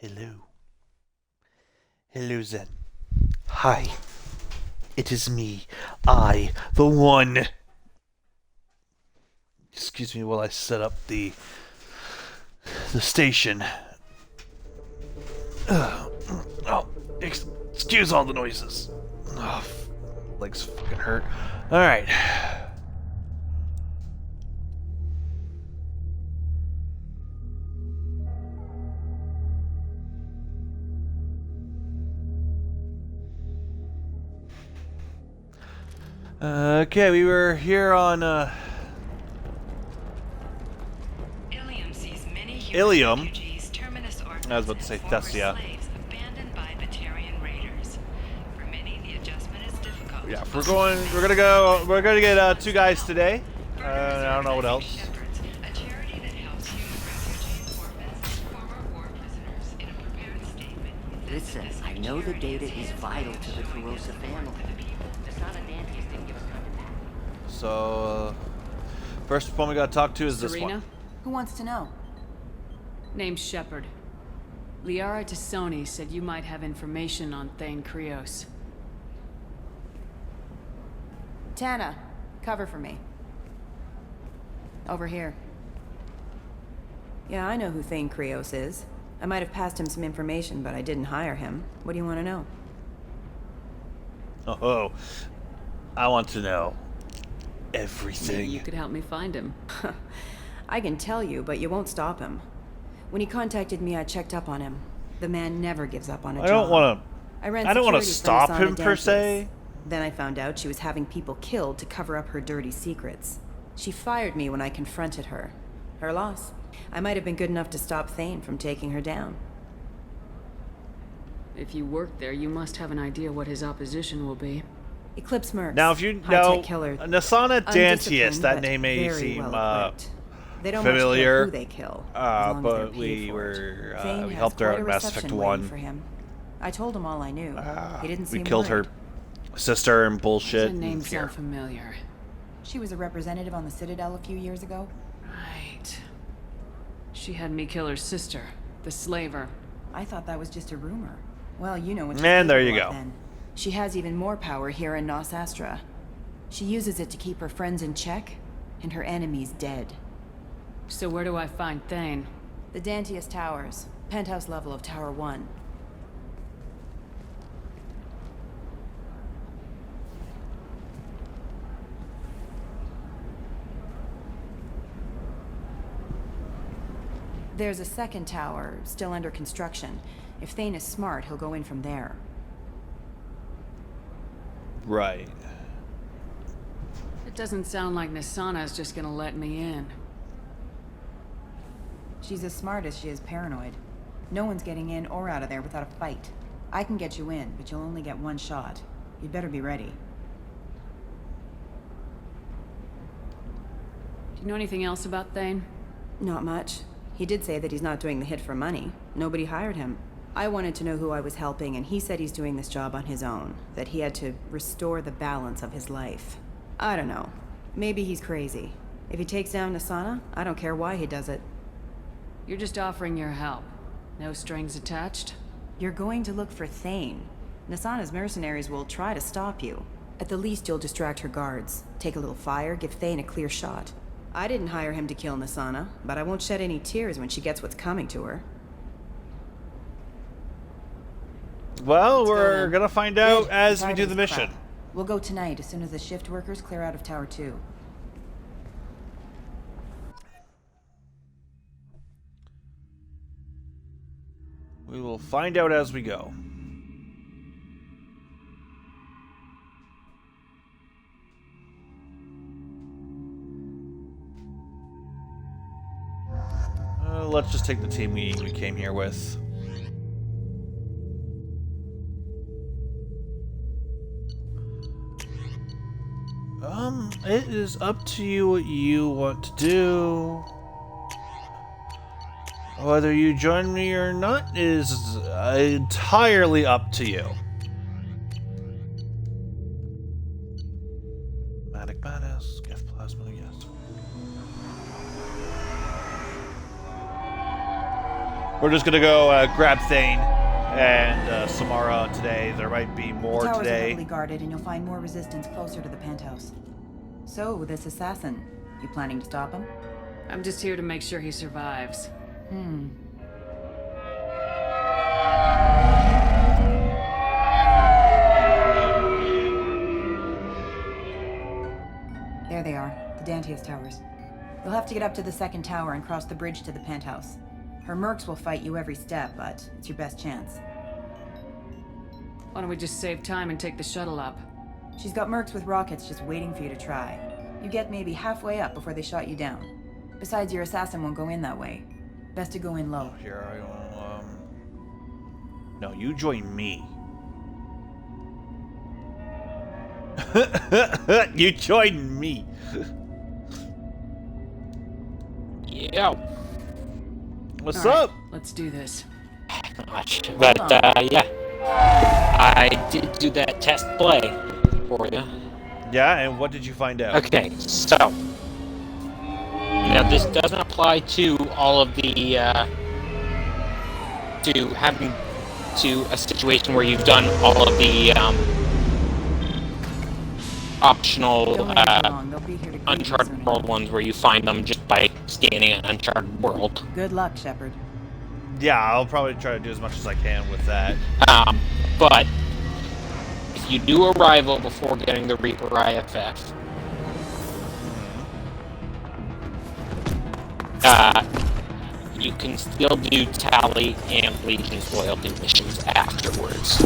Hello. Hello, Zen. Hi. It is me. I, the one. Excuse me while I set up the station. Oh, excuse all the noises. Oh, legs fucking hurt. All right. Okay, we were here on Ilium sees many human Ilium. refugees, terminus orphans, I was about to say and former Thessia. slaves abandoned by Batarian raiders. For many, the adjustment is difficult. Yeah, we're gonna get two guys today. I don't know what else. Shepherds, a charity that helps human refugees, orphans, and former war prisoners. In a prepared statement, Listen, I know the data is vital to the Carosa family. So, first one we gotta talk to is this Serena? one. Who wants to know? Name's Shepard. Liara Tassoni said you might have information on Thane Krios. Tana, cover for me. Over here. Yeah, I know who Thane Krios is. I might have passed him some information, but I didn't hire him. What do you want to know? Oh, I want to know everything. Maybe you could help me find him. I can tell you, but you won't stop him. When he contacted me, I checked up on him. The man never gives up on a job. I don't want I ran to. I don't want to security for stop Nasana him per Dantius. se. Then I found out she was having people killed to cover up her dirty secrets. She fired me when I confronted her. Her loss. I might have been good enough to stop Thane from taking her down. If you work there, you must have an idea what his opposition will be. Eclipse mercs. Now, if you know high-tech killers, Nasana Dantius, undisciplined, that but name may very seem well-equipped. They don't familiar, much care who they kill, as long as they're but paid we for it. were Thane we has helped her quite out a in Mass reception Effect waiting 1. for him. I told him all I knew. He didn't We seem killed worried. her sister and bullshit. Does the name and here. sound familiar? She was a representative on the Citadel a few years ago. Right. She had me kill her sister, the slaver. I thought that was just a rumor. Well, you know what. And there you go. Then. She has even more power here in Nos Astra. She uses it to keep her friends in check and her enemies dead. So where do I find Thane? The Dantius Towers, penthouse level of Tower 1. There's a second tower, still under construction. If Thane is smart, he'll go in from there. Right. It doesn't sound like Nasana's just gonna let me in. She's as smart as she is paranoid. No one's getting in or out of there without a fight. I can get you in, but you'll only get one shot. You'd better be ready. Do you know anything else about Thane? Not much. He did say that he's not doing the hit for money. Nobody hired him. I wanted to know who I was helping, and he said he's doing this job on his own. That he had to restore the balance of his life. I don't know. Maybe he's crazy. If he takes down Nasana, I don't care why he does it. You're just offering your help. No strings attached? You're going to look for Thane. Nasana's mercenaries will try to stop you. At the least, you'll distract her guards. Take a little fire, give Thane a clear shot. I didn't hire him to kill Nasana, but I won't shed any tears when she gets what's coming to her. Well, Let's go we're then. gonna find out Good. as I'm we tired do of the this mission. crap. We'll go tonight as soon as the shift workers clear out of Tower 2. We will find out as we go. Let's just take the team we came here with. It is up to you what you want to do. Whether you join me or not is entirely up to you. Matic Madness, gift plasma, yes. We're just gonna go grab Thane and Samara today. There might be more The towers are today. heavily guarded, and you'll find more resistance closer to the penthouse. So, this assassin, you planning to stop him? I'm just here to make sure he survives. There they are, the Dantius towers. You'll have to get up to the second tower and cross the bridge to the penthouse. Her mercs will fight you every step, but it's your best chance. Why don't we just save time and take the shuttle up? She's got mercs with rockets just waiting for you to try. You get maybe halfway up before they shot you down. Besides, your assassin won't go in that way. Best to go in low. Here I go. No, you join me. You join me. Yeah. What's All right, up? let's do this. Not much. But, yeah. I did do that test play for you. Yeah, and what did you find out? Okay, so. Now, this doesn't apply to all of the, to having to a situation where you've done all of the, optional, Don't leave it long. They'll be here to greet you soon Uncharted enough. World ones where you find them just by scanning an Uncharted World. Good luck, Shepard. Yeah, I'll probably try to do as much as I can with that. But if you do arrival before getting the Reaper IFF, you can still do Tally and Legion's loyalty missions afterwards.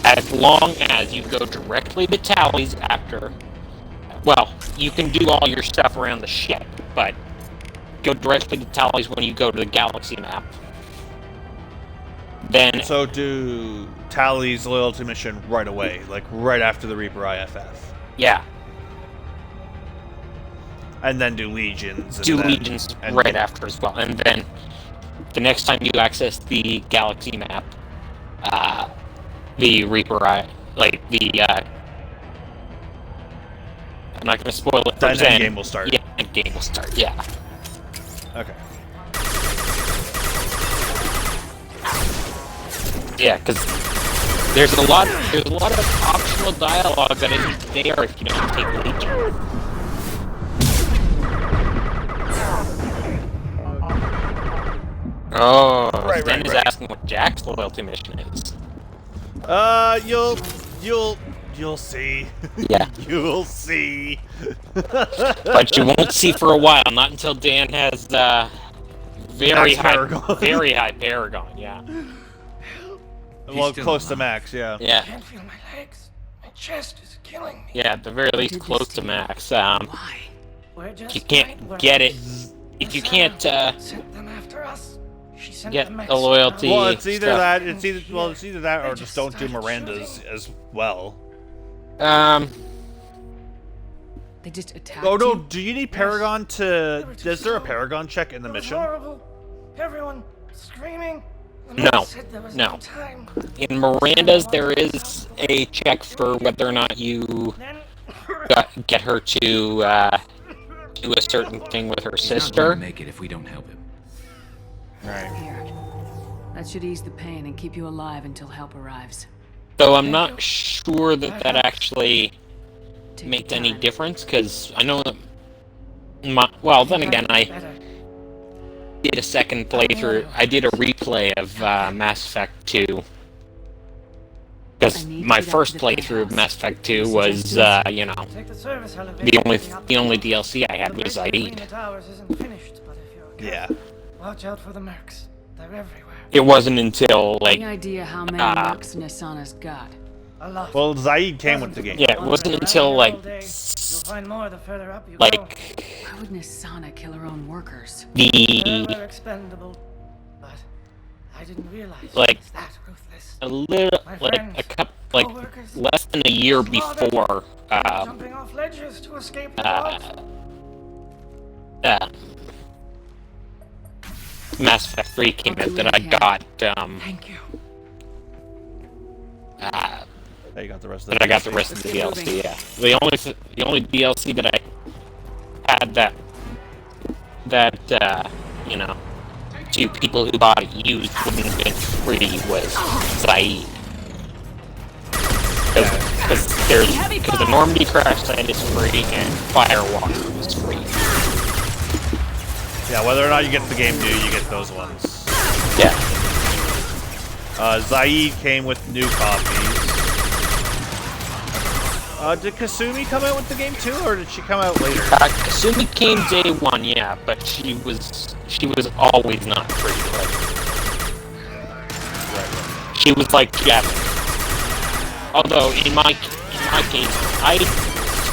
As long as you go directly to Tally's after... Well, you can do all your stuff around the ship, but go directly to Tally's when you go to the galaxy map. Then... So do Tally's loyalty mission right away, like right after the Reaper IFF. Yeah. And then do Legions. And Do then, Legions right after as well. And then the next time you access the galaxy map, the Reaper I'm not going to spoil it for Then Zen. game will start. Yeah, the game will start, yeah. Okay. Yeah, because there's a lot of optional dialogue that isn't there if you don't take Legion. Oh, Right, Zen right, is right. asking what Jack's loyalty mission is. You'll see. Yeah. You'll see. But you won't see for a while, not until Dan has very Max high Paragon. very high Paragon, yeah. Well, close to max, yeah. Yeah. Can't feel my legs. My chest is killing me. Yeah, at the very least did close this to to you? max. Why? We're just You can't night get it workers. if you Sarah can't sent them after us. She sent get the the mess loyalty. Well, it's either stuff. that. It's either that, or They just just don't do started Miranda's shooting. as well. They just attacked Oh no! you? Do you need Paragon to? were too Is there a slow. Paragon check in the It was mission? horrible. Everyone screaming. The No, nurse said there was no. time. In Miranda's, there is a check for whether or not you Then get her to do a certain thing with her He's not going sister. to make it if we don't help him. Right. Here. That should ease the pain and keep you alive until help arrives. So I'm not sure that that actually Take makes your any time. difference, because I know that well, then again, I better. did a second playthrough. I did a replay of Mass Effect 2. Because I need my to get first up to the playthrough of penthouse. Mass Effect 2 Any was, suggestions? you know, Take the service elevator. the only DLC I had The was bridge between Zaid. the towers isn't finished, but if you're Yeah. careful, watch out for the mercs. They're everywhere. It wasn't until, like, Any idea how many mercs Nasana's got? A lot. Well, Zaid came with the game. yeah, it wasn't until, like, You'll find more the further up you go. like, Why would Nasana kill her own workers? the, They're expendable, but I didn't realize Like, it was that ruthless. a little, My like, friends, a couple, like, co-workers, less than a year slaughtered, before, jumping off ledges to escape the dogs. Mass Effect 3 came I'll out do that what I I can. got, Thank you. There you got the rest of that the. I got the rest of the Let's get DLC, yeah. The only DLC that I had that, you know, to people who bought it used wouldn't have been free was Zaid. Because the Normandy crash site is free and Firewalker is free. Yeah, whether or not you get the game new, you get those ones. Yeah. Zaid came with new copies. Did Kasumi come out with the game too, or did she come out later? Kasumi came day one, yeah, but she was always not free. Like, she was like Jeff. Although in my case, I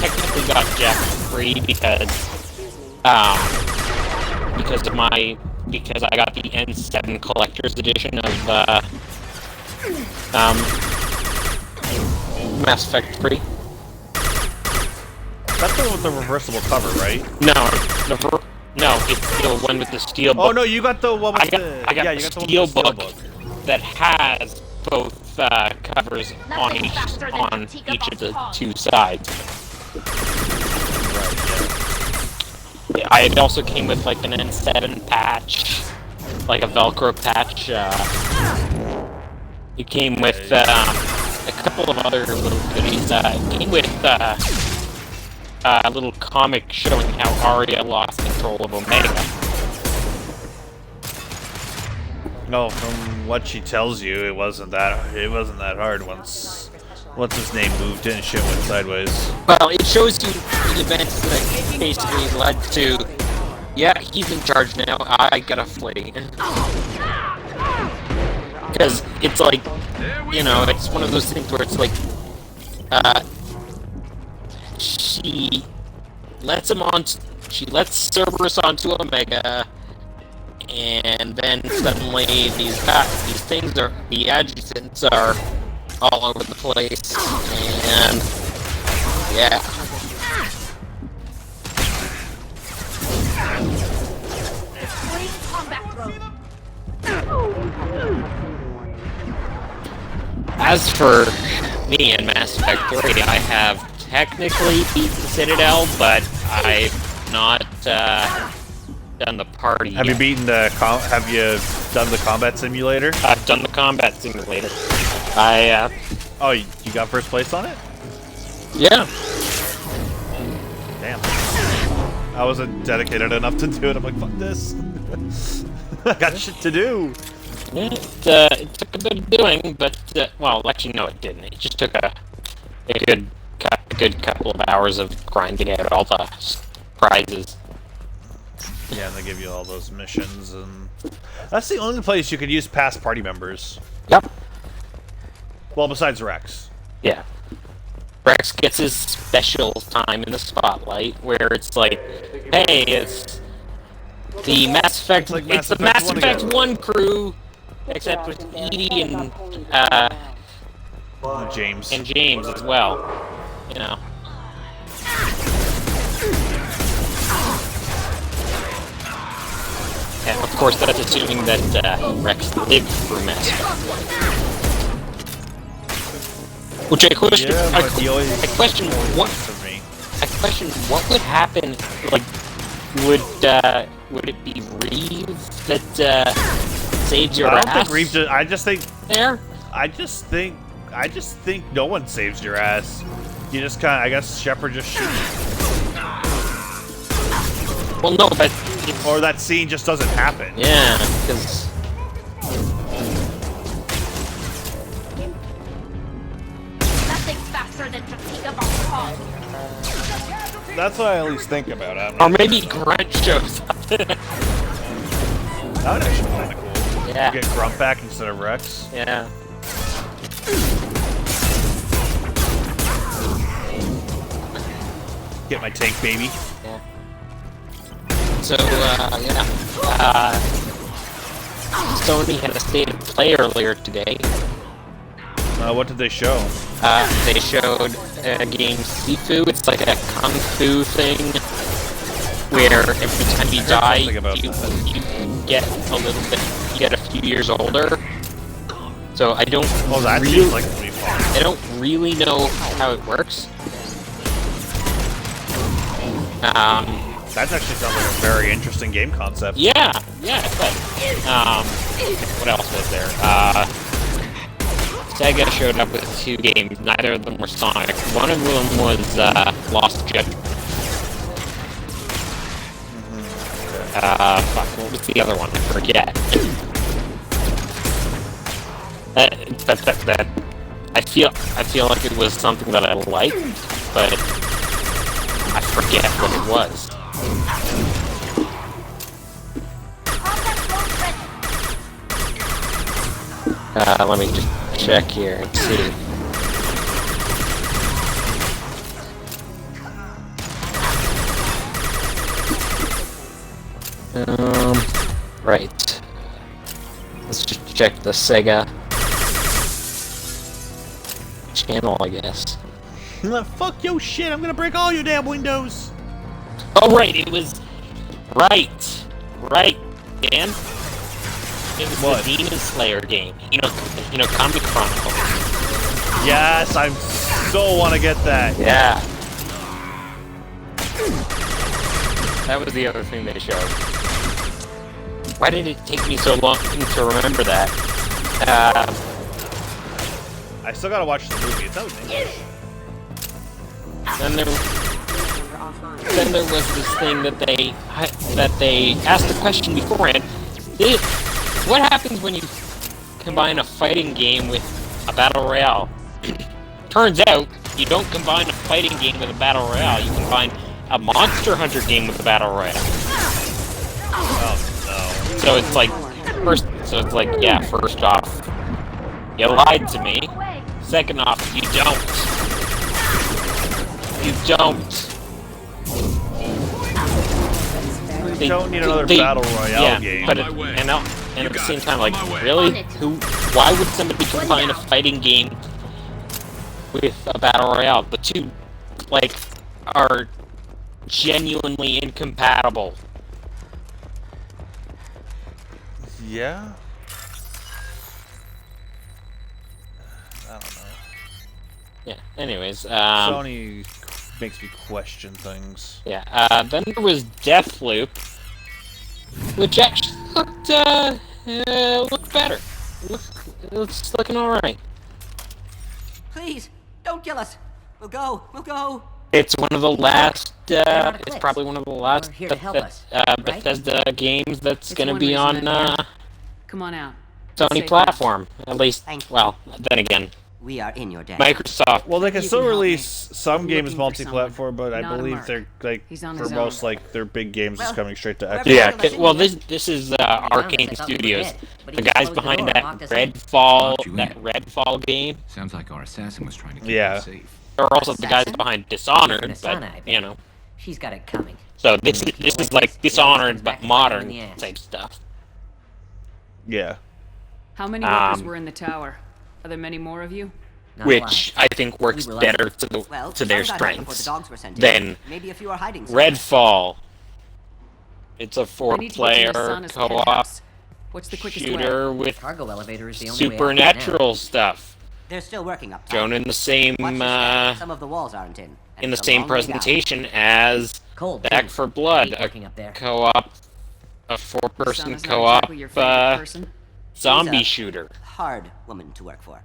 technically got Jeff free because I got the N7 Collector's Edition of Mass Effect 3. That's the one with the reversible cover, right? No, it's the one with the steel book. Oh no, you got the one with I got the steel book that has both covers on each of the two sides. Yeah, it also came with like an N7 patch, like a Velcro patch. It came with a couple of other little goodies. It came with a little comic showing how Arya lost control of Omega. No, from what she tells you, it wasn't that hard once his name moved in and shit went sideways. Well, it shows you the events that basically led to, yeah, he's in charge now, I gotta flee. Because it's like, you know, it's one of those things where it's like, she lets Cerberus onto Omega, and then suddenly the adjutants are all over the place, and yeah. As for me and Mass Effect 3, I have technically beaten Citadel, but I've not done the party Have yet. you done the combat simulator? I've done the combat simulator. Oh, you got first place on it? Yeah. Damn. I wasn't dedicated enough to do it. I'm like, fuck this. I got shit to do. It took a bit of doing, but, well, actually, no, it didn't. It just took a good couple of hours of grinding out all the prizes. Yeah, and they give you all those missions, and that's the only place you could use past party members. Yep. Well, besides Rex. Yeah. Rex gets his special time in the spotlight, where it's like, hey, it's the Mass Effect, it's the Mass Effect 1 crew, except with Edie and James as well, you know. And of course, that's assuming that Rex lived through Mass Effect 1. Which I question. Yeah, I question what would happen. Like, would it be Reeve that saves your ass? I don't think Reeve. I just think there. I just think no one saves your ass. You just kind of. I guess Shepard just shoots. Well, no, but or that scene just doesn't happen. Yeah, because. That's what I at least think about it. Or maybe Grunt shows up. That would actually be kind of cool. Yeah. You get Grunt back instead of Rex. Yeah. Get my tank, baby. Yeah. So, yeah. Sony had a state of play earlier today. What did they show? They showed a game Sifu. It's like a kung fu thing where every time you die, you get a little bit, you get a few years older. So I don't. Oh, that seems like it'd be fun. I don't really know how it works. That actually sounds like a very interesting game concept. Yeah, but what else was there? Sega showed up with 2 games. Neither of them were Sonic. One of them was Lost Judgment. Fuck, what was the other one? I forget. That I feel like it was something that I liked, but I forget what it was. Let me just check here and see. Right. Let's just check the Sega channel, I guess. Fuck your shit, I'm gonna break all your damn windows! Oh, right, it was... Right, Dan? It was what? The Demon Slayer game. You know, Comic Chronicle. Yes, I so want to get that. Yeah. That was the other thing they showed. Why did it take me so long to remember that? I still gotta watch the movie. It's out in English. Then there was this thing that they asked the question beforehand. What happens when you combine a fighting game with a battle royale? Turns out you don't combine a fighting game with a battle royale. You combine a Monster Hunter game with a battle royale. Oh no. So it's like first off, you lied to me. Second off, you don't. We don't need another battle royale game. But and at the same time, like, really? Why would somebody combine a fighting game with a battle royale? The two, like, are genuinely incompatible. Yeah? I don't know. Yeah, anyways, Sony makes me question things. yeah, then there was Deathloop, which actually looked better. It's looking alright. Please, don't kill us. We'll go. It's one of the last, on a it's cliff. probably one of the last We're here to help us, right? Bethesda games that's It's gonna one be reason on, I'm here. Come on out. Sony Safe platform. At least, Thank you. well, then again, We are in your debt. Microsoft. Well, they can You still can help release me. some I'm games looking for multi-platform, but I someone. Not a believe mark. they're like He's on for his most own. like their big games is Well, coming straight to whoever- Xbox. Yeah, Let's well, see. this is Found us Arcane at something Studios. dead, but The he guys closed the behind door and locked that us in. Redfall, you that in. Redfall game, Sounds like our assassin was trying to keep Yeah. you safe. are also the guys Assassin? behind Even Dishonored, a but son, I bet. you know. She's got it coming. So this When is people this is like like this, it always Dishonored comes back but to bite 'em in modern the ass. type stuff. Yeah. How many workers Um, were in the tower? Are there many more of you? Not a Which lot. I think works We were lucky. better Well, to their some got out before the strengths dogs were sent in. than Maybe a few are hiding somewhere. Redfall. It's a I need to get to four-player Nasana's co-op penthouse. What's the quickest way? shooter with Cargo elevator is the only way out right now. supernatural stuff. They're still working up top. Shown in the same Watch your step. Some of the walls aren't in. and in the it's a same long way down. presentation as Cold, Back too. for Blood, Hate a working up there. co-op, a four-person Nasana's not co-op exactly your favorite person. zombie She's a- shooter. Hard woman to work for.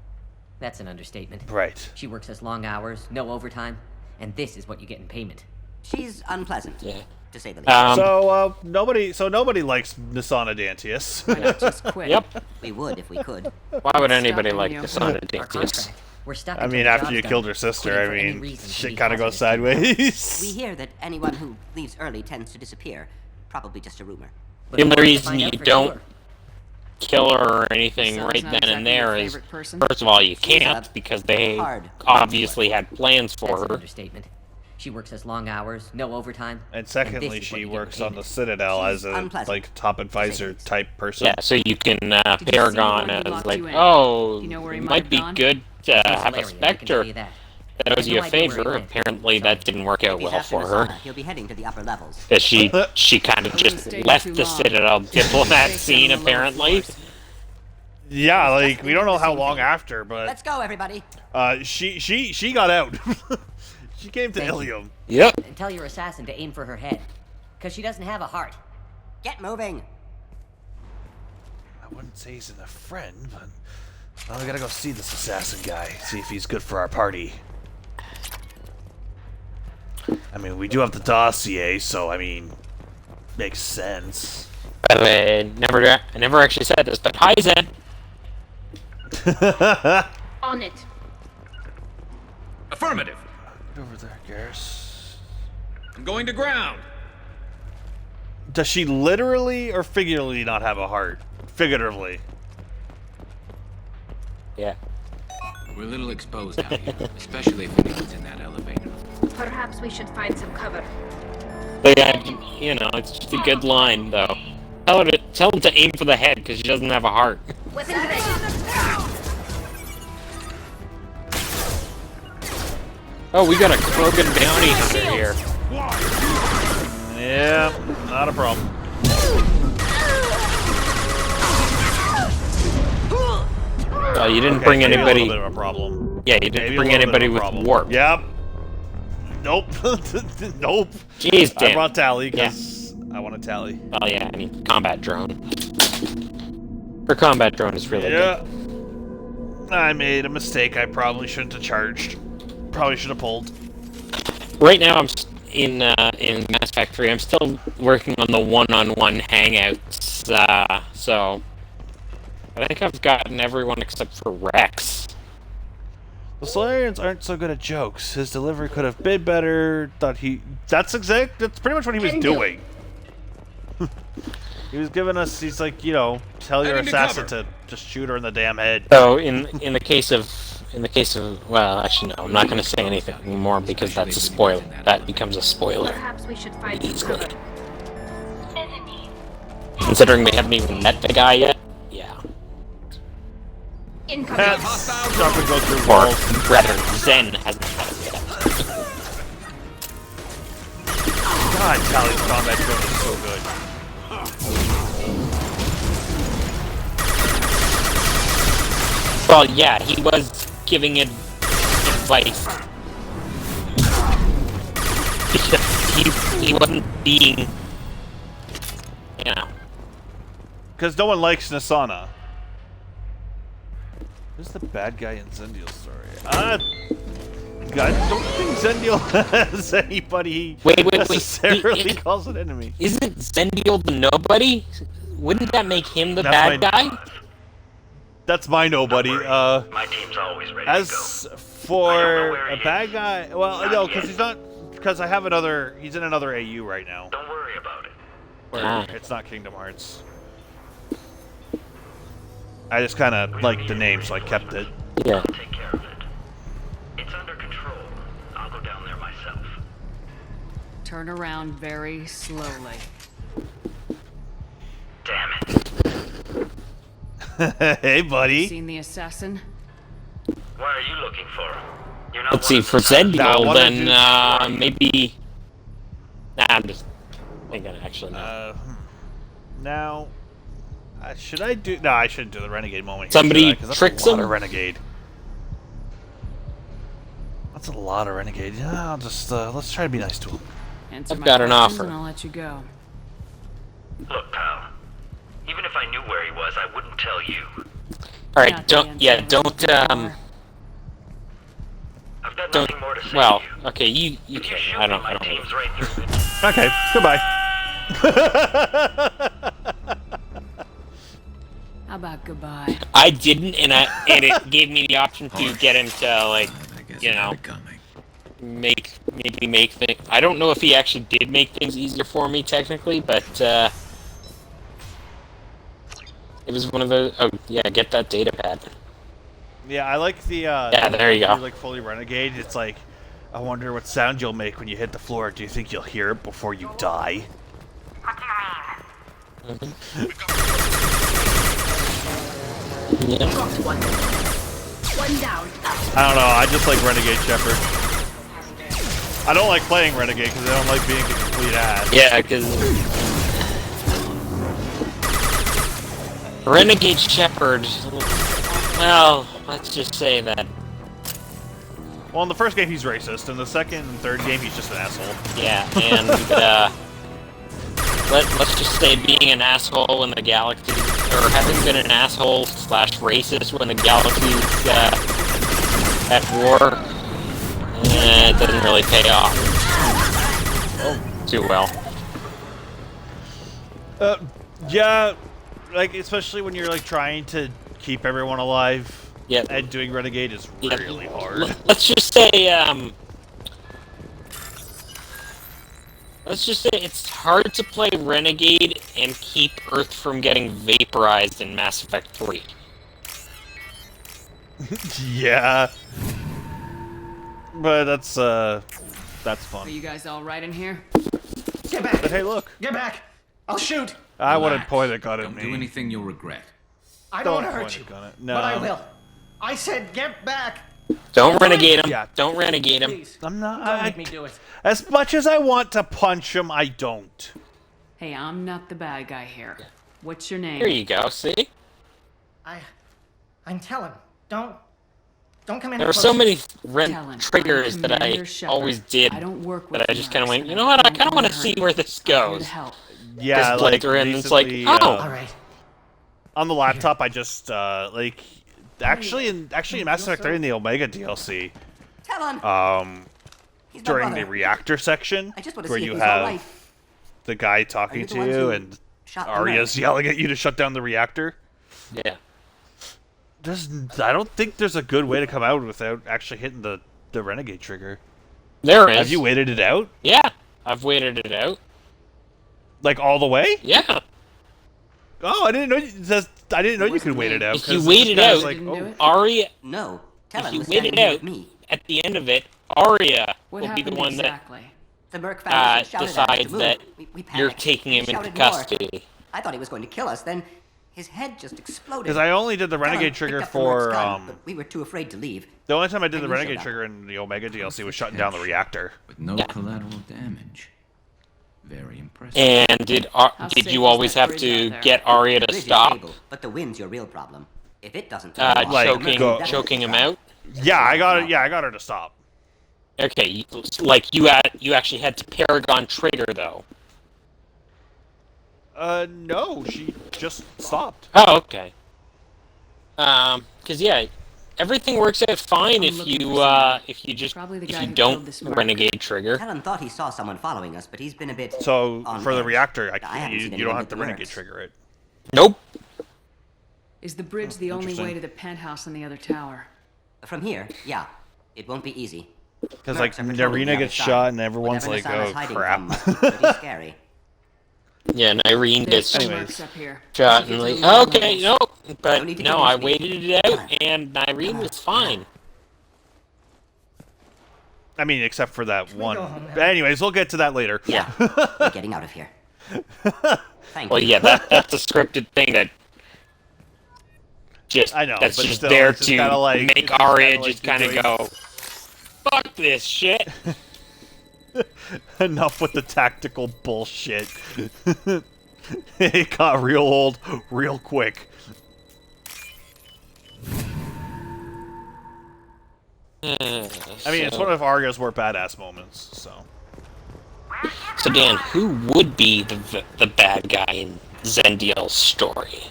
That's an understatement. Right. She works us long hours, no overtime, and this is what you get in payment. She's unpleasant, Yeah. to say the least. Nobody likes Nisana Dantius. Why not just quit? Yep. We would if we could. Why would anybody Stopping like you. the Son of Our Dantius? contract. We're stuck I until mean, the after job's you done. killed her sister, Quitting I for any mean, reason can shit be kind of goes hazardous to you. sideways. We hear that anyone who leaves early tends to disappear. Probably just a rumor. The only we want to reason find you out for don't sure. kill her or anything Sounds right not then and exactly your there is, favorite person. first of all, you She's can't a because they hard obviously had plans That's for an her. understatement. She works us long hours, no overtime. And this secondly, is what she you get works in on the payment. Citadel She's as a unpleasant, like top advisor least. type person. Yeah, so you can Did you see the Paragon one who as locked like, you in? oh, Do you know where he it might might have be gone? good to He's have a hilarious, I can tell Spectre you that. that owes No you a idea where he favor. went. Apparently, that didn't work out If he's well after for her. Nasana, he'll be heading to the upper levels. That she kind of I just wouldn't stay left too the long. Citadel diplomat Stay scene, on the lower apparently. floors. Yeah, like we don't know how Same long thing. after, but Let's go, everybody. she got out. She came to Thank you. Ilium. Yep. And tell your assassin to aim for her head. Because she doesn't have a heart. Get moving! I wouldn't say he's a friend, but... Well, we gotta go see this assassin guy, see if he's good for our party. I mean, we do have the dossier, so, I mean... Makes sense. By the way, I never actually said this, but hi, Zen! On it. Affirmative. Get over there, Garrus. I'm going to ground. Does she literally or figuratively not have a heart? Figuratively. Yeah. We're a little exposed out here, especially if anyone's in that elevator. Perhaps we should find some cover. But yeah, you know, it's just a good line, though. Tell him to aim for the head, because she doesn't have a heart. Weapons ready. Oh, we got a Krogan bounty hunter here. Yeah, not a problem. You didn't Okay, bring maybe anybody. A little bit of a problem. Yeah, you didn't Maybe bring a little bit anybody of a with problem. warp. Yep. Nope. Nope. Jeez, I damn. brought Tally because I want a Tally. Oh yeah, I mean combat drone. Her combat drone is really good. Yeah. I made a mistake. I probably shouldn't have charged. Probably should have pulled. Right now, I'm in Mass Effect 3. I'm still working on the one-on-one hangouts. So I think I've gotten everyone except for Rex. The Solarians aren't so good at jokes. His delivery could have been better. That's pretty much what he was doing. He was giving us. He's like, you know, tell your assassin to just shoot her in the damn head. So in the case of well, actually no, I'm not going to say anything more because that's a spoiler. That becomes a spoiler. Perhaps we should find some cover. Considering we haven't even met the guy yet. Yeah. Incoming. That's stuff would go through Or walls. rather, Zen hasn't met him yet. God, Tally's combat drone is so good. Well, yeah, he was giving it advice. Because he wasn't being, you know. Because no one likes Nasana. Who's the bad guy in Zendial's story? I don't think Zendial has anybody Wait. necessarily calls an enemy. Isn't Zendial the nobody? Wouldn't that make him the That's bad guy? That's my nobody. My team's always ready As to go. for a bad guy, well, no, because he's not. Because I have another. He's in another AU right now. Don't worry about it. Where it's not Kingdom Hearts. I just kind of liked the name, so I kept it. Yeah. I'll take care of it. It's under control. I'll go down there myself. Turn around very slowly. Damn it. Hey, buddy. Seen the assassin? What are you looking for? You're not Let's see, for Zendial, then maybe. Nah, I'm just thinking. Actually, no. Now, should I do? No, I shouldn't do the renegade moment. Somebody Here, that's tricks a lot him? of renegade. That's a lot of renegade. Yeah, I'll just let's try to be nice to him. Answer I've my got an questions offer. And I'll let you go. Look, pal. Even if I knew where he was, I wouldn't tell you. All right, Not don't. the Yeah, answer. don't. I've got Don't. nothing more to say Well, to you. okay, you If can. shoot I don't. me, my I don't. team's right through it. Okay, goodbye. How about goodbye? I didn't, and it gave me the option to get him to like, I guess you I got know, it coming. make things. I don't know if he actually did make things easier for me technically, but it was one of the. Oh yeah, get that data pad. Yeah, I like the. Yeah, there you go. Like fully renegade. It's like, I wonder what sound you'll make when you hit the floor. Do you think you'll hear it before you die? Yeah. Got one. One down. I don't know. I just like Renegade Shepard. I don't like playing Renegade because I don't like being a complete ass. Yeah, because Renegade Shepherd. Well, let's just say that. Well, in the first game he's racist. In the second and third game he's just an asshole. Yeah, and let's just say being an asshole when the galaxy, or having been an asshole / racist when the galaxy's at war, it doesn't really pay off too well. Yeah, like especially when you're like trying to keep everyone alive. Yeah. And doing Renegade is really hard. Let's just say it's hard to play Renegade and keep Earth from getting vaporized in Mass Effect 3. Yeah. But that's Are fun. you guys all right in here? Get back! But hey, look. Get back! I'll shoot! I wouldn't point a gun at Don't me. do anything you'll regret. I don't want to point hurt a you, gun at- but I no. will. I said get back! Don't renegade him. Yeah. Don't renegade him. Please, I'm not. don't make me do it. As much as I want to punch him, I don't. Hey, I'm not the bad guy here. What's your name? Here you go. See? I'm telling. Don't come in. There were so many Talon, triggers I'm that I Commander Shepard. always did, I don't work but with I just kind of narcs, went, and you know what? I don't kind of want to wanna see hurt where you. this I'm here to goes. help. Yeah, Just like playthrough, and it's like, recently, oh. All right. on the laptop, I just like actually in Mass Effect 3 in the Omega DLC, Talon! He's my during brother. the reactor section, I just want to where see if you he's all have right. the guy talking Are you the to ones you who and shot the Arya's nurse? yelling at you to shut down the reactor. Yeah. I don't think there's a good way to come out without actually hitting the Renegade trigger. There is. Have you waited it out? Yeah, I've waited it out. Like all the way? Yeah. Oh, I didn't know. I didn't know you could wait it out. If you 'cause wait this it guy's out, like, Didn't do oh, it? Arya, No, if Talon you was wait standing it here out, with me. at the end of it, Arya What will be the happened one exactly? The Merc found us and shouted at us decides to move. that We you're panicked. taking He him into shouted more. custody. I thought he was going to kill us. Then his head just exploded. because I only did the Talon Renegade picked trigger up the Merc's for gun, but we were too afraid to leave. the only time I did And the you Renegade showed up. trigger in the Omega DLC was shutting down the reactor. With no Yeah. collateral damage. Very impressive. And did safe you is always that have bridge to out there? get Arya The to bridge is stop stable, but the wind's your real problem. If it doesn't turn off, like, the Merc will definitely choking him try. out? Yeah, I got it. Yeah, I got her to stop. Okay, like you actually had to Paragon trigger though. No, she just stopped. Oh, okay. Cause yeah, everything works out fine if looking you for Probably the if guy you who don't killed this Merc. renegade trigger. Talon thought he saw someone following us, but he's been a bit. So on for the edge. reactor, I haven't you seen don't anyone have with to the Renegade Mercs. trigger it. Nope. Is the bridge the only interesting. way to the penthouse on the other tower? From here, yeah, it won't be easy. Because Mercs like are patrolling the Narina other gets side. shot and everyone's Whatever like, Nasana's oh hiding crap. from must be pretty scary. Yeah, and Irene There's gets some Anyways. Mercs up here. shot Get and to like, the lower okay, levels. no, but No need to no, convince I me. waited it out, and Irene was fine. I mean, except for that one. go home now? But anyways, we'll get to that later. Yeah, we're getting out of here. Thank Well, you. yeah, that's a scripted thing that just I know, that's but just still, there it's just to kinda like- it's make just Arya kinda like just kind of doing- go, fuck this shit. Enough with the tactical bullshit. It got real old real quick. I mean, it's one of Arya's more badass moments, so. So Dan, who would be the bad guy in Zendiel's story?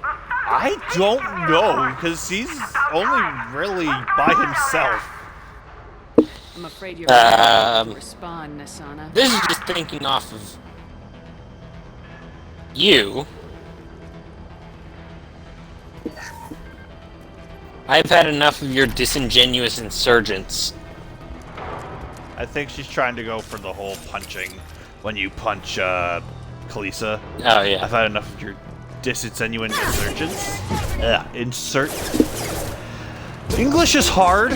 I don't know, because he's only really by himself. I'm afraid you're right to Um, respond, Nasana. This is just thinking off of you. I've had enough of your disingenuous insurgents. I think she's trying to go for the whole punching when you punch Kalisa. Oh yeah. I've had enough of your disingenuous insurgents. Insert. English is hard.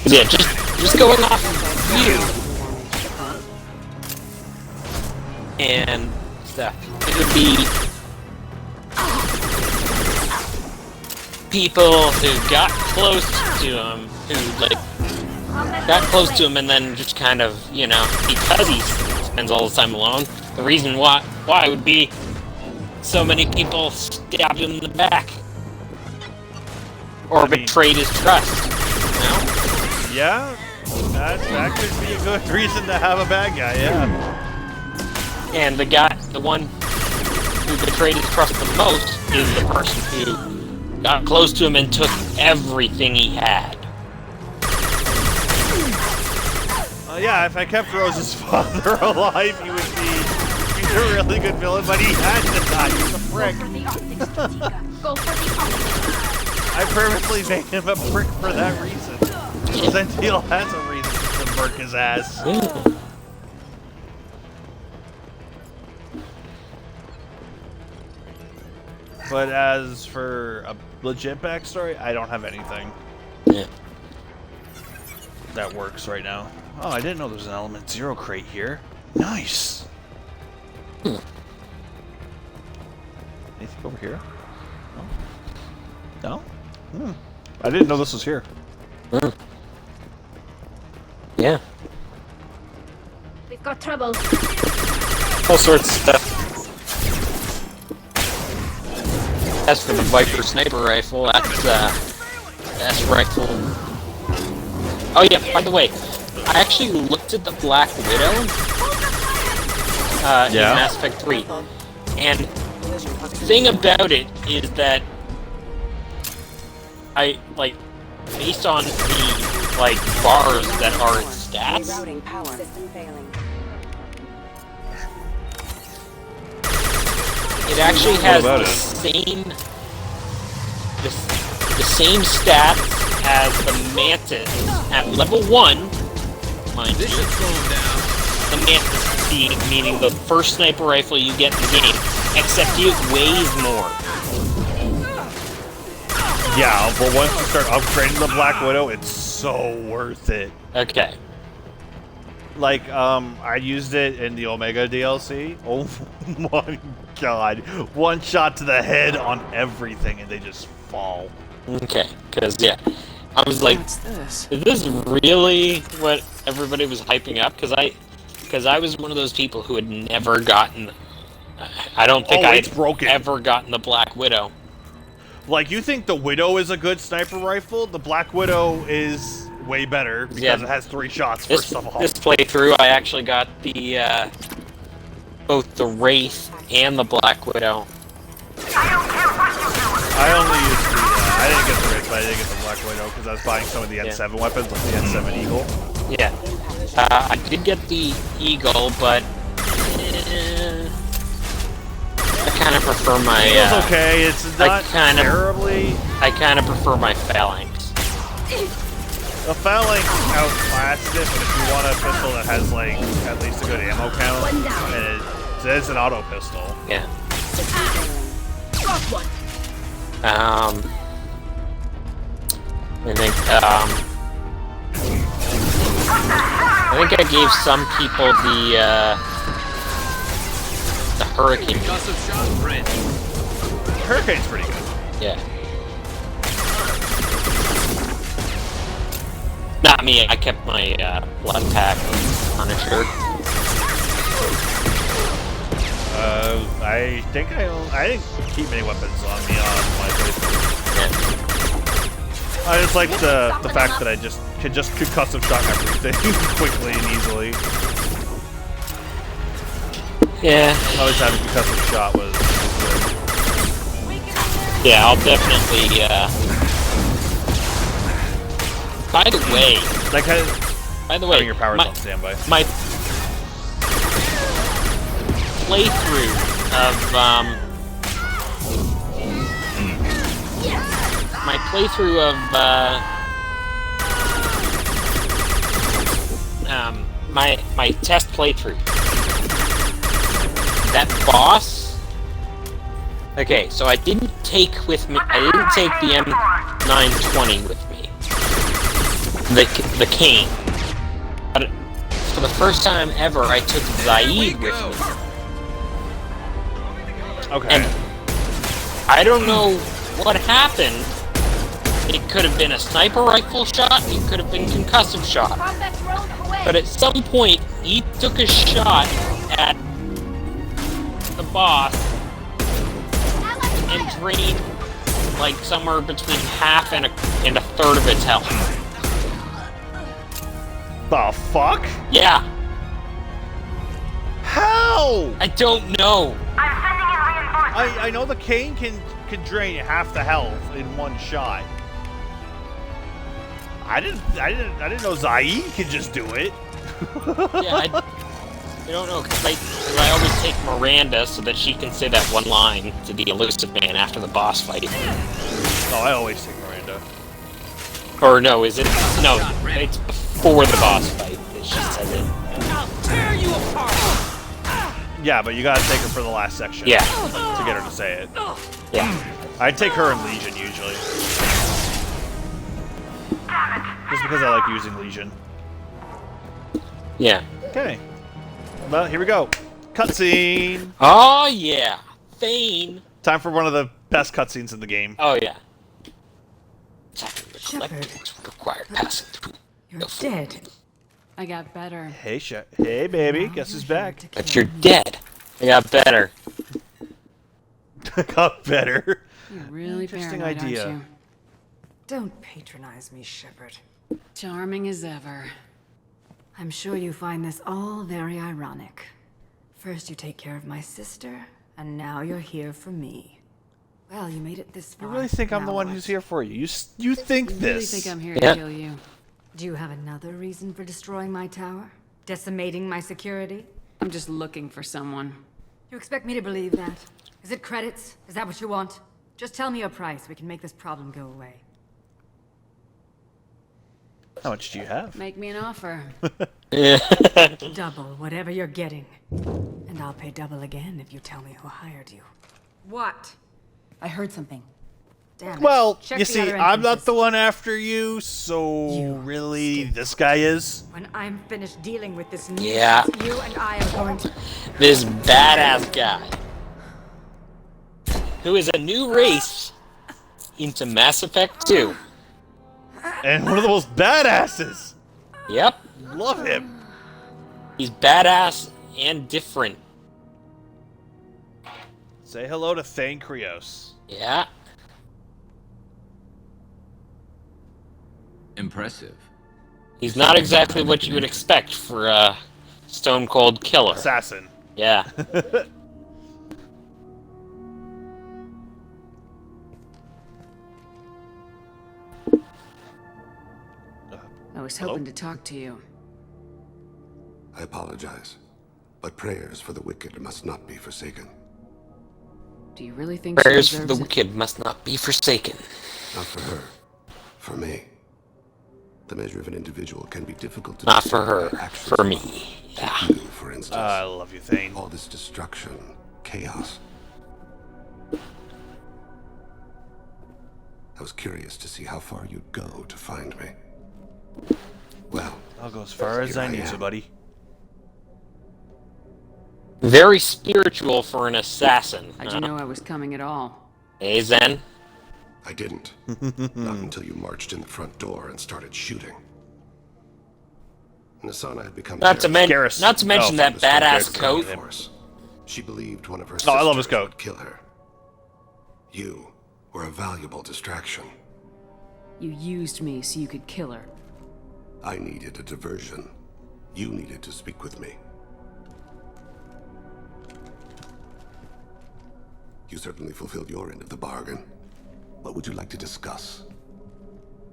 Yeah, just going off of you. And stuff. It would be people who got close to him, who like got close to him and then just kind of, you know, because he spends all his time alone, the reason why would be so many people stabbed him in the back. Or betrayed his trust. You know? Yeah, that could be a good reason to have a bad guy, yeah. And the one who betrayed his trust the most is the person who got close to him and took everything he had. Yeah, if I kept Rose's father alive, he would be a really good villain, but he had to die. He's a prick. Go for the optics. I purposely made him a prick for that reason. So then Teal has a reason to murk his ass. But as for a legit backstory, I don't have anything. Yeah. That works right now. Oh, I didn't know there was an Element Zero crate here. Nice. Anything over here? No? No? I didn't know this was here. Yeah. We've got trouble. All sorts of stuff. As for the Viper sniper rifle, that's rifle. Oh yeah, by the way, I actually looked at the Black Widow in Mass Effect 3, and the thing about it is that I, like, based on the, like, bars that are its stats, it actually has the same stats as the Mantis at level 1, mind you. The Mantis being, meaning the first sniper rifle you get in the game, except it weighs more. Yeah, but once you start upgrading the Black Widow, it's so worth it. Okay. Like, I used it in the Omega DLC. Oh my god. One shot to the head on everything and they just fall. Okay, because, yeah. I was like, What's this? is this really what everybody was hyping up? Because I was one of those people who had never gotten... I don't think I'd ever gotten the Black Widow. Like, you think the Widow is a good sniper rifle? The Black Widow is way better because it has 3 shots, first of all. This playthrough, I actually got the, both the Wraith and the Black Widow. I only used the, I didn't get the Wraith, but I did get the Black Widow because I was buying some of the N7 weapons, like the N7 Eagle. Yeah. I did get the Eagle, but... I kind of prefer my, Eagle's okay, it's not terribly... I kind of prefer my Phalanx. The Phalanx outclassed it, but if you want a pistol that has, like, at least a good ammo count, and it's an auto pistol. Yeah. I think I gave some people the Hurricane. Hurricane's pretty good. Yeah. Not me, I kept my blood pack Punisher. I think I didn't keep many weapons on me on my playthrough. I just like the fact that I can just concussive shot everything quickly and easily. Yeah. Always having concussive shot was good. Yeah, I'll definitely, By the way, having your powers on standby. My playthrough of my test playthrough. That boss. Okay, so I didn't take the M920 with me. The cane. But for the first time ever, I took Zaid with me. Okay. And I don't know what happened. It could have been a sniper rifle shot, it could have been concussive shot. But at some point, he took a shot at the boss and drained like somewhere between half and a third of its health. The fuck? Yeah. How? I don't know. I'm sending in I know the cane can drain half the health in one shot. I didn't know Zaid could just do it. Yeah, I don't know, because I always take Miranda so that she can say that one line to the elusive man after the boss fight. Oh, I always take Miranda. Or no, is it? No, it's before the boss fight that she says it. I'll tear you apart! Yeah, but you gotta take her for the last section. Yeah. To get her to say it. Yeah. I'd take her in Legion usually. Just because I like using Legion. Yeah. Okay. Well, here we go. Cutscene! Oh, yeah. Thane. Time for one of the best cutscenes in the game. Oh, yeah. Attacking the Shepard. collectors required passing through. You're dead. I got better. Hey, hey, baby. Guess who's back? But you're dead. I got better. Got better. You're really Interesting paranoid, idea. aren't you? Don't patronize me, Shepard. Charming as ever. I'm sure you find this all very ironic. First you take care of my sister, and now you're here for me. Well, you made it this far. You really think I'm the Now one what? who's here for you? You think I this? really think I'm here Yeah. to kill you. Do you have another reason for destroying my tower? Decimating my security? I'm just looking for someone. You expect me to believe that? Is it credits? Is that what you want? Just tell me a price. We can make this problem go away. How much do you have? Make me an offer. Double whatever you're getting. And I'll pay double again if you tell me who hired you. What? I heard something. Damn it. Well, Check you the see, other I'm not entrances. the one after you, so You really, stink. this guy is. When I'm finished dealing with this nuisance, Yeah. you and I are going to... This badass guy. Who is a new race into Mass Effect 2. And one of the most badasses. Yep. Love him. He's badass and different. Say hello to Thane Krios. Yeah. Impressive. He's not exactly what you would expect for a stone cold killer. Assassin. Yeah. I was Hello? hoping to talk to you. I apologize, but prayers for the wicked must not be forsaken. Do you really think Prayers she for deserves the it? wicked must not be forsaken. Not for her, for me. The measure of an individual can be difficult to Not for discern her, by actions for alone. me. Yeah. Take you, for instance. I love you, Thane. All this destruction, chaos. I was curious to see how far you'd go to find me. Well, I'll go as far as Here I I need am. to, buddy. Very spiritual for an assassin. How'd you know I was coming at all? Hey, Zen. I didn't. Not until you marched in the front door and started shooting. Nasana had become Not to, Garrus. not to mention Oh, that Understood badass Garrus' coat. force. She believed one of her Oh, I love his sisters coat. would kill her. You were a valuable distraction. You used me so you could kill her. I needed a diversion. You needed to speak with me. You certainly fulfilled your end of the bargain. What would you like to discuss?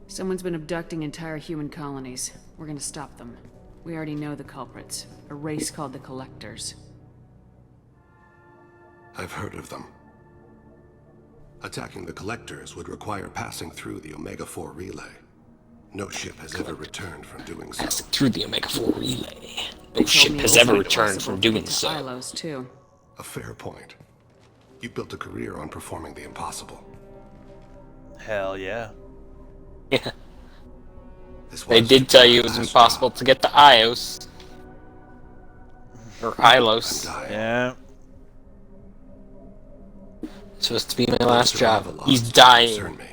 Someone's been abducting entire human colonies. We're gonna stop them. We already know the culprits. A race called the Collectors. I've heard of them. Attacking the Collectors would require passing through the Omega-4 relay. No ship has ever returned from doing so. Passing through the Omega-4 relay. They No told ship me has it ever was returned possible from to get doing to so. Ilos, too. A fair point. You built a career on performing the impossible. Hell yeah. Yeah. This They was did tell you it was last impossible job. to get to Ios. Or I'm Ilos. dying. Yeah. It's supposed to be my last job. Survival He's odds dying. concern me.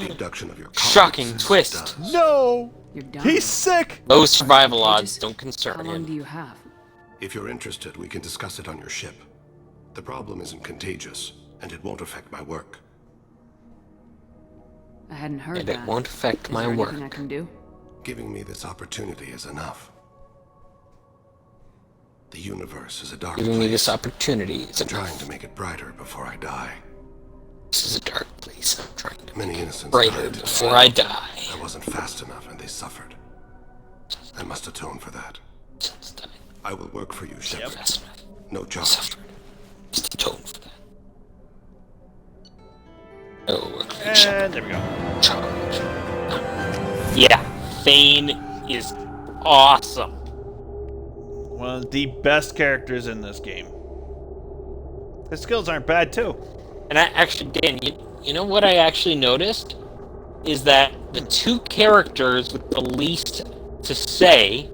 The abduction of your colleagues Shocking twist. does. No! You're done. He's sick! Low survival Contagious? odds don't How concern long him. do you have? If you're interested, we can discuss it on your ship. The problem isn't contagious, and it won't affect my work. I hadn't heard And that. it won't affect Is my there work. anything I can do? Giving me this opportunity is enough. The universe is a dark Giving me this place. opportunity. I'm trying to make it brighter before I die. This is a dark place. I'm trying to Many make it innocents brighter died. before I die. I wasn't fast enough and they suffered. I must atone for that. I will work for you, Shepard. No job. Must atone for that. Oh, work for you, And Shepard. there we go. Charge. Yeah, Thane is awesome. One of the best characters in this game. His skills aren't bad too. And I actually, Dan, you know what I actually noticed? Is that the two characters with the least to say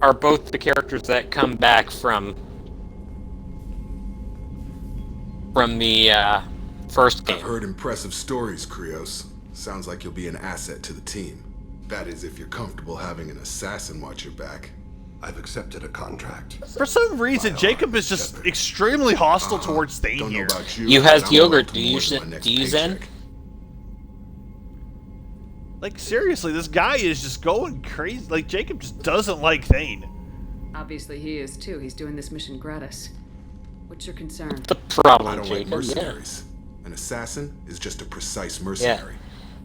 are both the characters that come back from the first game. I've heard impressive stories, Krios. Sounds like you'll be an asset to the team. That is, if you're comfortable having an assassin watch your back. I've accepted a contract. For some reason, Jacob is just extremely hostile towards Thane Don't know here. about you. You has but I'm yogurt. open Do you more use to it? my next Do you use Zen? paycheck. Like, seriously, this guy is just going crazy. Like, Jacob just doesn't like Thane. Obviously he is too. He's doing this mission gratis. What's your concern? The problem, I don't like Jacob. Yeah. mercenaries. An assassin is just a precise mercenary.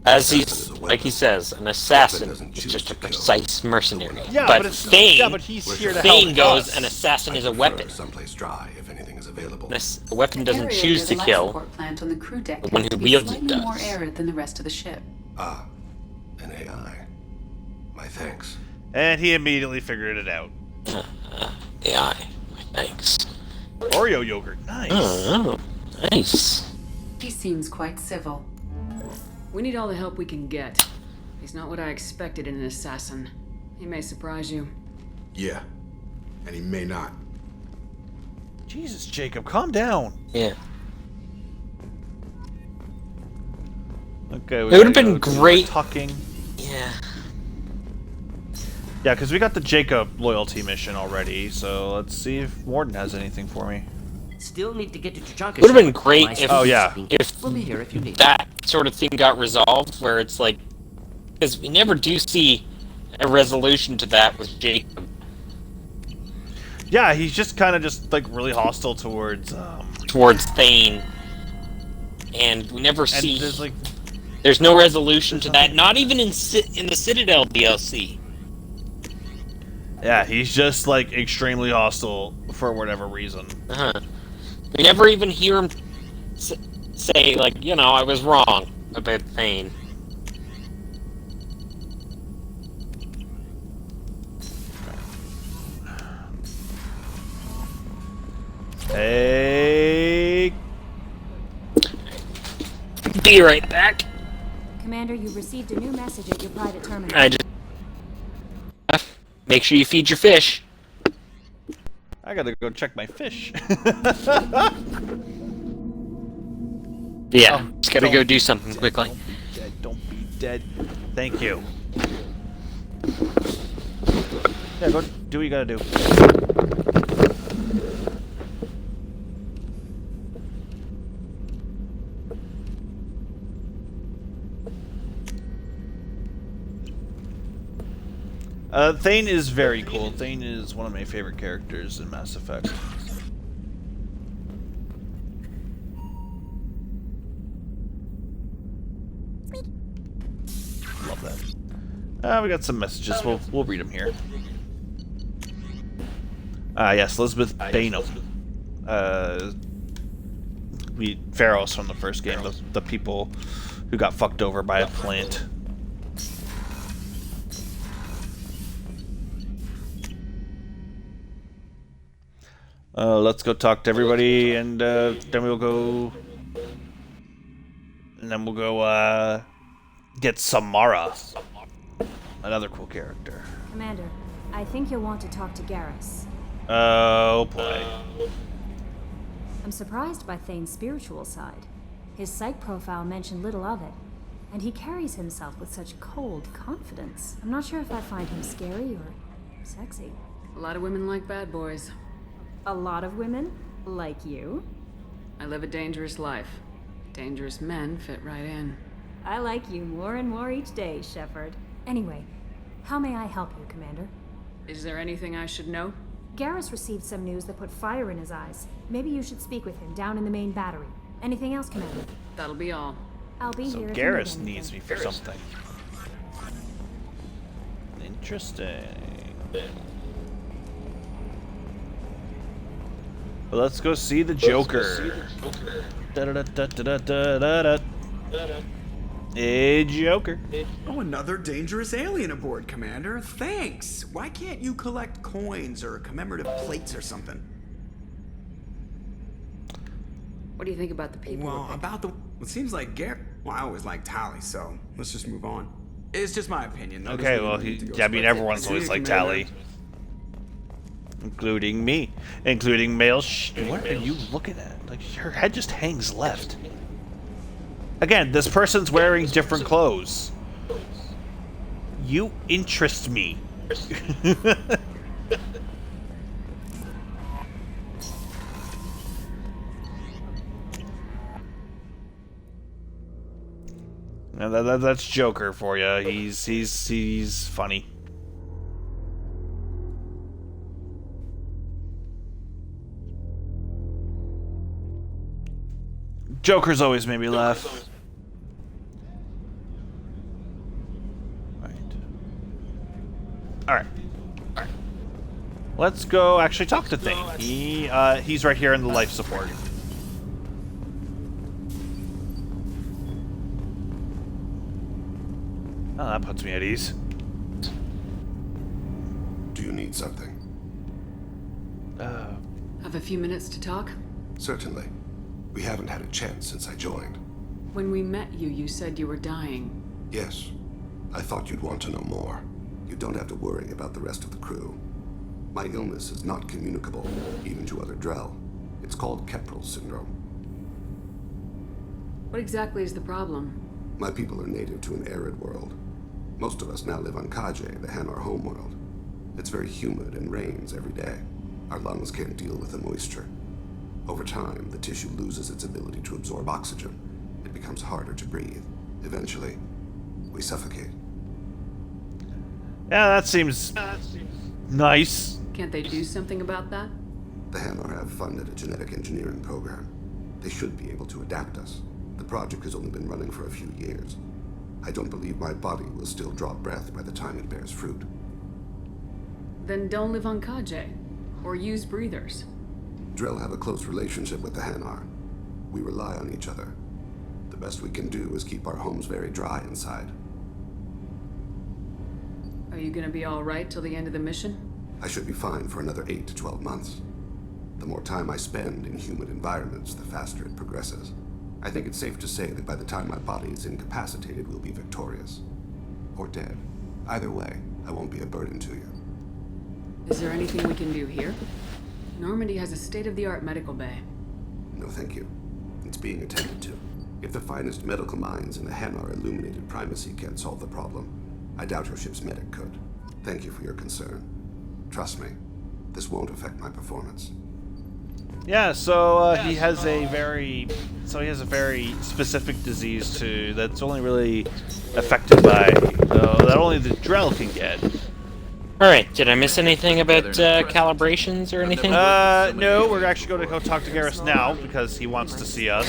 As he's like he says, an assassin is just a precise mercenary. Yeah, but but it's Thane, yeah, but he's here to Thane help goes, us. an assassin is a I weapon. prefer someplace dry if anything is available. A weapon doesn't choose to kill. Plant on the crew deck The one who tends to be wields it slightly more does. arid than the rest of the ship. Ah, an AI. My thanks. And he immediately figured it out. AI. Thanks. Oreo yogurt, nice. Oh, nice. He seems quite civil. We need all the help we can get. He's not what I expected in an assassin. He may surprise you. Yeah. And he may not. Jesus, Jacob, calm down. Yeah. Okay, It would've been great- Talking. Yeah. Yeah, because we got the Jacob loyalty mission already, so let's see if Morden has anything for me. Still need to get to Chunka. It would have been great if, Oh, yeah. if We'll be here if you need. that sort of thing got resolved, where it's like, because we never do see a resolution to that with Jacob. Yeah, he's just kind of just like really hostile towards Thane, and we never and see. there's like There's no resolution to that, not even in the Citadel DLC. yeah, he's just like extremely hostile for whatever reason. We never even hear him say, like, you know, I was wrong about Thane. Hey, Be right back. Commander, you received a new message at your private terminal. I just make sure you feed your fish. I gotta go check my fish. Yeah, just gotta go do something quickly. Don't be dead. Thank you. Yeah, go do what you gotta do. Thane is very cool. Thane is one of my favorite characters in Mass Effect. Love that. We got some messages. We'll read them here. Yes, Elizabeth Bainham. Pharaohs from the first game, the people who got fucked over by a plant. Let's go talk to everybody, and then we'll go. And then we'll go get Samara, another cool character. Commander, I think you'll want to talk to Garrus. Oh boy. I'm surprised by Thane's spiritual side. His psych profile mentioned little of it, and he carries himself with such cold confidence. I'm not sure if I find him scary or sexy. A lot of women like bad boys. A lot of women? Like you? I live a dangerous life. Dangerous men fit right in. I like you more and more each day, Shepard. Anyway, how may I help you, Commander? Is there anything I should know? Garrus received some news that put fire in his eyes. Maybe you should speak with him down in the main battery. Anything else, Commander? That'll be all. I'll be So here if you Garrus need needs anything. me for something. Interesting. Well, let's go see the Joker. Da-da-da-da-da-da-da-da. Hey, Joker. Oh, another dangerous alien aboard, Commander. Thanks. Why can't you collect coins or commemorative plates or something? What do you think about the people? Well, about the... It seems like Well, I always liked Tally, so let's just move on. It's just my opinion. No, Okay, well, everyone's always like Tally. Including me. Including male What are you looking at? Like, her head just hangs left. Again, this person's wearing different clothes. You interest me. Now that's Joker for you. He's funny. Joker's always made me laugh. Alright. Let's go actually talk to Thane. He's right here in the life support. Oh, that puts me at ease. Do you need something? Have a few minutes to talk? Certainly. We haven't had a chance since I joined. When we met you, you said you were dying. Yes. I thought you'd want to know more. You don't have to worry about the rest of the crew. My illness is not communicable, even to other Drell. It's called Keprel syndrome. What exactly is the problem? My people are native to an arid world. Most of us now live on Kaje, the Hanar homeworld. It's very humid and rains every day. Our lungs can't deal with the moisture. Over time, the tissue loses its ability to absorb oxygen. It becomes harder to breathe. Eventually, we suffocate. Yeah, that seems nice. Can't they do something about that? The Hanar have funded a genetic engineering program. They should be able to adapt us. The project has only been running for a few years. I don't believe my body will still draw breath by the time it bears fruit. Then don't live on Kaje. Or use breathers. Drell have a close relationship with the Hanar. We rely on each other. The best we can do is keep our homes very dry inside. Are you gonna be alright till the end of the mission? I should be fine for another 8 to 12 months. The more time I spend in humid environments, the faster it progresses. I think it's safe to say that by the time my body is incapacitated, we'll be victorious. Or dead. Either way, I won't be a burden to you. Is there anything we can do here? Normandy has a state-of-the-art medical bay. No, thank you. It's being attended to. If the finest medical minds in the Hanar illuminated primacy can't solve the problem, I doubt your ship's medic could. Thank you for your concern. Trust me, this won't affect my performance. Yeah, so he has a very specific disease that's only really affected by that only the Drell can get. All right, did I miss anything about calibrations or anything? No, we're actually going to go talk to Garrus now because he wants to see us.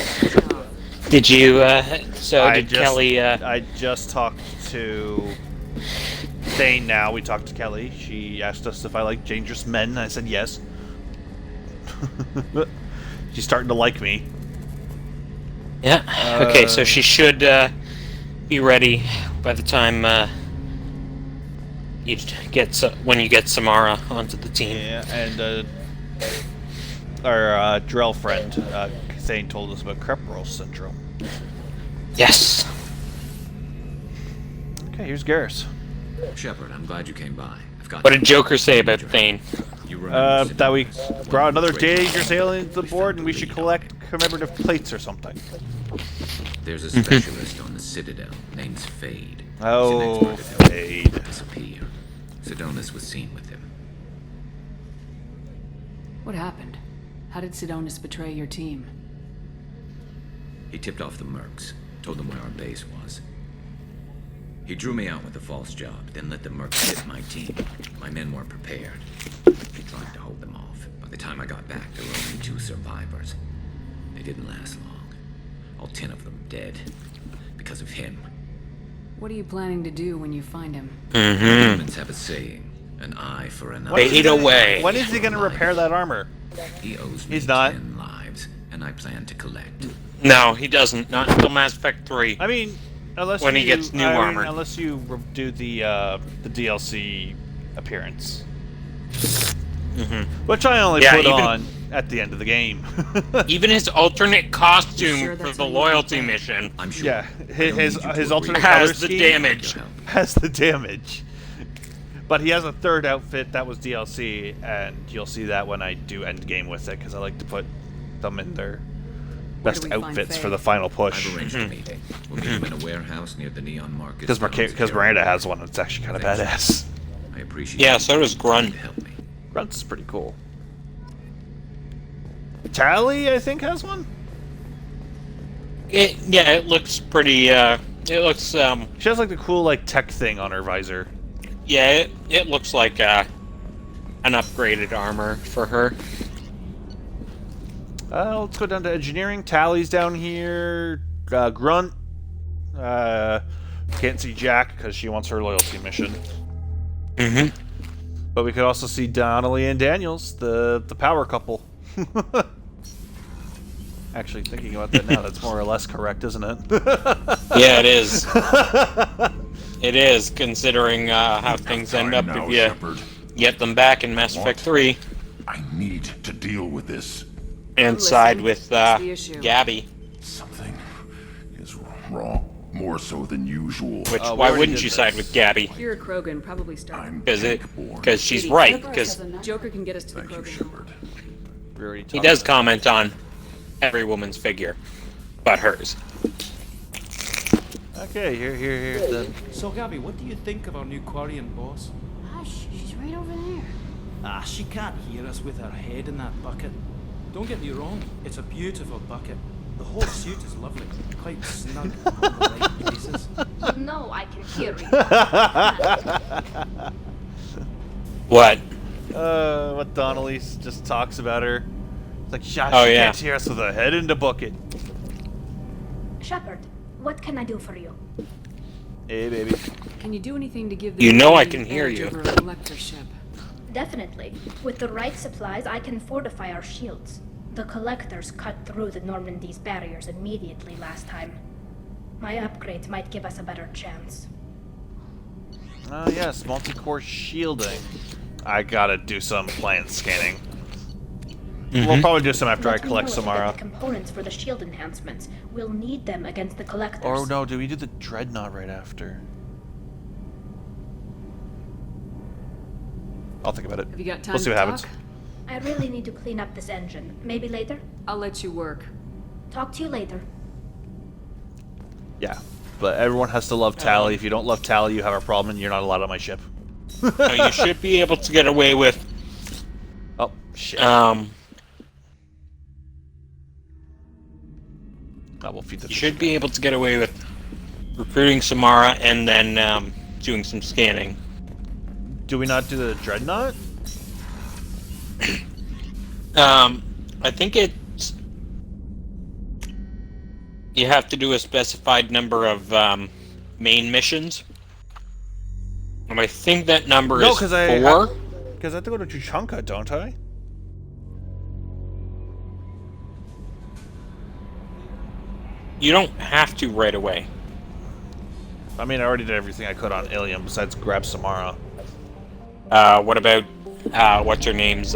Did you? Kelly? I just talked to Thane. Now we talked to Kelly. She asked us if I like dangerous men, and I said yes. She's starting to like me. Yeah. Okay, so she should be ready by the time when you get Samara onto the team. Yeah, and our Drell friend Thane told us about Keprel syndrome. Yes. Okay, here's Garrus. Shepard, I'm glad you came by. What did Joker say about Thane? That we brought another dangerous alien to the board and we should collect commemorative plates or something. There's a specialist on the Citadel. Name's Fade. Oh, Fade. Disappear. Sidonis was seen with him. What happened? How did Sidonis betray your team? He tipped off the mercs. Told them where our base was. He drew me out with a false job, then let the mercs hit my team. My men weren't prepared. He tried to hold them off. By the time I got back, there were only 2 survivors. They didn't last long. All 10 of them dead. Because of him. What are you planning to do when you find him? Humans have a saying, an eye for an eye. Fade away. When is he going to repair that armor? He owes me He's not. 10 lives, and I plan to collect. No, he doesn't. Not until Mass Effect 3. I mean, unless when you, he gets new armor. Unless you do the DLC appearance. Which I only put on at the end of the game. Even his alternate costume Sure for that's the what you want loyalty there? mission. I'm sure. Yeah, his alternate has color the scheme damage. has the damage. But he has a third outfit that was DLC, and you'll see that when I do end game with it, because I like to put them in their best we find outfits Faye? for the final push. I've arranged a meeting. We'll meet him in a warehouse near the Neon Market. Because Miranda has one that's actually kind of badass. I appreciate Yeah, so does Grunt. Help me. Grunt's pretty cool. Tally, I think, has one? It looks pretty, it looks, She has, like, the cool, like, tech thing on her visor. yeah, it looks like, an upgraded armor for her. Let's go down to engineering. Tally's down here. Grunt. Can't see Jack, because she wants her loyalty mission. But we could also see Donnelly and Daniels, the power couple. Actually, thinking about that now, that's more or less correct, isn't it? Yeah, it is. It is, considering how things end up if you get them back in Mass Effect 3 I need to deal with this. and side with Gabby. Something is wrong. More so than usual. Which, why wouldn't you side with Gabby? Kira Krogan probably started. Because she's right, because Joker can get us to the Krogan. he does comment on every woman's figure, but hers. Okay, here then. So, Gabby, what do you think of our new Quarian boss? Hush, she's right over there. Ah, she can't hear us with her head in that bucket. Don't get me wrong, it's a beautiful bucket. The whole suit is lovely, quite snug on the right places. No, I can hear you. What? What Donnelly just talks about her. It's like, Josh, Oh, you yeah. can't hear us with a head in the bucket. Shepard, what can I do for you? Hey, baby. Can you do anything to give the You know I Krogan can hear edge you. over a collector ship? Definitely. With the right supplies, I can fortify our shields. The collectors cut through the Normandy's barriers immediately last time. My upgrades might give us a better chance. Oh, yes, multi-core shielding. I gotta do some plant scanning. We'll probably do some after I collect Samara. The components for the shield enhancements. We'll need them against the collectors. Or no, do we do the Dreadnought right after? I'll think about it. Have you got time We'll see to what happens. talk? I really need to clean up this engine. Maybe later? I'll let you work. Talk to you later. Yeah, but everyone has to love Tally. If you don't love Tally, you have a problem and you're not allowed on my ship. You should be able to get away with. Oh, shit. Oh, we'll feed the you should be able to get away with recruiting Samara and then doing some scanning. Do we not do the Dreadnought? I think it's... You have to do a specified number of main missions. And I think that number is 4. Because I have to go to Tuchanka, don't I? You don't have to right away. I mean, I already did everything I could on Ilium besides grab Samara. What about, what's her name's,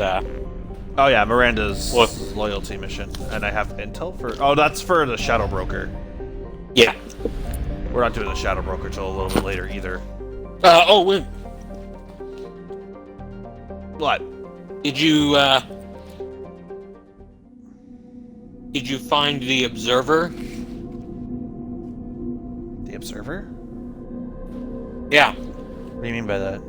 Oh yeah, Miranda's loyalty mission. And I have intel for... Oh, that's for the Shadow Broker. Yeah. We're not doing the Shadow Broker till a little bit later either. Oh, wait. What? Did you find the Observer? The Observer? Yeah. What do you mean by that?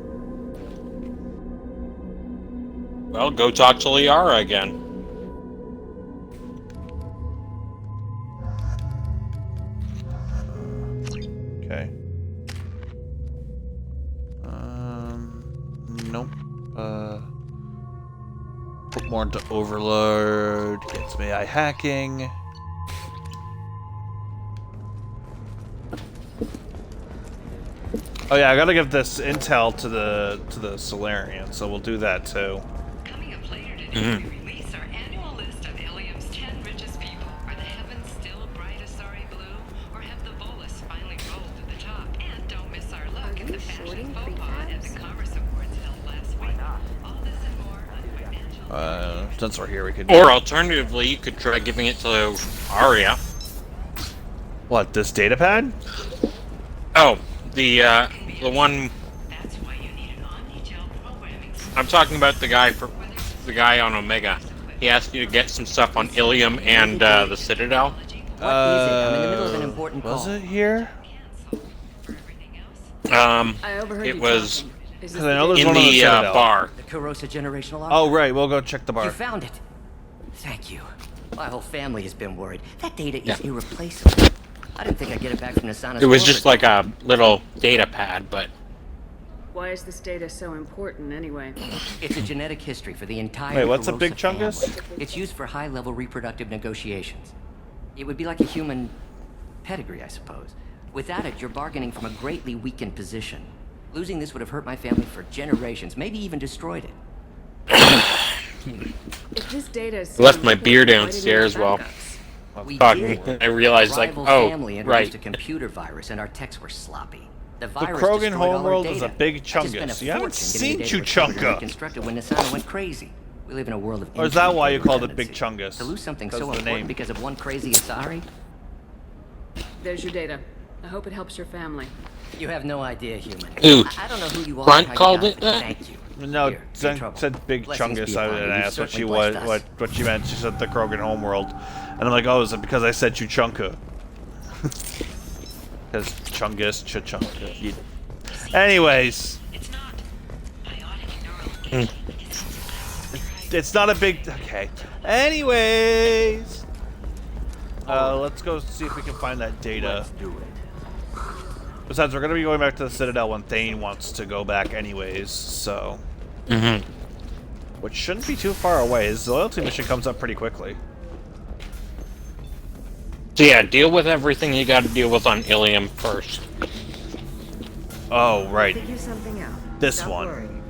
Well, go talk to Liara again. Okay. Nope. Put more into overload. Gets me AI hacking. Oh yeah, I gotta give this intel to the Solarian, so we'll do that too. Coming up later today, we release our annual list of Ilium's 10 richest people. Are the heavens still bright Asari blue, or have the Volus finally rolled to the top? And don't miss our look at the fashion faux pas at the Commerce Awards held last week. All this and more on financial. Since we're here, we could. Or alternatively, you could try giving it to Arya. What, this data pad? Oh, the one. I'm talking about the guy on Omega. He asked you to get some stuff on Ilium and the Citadel. What is it? I'm in the middle of an important call. Was it here? It was I know there's in one on the the Citadel. bar. The Corrosa generational arc. Oh right, we'll go check the bar. You found it. Thank you. My whole family has been worried. That data is irreplaceable. I didn't think I'd get it back from Nasana's. It was just like a little data pad, but Why is this data so important anyway? it's a genetic history for the entire. Wait, what's a Corrosa big chungus? family. It's used for high-level reproductive negotiations. It would be like a human pedigree, I suppose. Without it, you're bargaining from a greatly weakened position. Losing this would have hurt my family for generations, maybe even destroyed it. If this data is left my beer downstairs while talking. I realized, like, Rival oh, family introduced right. a computer virus, and our techs were sloppy. The The virus Krogan destroyed all our homeworld is a data. big I just spent a chungus. You haven't fortune seen getting the data recovered and Chuchunga. reconstructed when Nasana went crazy. We live in a world of Or is that infinite why you data called it Big redundancy. Chungus? To lose something That's so the important name. because of one crazy Asari? There's your data. I hope it helps your family. You have no idea, human. Ooh. I don't know who you are. Grunt or how you called got it that? Thank you. No, Here, in Zen trouble. said Big Blessings be Chungus. upon you. And I You've asked what she certainly was, blessed us. what she meant. She said the Krogan homeworld, and I'm like, oh, is it because I said Chuchunka? Because Chungus, Chuchunka. Anyways, it's not a big. Okay. Anyways, let's go see if we can find that data. Besides, we're gonna be going back to the Citadel when Thane wants to go back, anyways. So. Which shouldn't be too far away. His loyalty mission comes up pretty quickly. So yeah, deal with everything you got to deal with on Ilium first. Oh, right. Figure something out. This Stop one. worrying.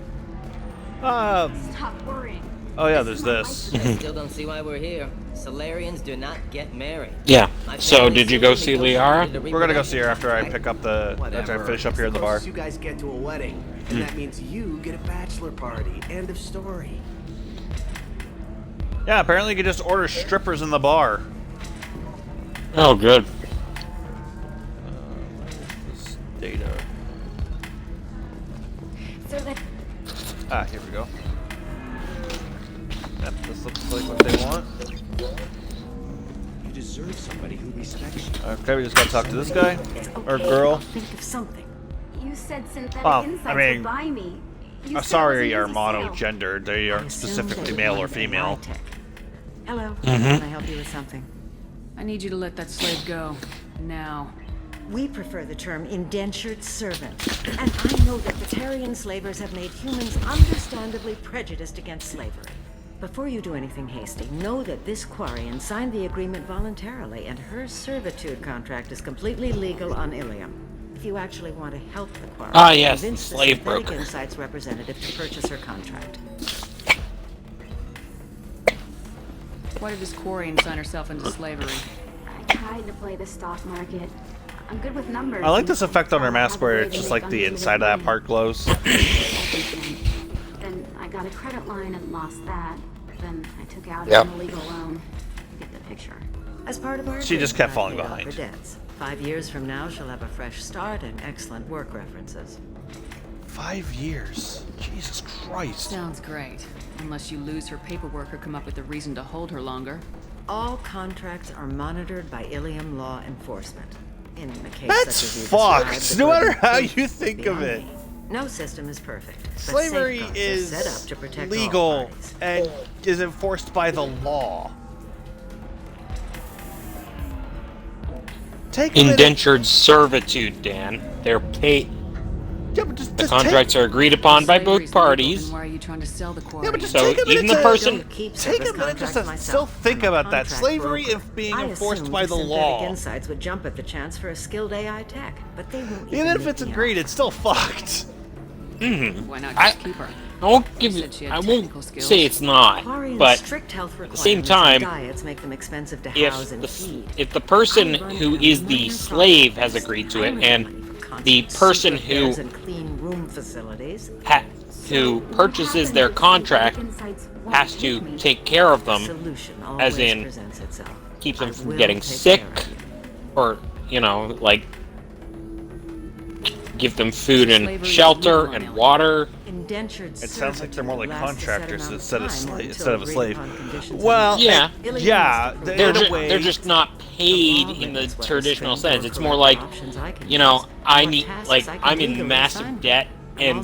Stop worrying. Oh yeah, there's this. I still don't see why we're here. Solarians do not get married. Yeah. My So family did you still go see negotiated Liara? a We're gonna go see her after I reproduction pick up the. After I finish up here in the bar. You guys get to a wedding, and that means you get a bachelor party. End of story. Yeah, apparently you can just order strippers in the bar. Oh, good. This data. So that Ah, here we go. Yep, this looks like what they want. You deserve somebody who respects you. Okay, we just gotta talk to this guy or okay, girl. I'll think of something. You said synthetic Well, insights I mean, would buy me. You said it Sorry, was are an easy sale. mono-gendered. They aren't specifically male or female. Hello. Mhm. Can I help you with something? I need you to let that slave go. Now. We prefer the term indentured servant. And I know that Batarian slavers have made humans understandably prejudiced against slavery. Before you do anything hasty, know that this Quarian signed the agreement voluntarily, and her servitude contract is completely legal on Ilium. If you actually want to help the Quarian, Ah, yes, convince the slave Synthetic broker. Insights representative to purchase her contract. Why did this Quarian sign herself into slavery? I tried to play the stock market. I'm good with numbers. I like and this effect on her mask have a where way it's to just make like the unlimited inside of that money. part glows. Then I got a credit line and lost that. Then I took out Yep. an illegal loan. You get the picture. As part of our She just kept agreement, falling I paid off behind. her debts. 5 years from now, she'll have a fresh start and excellent work references. 5 years. Jesus Christ. Sounds great. Unless you lose her paperwork or come up with a reason to hold her longer. All contracts are monitored by Ilium law enforcement. In a case That's such as you fucked, described, the no matter burden how of proof you is think of beyond it. me. No system is perfect. but Slavery safeguards are is set up to protect all legal parties. and is enforced by the law. Take a minute. Indentured servitude, Dan. They're paid. Yeah, but just The contracts are agreed upon by both parties. Then why are you trying to sell the quarry? Yeah, but just So take a minute even the to person- take a minute just to still think about that. Slavery is being enforced by the law. Synthetic Insights would jump at the chance for a skilled AI tech, but they won't. Even if it's agreed, it's still fucked. Why not just keep her? I won't give Said it. she had I won't technical skills. say it's not, Quarian's but strict health at the same requirements and time, diets make them expensive to if house and feed. the person who is the slave has agreed to it, and the person who and clean room facilities who purchases their contract has to take care of them, as in keep them from getting sick, or like give them food and shelter and water. It sounds like they're more like contractors instead of a slave. Well, yeah, they're just not paid in the traditional sense. It's more like, I'm in massive debt, and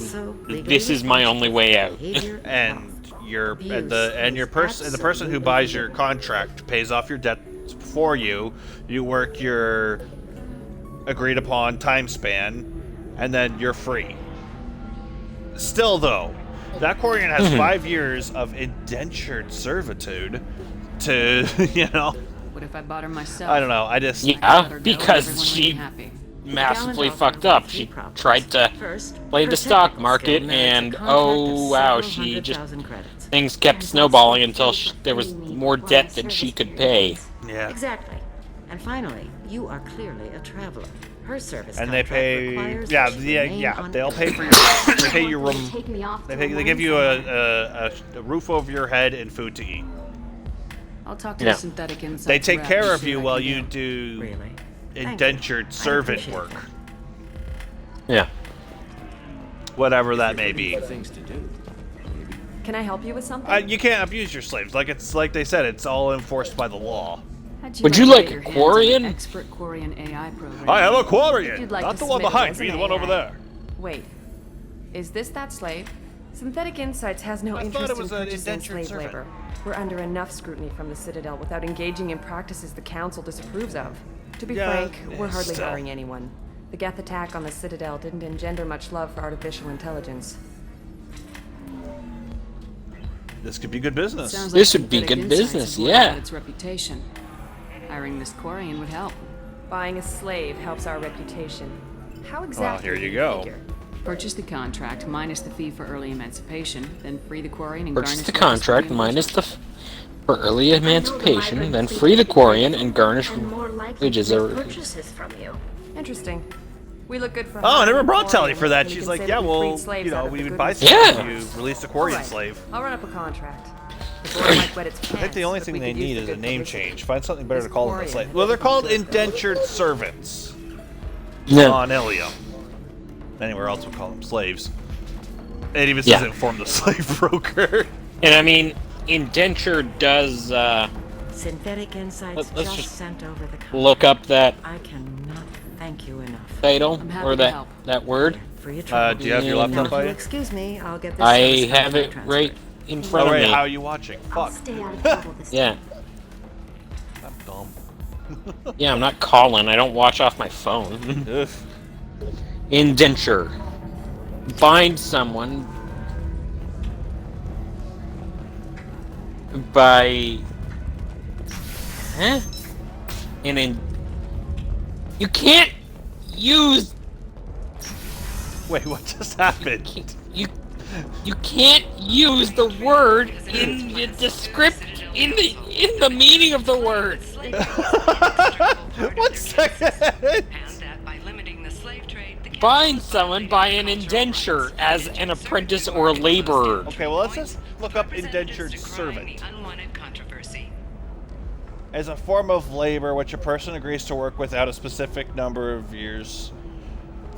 this is my only way out. And the person who buys your contract pays off your debt for you. You work your agreed upon time span, and then you're free. Still, though, that Quarian has 5 years of indentured servitude to, What if I bought her myself? I don't know. I just because she massively fucked up. She tried to play the stock market, and oh wow, she just things kept snowballing until there was more debt than she could pay. Yeah. Exactly. And finally, you are clearly a traveler. Her service and they pay, requires yeah, that you remain on they'll pay for your, they pay your room, they give you a roof over your head and food to eat. I'll talk to the Synthetic Insights. They take rep care and of see you what I while can you do indentured servant work. Yeah. Whatever that may be. Can I help you with something? You can't abuse your slaves. Like they said, it's all enforced by the law. Would you like a Quarian? Expert Quarian AI program. I have a Quarian, Like not the one behind me, the one over there. Wait, is this that slave? Synthetic Insights has no I thought interest it was in an purchasing indentured slave servant. labor. We're under enough scrutiny from the Citadel without engaging in practices the Council disapproves of. To be frank, we're hardly still. hiring anyone. The Geth attack on the Citadel didn't engender much love for artificial intelligence. This could be good business. Sounds This like would be Synthetic good Insights business, is worried yeah. about its reputation. Hiring this Quarian would help. Buying a slave helps our reputation. How Well, exactly here do you go. figure? Purchase the contract minus the fee for early emancipation, then free the Quarian and Purchase garnish the the rest contract with minus the for early emancipation, then free the Quarian and garnish wages. Purchases from you. Interesting. We look good for Oh, I never hiring brought Quarian, Telly for that. and you She's can like, say yeah, that we well, freed slaves out of we the would buy goodness something of if the you release a Quarian Alright, slave. I'll run up a contract. The boy might wet its I think pants, the only but thing we they could use need the is a good name publicity. change. Find something better to This call them than Quarian slave. is Well, they're called good, though. indentured servants Yeah. on Ilium. Anywhere else would call them slaves. It even says inform the slave broker. And I mean, indenture does. Synthetic Insights Let's just just sent over the contract. Look up that I cannot thank you enough. title I'm happy or to that help. word. Free of trouble. Do you have your And- laptop by you? Excuse me, I'll get this. I service have contract it transferred. right in front Oh, of right, me. how are you watching? Fuck. Stay out of trouble this Yeah. I'm dumb. Yeah, I'm not calling. I don't watch off my phone. Ugh. Indenture. Bind someone by... Huh? And in... You can't use... Wait, what just happened? You can't use the word in the description, in the meaning of the word. 1 second. Bind someone by an indenture as an apprentice or a laborer. Okay, well, let's just look up indentured servant. As a form of labor which a person agrees to work without a specific number of years,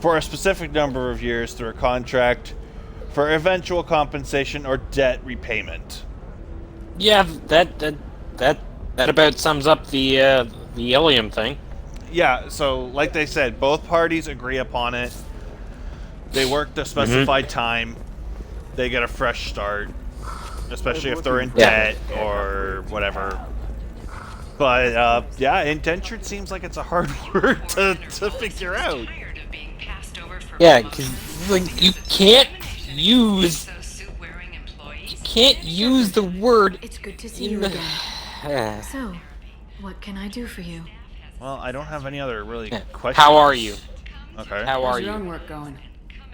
for a specific number of years through a contract for eventual compensation or debt repayment. Yeah, that about sums up the Ilium thing. Yeah, so like they said, both parties agree upon it. They work the specified time. They get a fresh start, especially if they're in debt or whatever. But yeah, indentured seems like it's a hard word to figure out. Tired of being passed over for Yeah, because like you can't use the word. It's good to see you again. So, what can I do for you? Well, I don't have any other really questions. How are you? Okay. How are How's your you? own work going?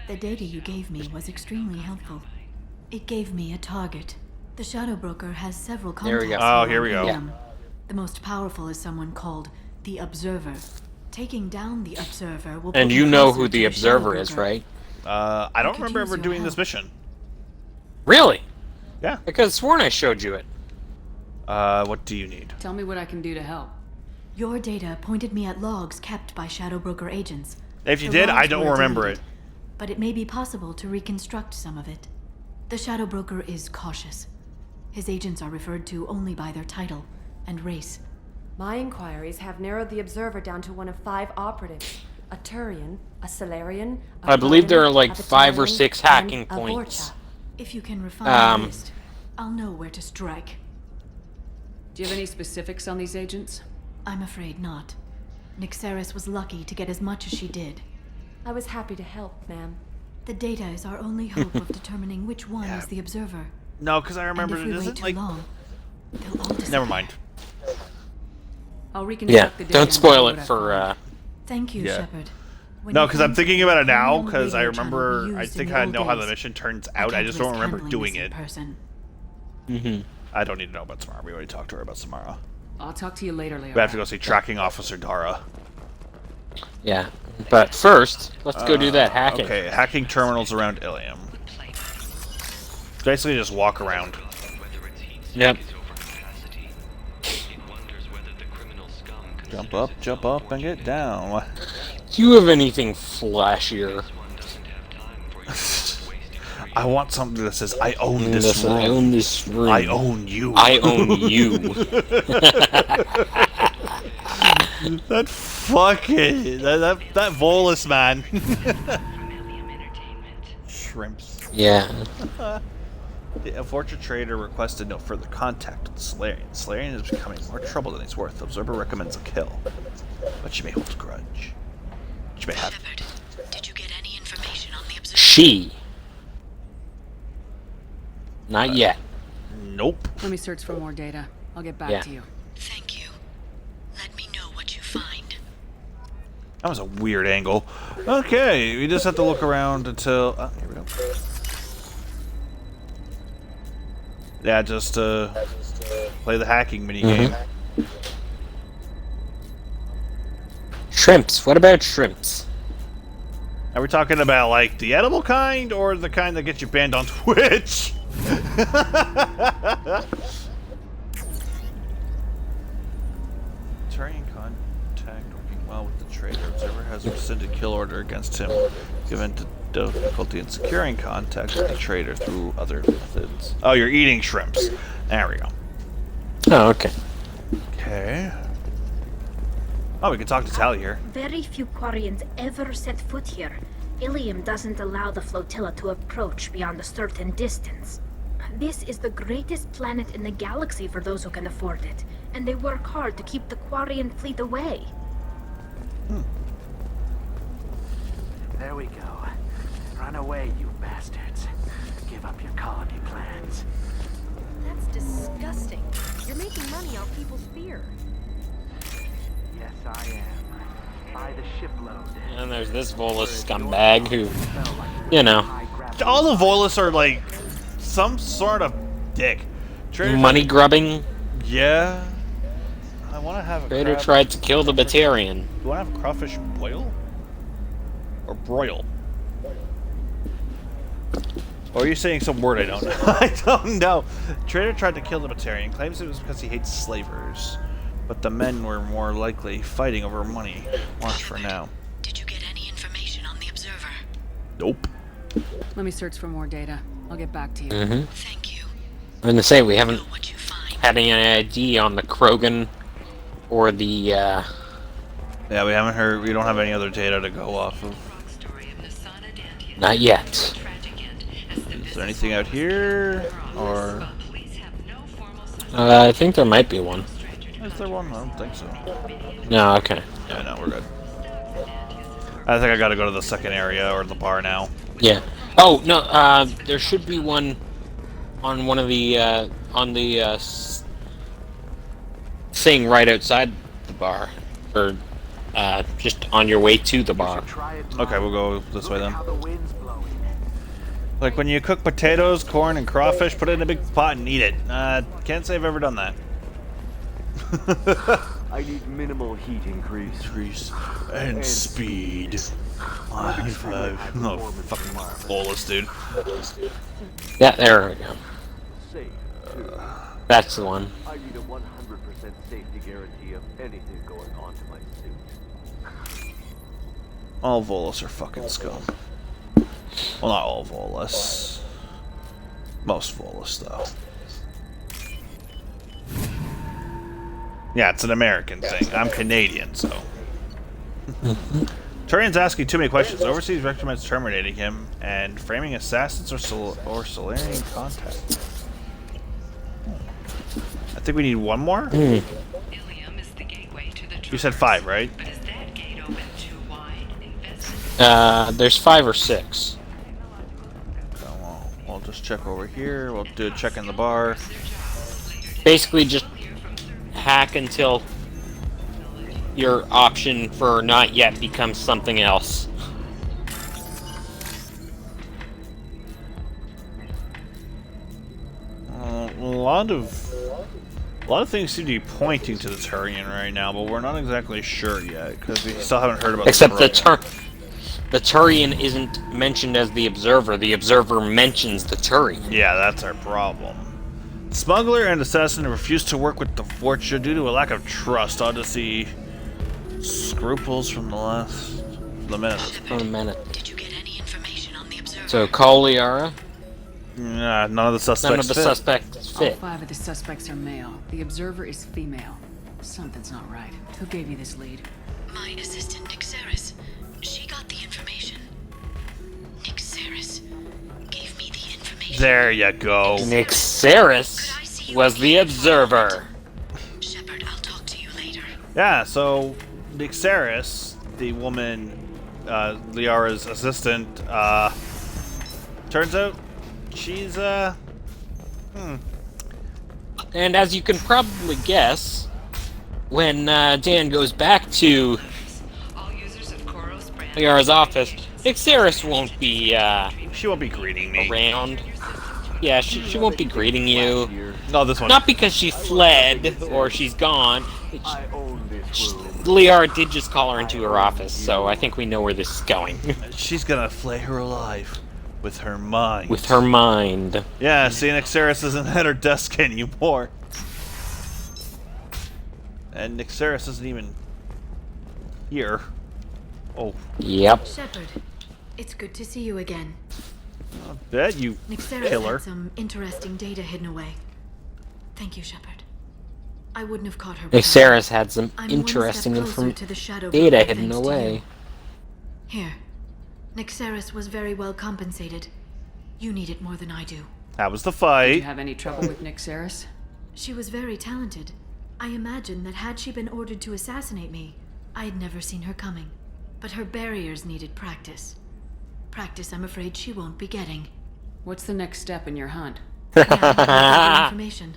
The data you gave me was extremely helpful. It gave me a target. The Shadow Broker has several There we contacts. go. Oh, here we go. Yeah. The most powerful is someone called the Observer. Taking down the Observer will. And put you me know closer who to the Shadow Observer is, Broker. right? I don't could remember use ever your doing this help. mission. Really? Yeah. I could have sworn I showed you it. What do you need? Tell me what I can do to help. Your data pointed me at logs kept by Shadow Broker agents. If you The did, I logs don't were remember deleted, it. But it may be possible to reconstruct some of it. The Shadow Broker is cautious. His agents are referred to only by their title and race. My inquiries have narrowed the Observer down to one of 5 operatives. A Turian, a Solarian, a I believe there are Krogan, like a 5 or Batarian, 6 and hacking a points. Vorcha. If you can refine the list, I'll know where to strike. Do you have any specifics on these agents? I'm afraid not. Nyxeris was lucky to get as much as she did. I was happy to help, ma'am. The data is our only hope of determining which one is the Observer. No, because I remember and if it we isn't wait too like. long, they'll all disappear. Never mind. I'll reconstruct the data. Don't and spoil see it what I for. find. Thank you, Yeah. Shepard. When No, you because I'm find thinking something, about it now, only on the because I radio channel we remember. I used in think the I old know how the days. mission turns I out. I can't just don't risk remember handling doing this in it. person. Mm-hmm. I don't need to know about Samara. We already talked to her about Samara. I'll talk to you later, Leo. We have to go see Tracking Officer Dara. Yeah, but first, let's go do that hacking. Okay, hacking terminals around Ilium. Basically, just walk around. Yep. Jump up, and get down. Do you have anything flashier? I want something that says, I own this room. I own this room. I own you. I own you. That fucking... That Volus, man. Shrimps. Yeah. A Fortune trader requested no further contact with Solarian. Solarian is becoming more trouble than he's worth. The Observer recommends a kill. But she may hold a grudge. She may have... Shepard, did you get any information on the Observer? She. Not yet. Nope. Let me search for more data. I'll get back to you. Thank you. Let me know what you find. That was a weird angle. Okay, we just have to look around until... Oh, here we go. Yeah, just play the hacking minigame. Shrimps. What about shrimps? Are we talking about, like, the edible kind, or the kind that gets you banned on Twitch? Turian contact working well with the trader. Observer has rescinded kill order against him, given difficulty in securing contact with the trader through other methods. Oh, you're eating shrimps. There we go. Oh, okay. Okay. Oh, we can talk to Tally here. Very few Quarians ever set foot here. Ilium doesn't allow the flotilla to approach beyond a certain distance. This is the greatest planet in the galaxy for those who can afford it, and they work hard to keep the Quarian fleet away. There we go. Run away, you bastards. Give up your colony plans. That's disgusting. You're making money off people's fear. Yes, I am. By the shipload. And there's this Volus scumbag who, you know. All the Volus are like some sort of dick. Trader Money grubbing. Yeah. I want to have a Trader crab. tried to kill the Batarian. You want to have a crawfish boil? Or broil? Or are you saying some word I don't know? I don't know. Trader tried to kill the Batarian. Claims it was because he hates slavers. But the men were more likely fighting over money. Watch for now. Did you get any information on the Observer? Nope. Let me search for more data. I'll get back to you. Thank you. I'm gonna say we haven't had any ID on the Krogan or the. Yeah, we haven't heard. We don't have any other data to go off of. Not yet. Is there anything out here, or? I think there might be one. Is there one? I don't think so. No. Okay. Yeah, no, we're good. I think I gotta go to the second area or the bar now. Yeah. Oh no. There should be one on one of the thing right outside the bar, or just on your way to the bar. Okay, we'll go this way then. Like when you cook potatoes, corn, and crawfish, put it in a big pot and eat it. Can't say I've ever done that. I need minimal heat increase. And speed. High five. Oh, fucking flawless, dude. Yeah, there we go. That's the one. I need a 100% safety guarantee of anything going on to my suit. All Volus are fucking scum. Well, not all Volus. Most Volus, though. Yeah, it's an American thing. I'm Canadian, so. Turian's asking too many questions. Overseas recommends terminating him and framing assassins or Solarian contact. I think we need one more? You said 5, right? There's 5 or 6. Okay, well, we'll just check over here. We'll do a check in the bar. Basically, just hack until your option for not yet becomes something else. A lot of things seem to be pointing to the Turian right now, but we're not exactly sure yet because we still haven't heard about. Except the Turian isn't mentioned as the Observer. The Observer mentions the Turian. Yeah, that's our problem. Smuggler and assassin refused to work with the Fortune due to a lack of trust. Odyssey scruples from the minute. Did you get any information on the Observer? So call Liara. Nah, none of the suspects. None of the suspects fit. All 5 of the suspects are male. The Observer is female. Something's not right. Who gave you this lead? My assistant, Nixeris. She got the information. Nixeris gave me the information. There you go. Nixeris was the Observer. Shepard, I'll talk to you later. Yeah, so Nixeris, the woman, Liara's assistant, turns out she's, And as you can probably guess, when Dan goes back to Liara's office, Nixeris won't be, she won't be greeting me. Around. Yeah, she won't be greeting you. No, this one. Not because she fled or she's gone. Liara did just call her into her office, so I think we know where this is going. She's gonna flay her alive. With her mind. With her mind. Yeah, see, Nixeris isn't at her desk anymore. And Nixeris isn't even here. Oh. Yep. Shepard, it's good to see you again. I bet you Nixeris killer. had some interesting data hidden away. Thank you, Shepard. I wouldn't have caught her. Nixeris had some I'm interesting one step closer to the Shadow data Broker hidden thanks to away. you. Here. Nixeris was very well compensated. You need it more than I do. That was the Did fight. you have any trouble with Nixeris? She was very talented. I imagine that had she been ordered to assassinate me, I had never seen her coming. But her barriers needed practice. Practice I'm afraid she won't be getting. What's the next step in your hunt? Gather information,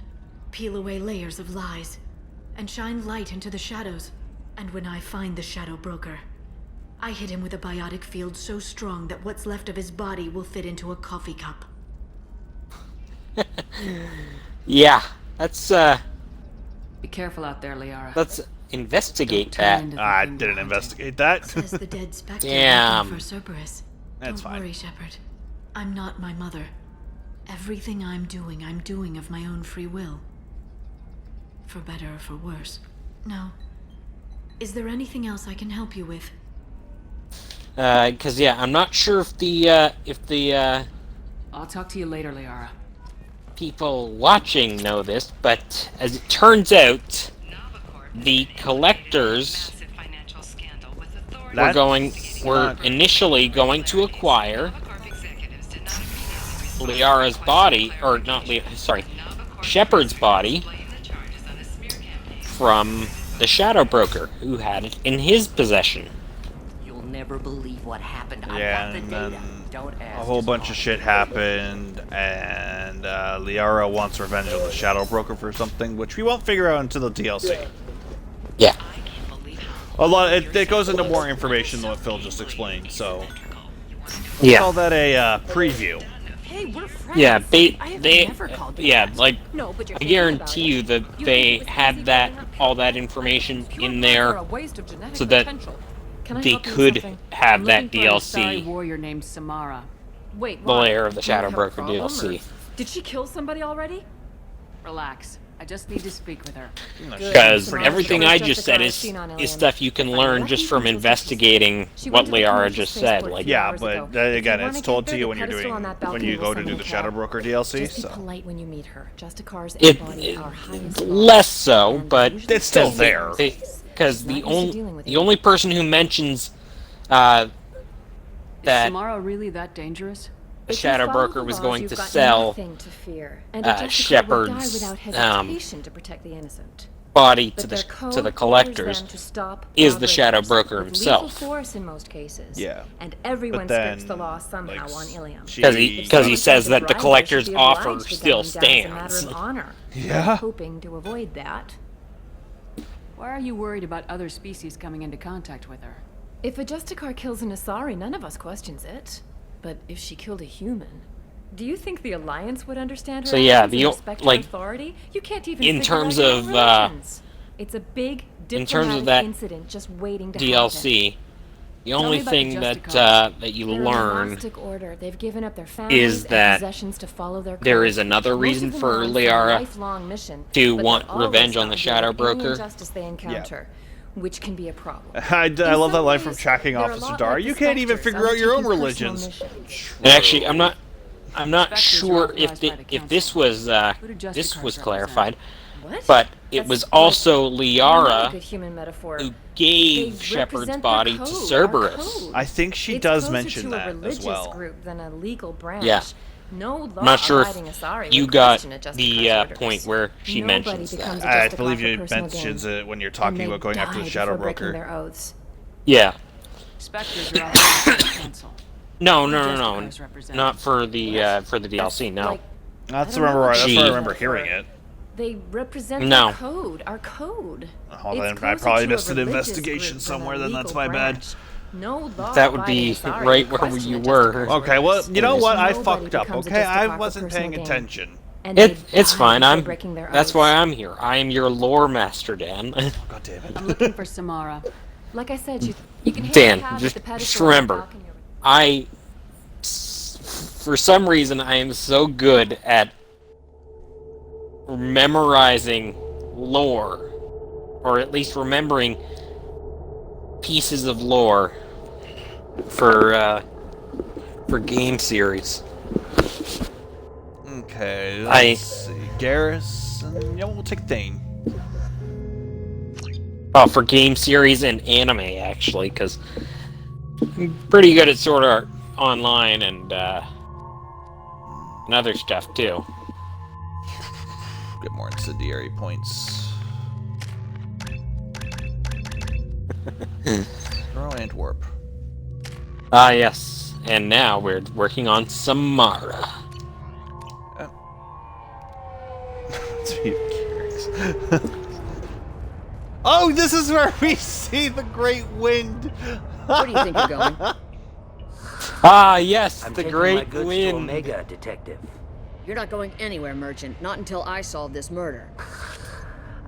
peel away layers of lies, and shine light into the shadows. And when I find the Shadow Broker, I hit him with a biotic field so strong that what's left of his body will fit into a coffee cup. Yeah, that's Be careful out there, Liara. let's investigate that. I didn't investigate that. Says the dead spectre Damn. looking for Cerberus. That's Don't fine. worry, Shepard. I'm not my mother. Everything I'm doing of my own free will. For better or for worse. No. Is there anything else I can help you with? Cause yeah, I'm not sure if the I'll talk to you later, Liara. people watching know this, but as it turns out, the collectors were initially going to acquire Liara's body, or not sorry, Shepard's body from the Shadow Broker, who had it in his possession. never believe what happened. I Yeah, got the and data. then Don't ask. a whole bunch of shit happened, and Liara wants revenge on the Shadow Broker for something, which we won't figure out until the DLC. Yeah. A lot. It goes into more information than what Phil just explained, so let's Yeah. call that a preview. Hey, we're friends. Yeah, I have never called you that. like, No, but you're I thinking guarantee you that they had that, all that information in there so that they could have that Sorry DLC, warrior named Samara. Wait, the why? Lair of the Do you have Shadow a Broker problem, DLC. or Did she kill somebody already? Relax. I just need to speak with her. Because everything I just said is stuff you can learn just from investigating what Liara just said. Like, Yeah, but again, it's told to you when you're doing when you go to do the Shadow Broker DLC. Just be So polite when you meet her. Justicar's it embody our highest less so, but it's still there. Because the only person who mentions Is that Samara really that dangerous? the Shadow Broker was going to sell Shepard's to protect the innocent. body But to their the code to the orders collectors them to stop is the robbery Shadow first, Broker with himself. Lethal force in most cases. Yeah. And everyone But then, skirts the law somehow like, on Ilium. Because he says that the Right, collector's they should be offer obliged to still gun him down as stands. a matter of honor. Yeah. Hoping to avoid that. Why are you worried about other species coming into contact with her? If a Justicar kills an Asari, none of us questions it. But if she killed a human, do you think the Alliance would understand her? So yeah, actions and respect her like, authority? You can't even in figure terms out your of, own religions. It's a big in terms of diplomatic that incident just waiting to DLC, the only thing that that you They're learn an elastic order. They've given up their families is and that possessions to follow their there code. is another Most reason of them for are on some Liara lifelong mission, to but want they're always revenge on the not Shadow dealing with any Broker. injustice they encounter, which can be a problem. I love that line from tracking they're a Officer lot Dar. like You the can't even Spectres, figure out your own undertaking personal religions. missions. And actually, I'm not Spectres sure are if authorized by the if this was clarified, What? but it That's was like also another Liara good human metaphor. who gave They Shepard's represent body their to code, our Cerberus. code. I think she It's does closer mention to a that as religious well. group than a legal branch. Yeah. No I'm not sure law-abiding Asari if you would got question a Justicar's the orders. point where she Nobody mentions becomes that. a Justicar believe for you personal mentions gain. it when you're And talking they about going after the die Shadow before breaking Broker. their oaths. Yeah. Spectres are authorized by the council. No, Justicars represent. not for the DLC. No. Like, That's I don't know where what I she- remember hearing it. They represent No. the code, our code. Hold It's on, I closer probably to a missed an religious investigation group than a somewhere, then that's legal my bad. branch. No That would be law-abiding Asari right would where question you a were. Justicar's Okay, well, orders. you know what? I Nobody fucked up, becomes a okay? I Justicar for wasn't personal paying gain. attention. And It's they fine. die before breaking their That's oaths. why I'm here. I am your lore master, Dan. God damn it. I'm looking for Samara. Like I said, you can hit Dan, the pad just with the pedestal just on the remember, balcony. for some reason, I am so good at memorizing lore, or at least remembering pieces of lore for game series. Okay, let's see. Garrison. Yeah, we'll take Thane. Oh, for game series and anime, actually, because I'm pretty good at Sword Art Online and other stuff, too. Get more incendiary points. Throw Antwerp. Ah, yes. And now we're working on Samara. Oh, this is where we see the Great Wind. Where do you think you're going? Ah, yes, I'm the taking my Great goods to Wind. Omega, Detective. You're not going anywhere, Merchant. Not until I solve this murder.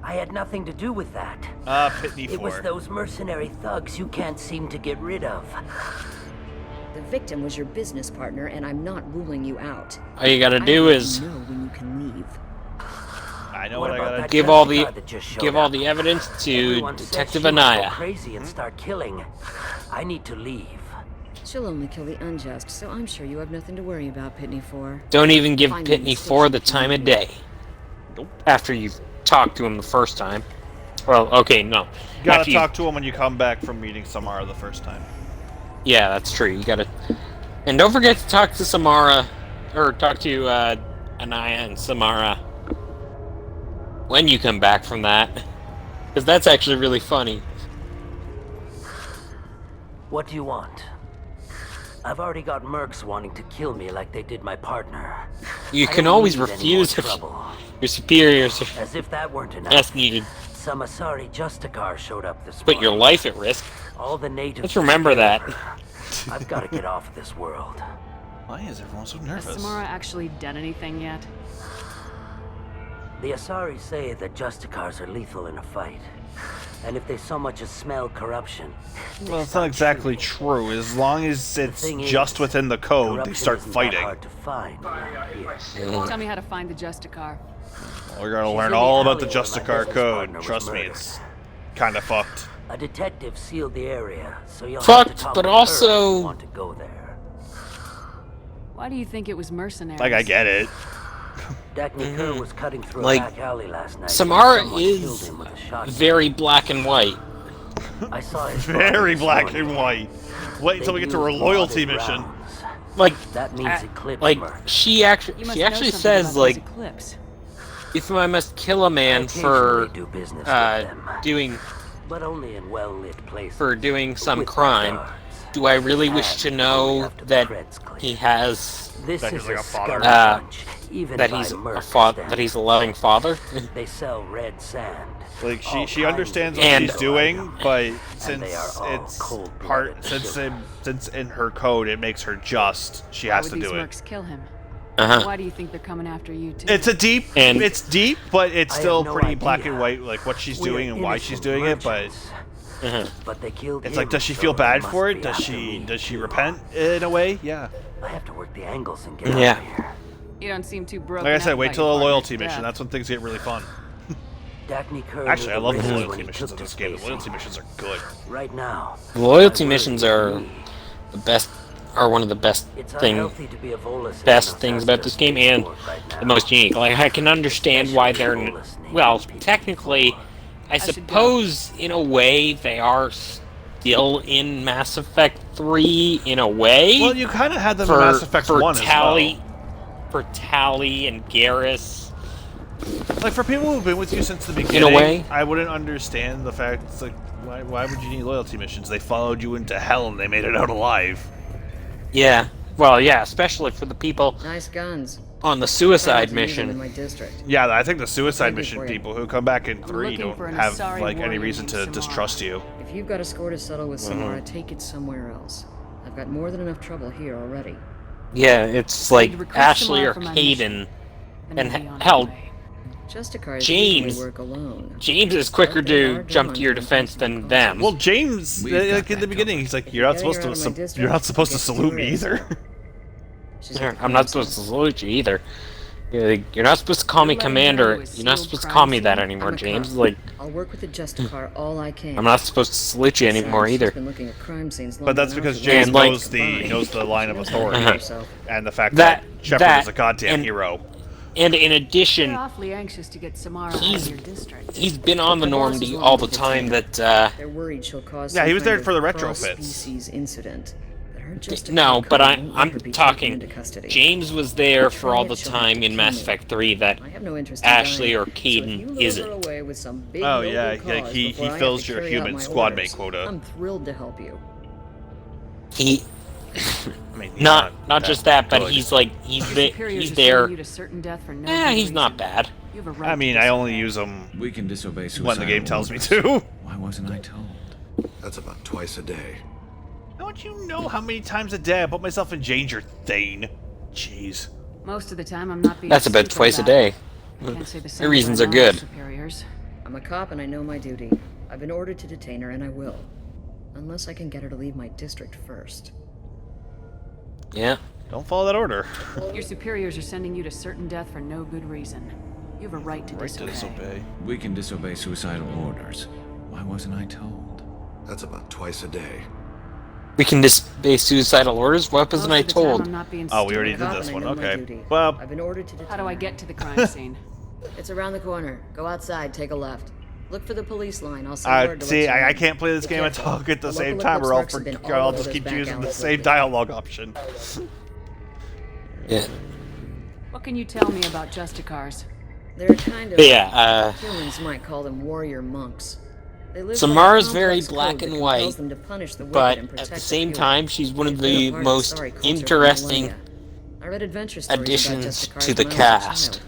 I had nothing to do with that. Pitney It was 4. those mercenary thugs you can't seem to get rid of. The victim was your business partner, and I'm not ruling you out. All you gotta do is know when you can leave. I know What what I about gotta that give all the Justicar that just showed give all up? the evidence to Everyone says Detective she would go Anaya. crazy and start killing. I need to leave. She'll only kill the unjust, so I'm sure you have nothing to worry about, Pitney 4. Don't even give Find me in Pitney the 4 the station time of immediately. day. After you've talked to him the first time. Well, okay, no. You gotta After talk to him when you come back from meeting Samara the first time. Yeah, that's true. You gotta... And don't forget to talk to Samara, or talk to Anaya and Samara when you come back from that. Because that's actually really funny. What do you want? I've already got mercs wanting to kill me like they did my partner. You I can don't always need any refuse more if trouble. your superiors As if that weren't enough. as needed. Some Asari Justicar showed up this Put your morning. life at risk. All the natives. Let's remember that. I've got to get off of this world. Why is everyone so Has nervous? Samara actually done anything yet? The Asari say that Justicars are lethal in a fight. And if they so much as smell corruption... Well, it's not exactly true. As long as it's thing just is, within the code, they corruption start isn't that fighting. hard to find. Tell me how to find the Justicar. Well, we're gonna She's learn in the all about the alley where my Justicar business code. partner was Trust me, murdered. it's kind of fucked. A detective sealed the area, so you'll have Fucked, to talk but with her if also- you want to go there. Why do you think it was mercenaries? Like, I get it. Dagny Kerr was cutting through Like, a back alley last night. Samara Someone killed is him with a shotgun. very black and white. I saw his Very body this black morning. and white. Wait until we get to her used loyalty modded mission. rounds. Like, That means eclipse like mercs. she You actually must know something says about like, those Eclipse. if I must kill a man for occasionally do business with them, doing but only in well-lit places. for doing some With my crime, guards. do I really wish to And know after the that threats clear. he has This That is he's like a father. scummy bunch, even that by he's a merc that he's a loving father? They sell red sand. Like All she kinds understands of what And- she's doing, but And they are since all it's cold-blooded since in her code it makes her just, she Why has would to these do it. mercs kill him? Uh-huh. Why do you think they're coming after you too? It's deep, but it's I have still no pretty idea. black and white, like what she's We are doing and why she's innocent doing it. But merchants. But they killed it's him, like, does she so feel they bad must for it? be Does after she me, she too. repent in a way? Yeah. I have to work the angles and get Yeah. out of here. You don't seem too broken. Like I up said, wait about till your a partner's loyalty mission. death. That's when things get really fun. Dagny Kerr Actually, I knew love the risks when loyalty he missions took in this to game. The facing. loyalty missions are good. Right now, Loyalty my word missions is are me. the best, are one of the best It's thing, unhealthy to be a Volus best in things an about this game, and spaceport right now. the most unique. Like I can understand why they're well, technically, I suppose in a way they are still in Mass Effect 3 in a way. Well, you kind of had them in Mass Effect 1 as well. For Tally and Garrus. Like for people who've been with you since the beginning, In a way. I wouldn't understand the fact. It's like, why would you need loyalty missions? They followed you into hell and they made it out alive. Yeah. Well, yeah, especially for the people Nice guns. on the Try suicide not to use them mission. in my district. Yeah, I think the suicide Thank you mission for it. people who come back in 3 looking don't for an have Asari like any warrior reason named to Samara. distrust you. If you've got a score to settle with Samara, take it somewhere else. I've got more than enough trouble here already. Yeah, it's Need like to recruit Ashley Samara or for my Caden, Then and we'll be on our hell, way. Justicars James. usually work alone. James is quicker But they to are jump to your drawn defense than them. Well, James, We've got like in the that beginning, he's like, If "You're you not get her supposed out of my to, district, you're not supposed to get salute me furious. either." She's a I'm not supposed to salute you either. You're not supposed to call me You're letting Commander. her to a You're not sealed supposed to crime call me that scene? anymore, I'm a James. cop. Like, I'll work with the Justicar all I can. I'm not supposed to salute you anymore Besides, either. she's been looking at crime scenes long But that's enough because for James And, like- knows the line of She knows how to authority, handle herself. and the fact that Shepard that- is a goddamn and- hero. And in addition, You're awfully anxious to get Samara out He's- of your district. he's been on the My boss is Normandy willing all to the time detain her. that, They're worried she'll cause Yeah, some he was kind there of for the retrofits. cross-species incident. That her Justicar no, but code won't let I'm her be taken talking. into custody. James was there for Try all it, the she'll have time to in kill Mass me. Effect 3 that I have no interest in Ashley dying, or so if Caden you lure isn't. her away with some big Oh noble yeah, cause he before I have fills to your carry out human my squad orders, mate quota. I'm thrilled to help you. He, I mean, not just that, but good. he's like Your superiors he's are sending there. you to certain death for no Yeah, good he's not reason. bad. You have a right I mean, to I only disobey. use them We can disobey suicidal when the game tells me orders. to. Why wasn't I told? That's about twice a day. Don't you know how many times a day I put myself in danger, Thane? Jeez. Most of the time, I'm not being. That's about stupid twice a about it. day. I can't say the The same reasons for are my good. Superiors. I'm a cop and I know my duty. I've been ordered to detain her and I will. Unless I can get her to leave my district first. Yeah. Don't follow that order. Your superiors are sending you to certain death for no good reason. You have a right to disobey. We can disobey suicidal orders. Why wasn't I told? That's about twice a day. We can disobey suicidal orders? What wasn't I Most of the time, told? I'm not being Oh, we stupid. already I'm did a cop this and one. I know my Okay. duty. Well, I've been ordered to detain How do I her. get to the crime scene? It's around the corner. Go outside, take a left. Look for the police line. I'll send word to see, let you I know. can't play this Be game and careful. talk at the The same local time, or Eclipse mercs have been all I'll over just those keep back using the alleys same lately. dialogue option. Yeah. What can you tell me about Justicars? They're kind of... Yeah, Humans might call them warrior monks. They live by a Samara's complex very code black that and compels white, them to punish the wicked but and at protect the same few. time, she's one of They've been the a part most sorry culture for interesting millennia. I read adventure stories about additions Justicar's to the when I was a cast. child.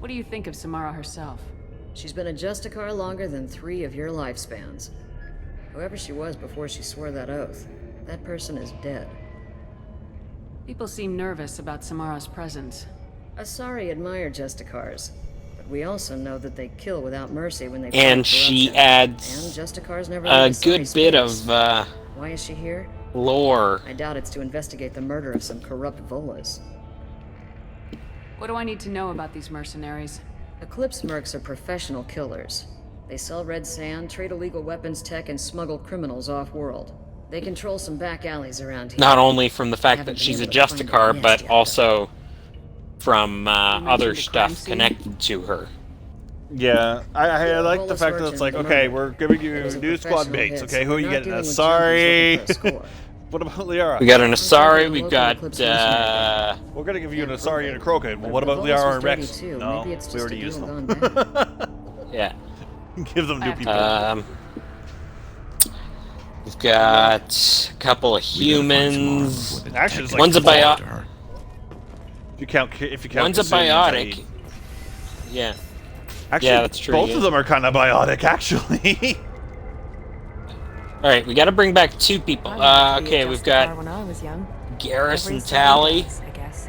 What do you think of Samara herself? She's been a Justicar longer than 3 of your lifespans. Whoever she was before she swore that oath, that person is dead. People seem nervous about Samara's presence. Asari admire Justicars, but we also know that they kill without mercy when they fight And she corruption. adds And Justicars never a leave good Asari bit space. of Why is she here? lore. I doubt it's to investigate the murder of some corrupt Volas. What do I need to know about these mercenaries? Eclipse mercs are professional killers. They sell red sand, trade illegal weapons tech, and smuggle criminals off-world. They control some back alleys around here. Not only from the fact Haven't that been she's a able to find her Justicar, nest but yet, also from other the crime stuff scene? connected to her. Yeah, I like the Volas fact that it's merchant, like, the okay, murderer. we're giving It you was a new squad professional mates. hit, Okay, so who are we're you not getting? dealing with Asari. junkies looking for a score. What about Liara? We got an Asari, talking we've local got Eclipse mercenary. We're gonna give you an Yeah, Asari and a Krogan, but But what if the about Volas Liara was and dirty Rex? too, No, maybe it's we just already a used deal them. gone bad. Yeah. Give them new people. We've got a couple of humans. Actually, it's like One's a four. biotic. If you count One's a Kasumi and biotic. Zaid. Yeah. Actually, Yeah, that's true, both yeah. of them are kind of biotic, actually. All right, we got to bring back 2 people. Okay, we've got When I was young. Garrus Every and 7 Tally. days, I guess.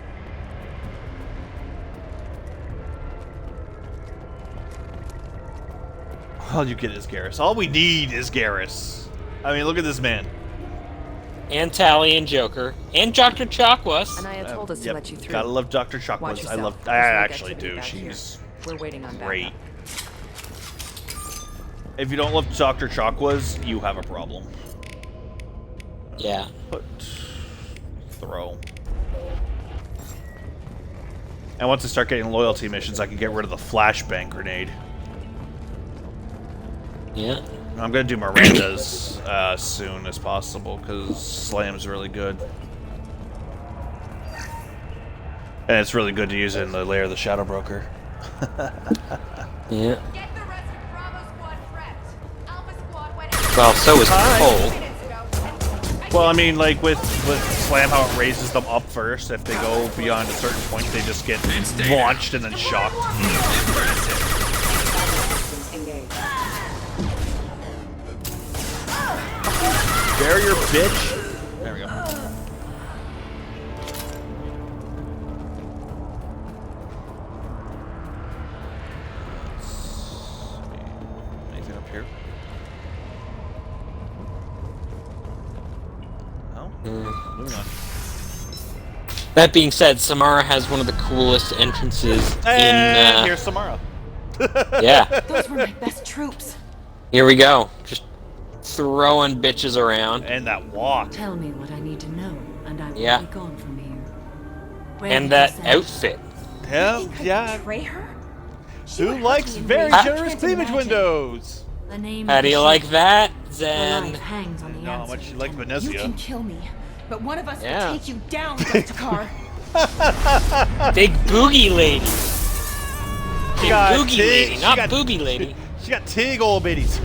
All you get is Garrus. All we need is Garrus. I mean, look at this man. And Tally and Joker. And Dr. Chakwas. Anaya told us to Yep, let you through. gotta love Dr. Watch Chakwas. I yourself. love. There's I no actually activity do. back here. She's We're waiting on great. backup. If you don't love Dr. Chakwas, you have a problem. Yeah. Put throw. And once I start getting loyalty missions, I can get rid of the flashbang grenade. Yeah. I'm gonna do Miranda's as soon as possible because Slam's really good, and it's really good to use it in the lair of the Shadow Broker. Yeah. Well, so is Cole. Well, I mean, like with Slam, how it raises them up first. If they go beyond a certain point, they just get launched and then shocked. Barrier, bitch. There we go. Anything up here? No? Moving on. That being said, Samara has one of the coolest entrances And in. here's Samara. Yeah. Those were my best troops. Here we go. Just throwing bitches around. And that walk. Tell me what I need to know, and I will Yeah. be gone from here. Where And did that you send outfit. Yeah. Betray her? Who likes very I generous can't cleavage imagine. windows? The name How of do the you ship. like that, Her Zen? life hangs on the No, how answer. much you like You Venezia. can kill me, but one of us Yeah. will take you down, Justicar. Big boogie lady. Big got boogie tig- lady, she not got- boogie lady. She got tig old bitties.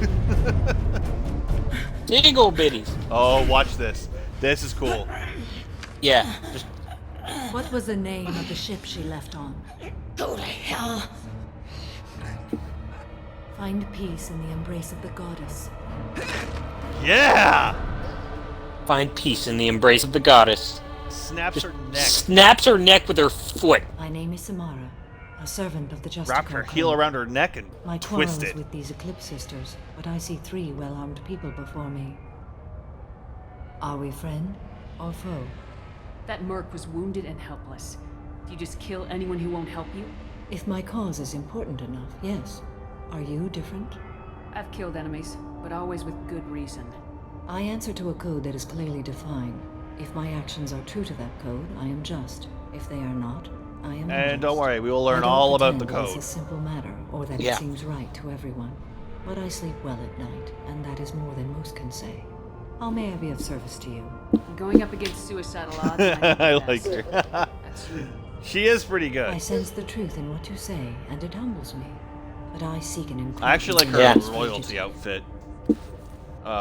Big old bitties. Oh, watch this. This is cool. Yeah. Just, What was the name of the ship she left on? Go to hell. Find peace in the embrace of the goddess. Yeah! find peace in the embrace of the goddess. Snaps her neck. Snaps her neck with her foot. My name is Samara, a servant of the Justicar. Wrapped her heel around her neck and My quarrel is twisted. with these Eclipse sisters, but I see 3 well-armed people before me. Are we friend or foe? That merc was wounded and helpless. Do you just kill anyone who won't help you? If my cause is important enough, yes. Are you different? I've killed enemies, but always with good reason. I answer to a code that is clearly defined. If my actions are true to that code, I am just. If they are not, I am And unjust. don't worry, we will learn I don't all about the pretend code. It's a simple matter, or that Yeah. it seems right to everyone. But I sleep well at night, and that is more than most can say. How may I be of service to you? Going up against suicidal odds, I know I the like best. her. That's you. She is pretty I good. sense the truth in what you say, and it humbles me. but I seek an inclusion. I actually like her royalty outfit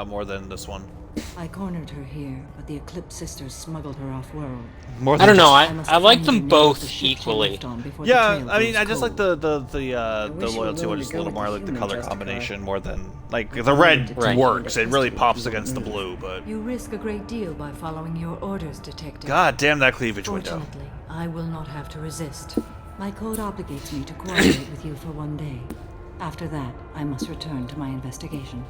more than this one. I cornered her here, but the Eclipse sisters smuggled her off-world. I don't know. I like them both equally. Yeah, I mean, I just like the loyalty one just a little more. I like the color combination more than like the red works. It really pops against the blue, but You risk a great deal by following your orders, Detective. God damn that cleavage window. Fortunately, I will not have to resist. My code obligates me to cooperate with you for 1 day. After that, I must return to my investigation.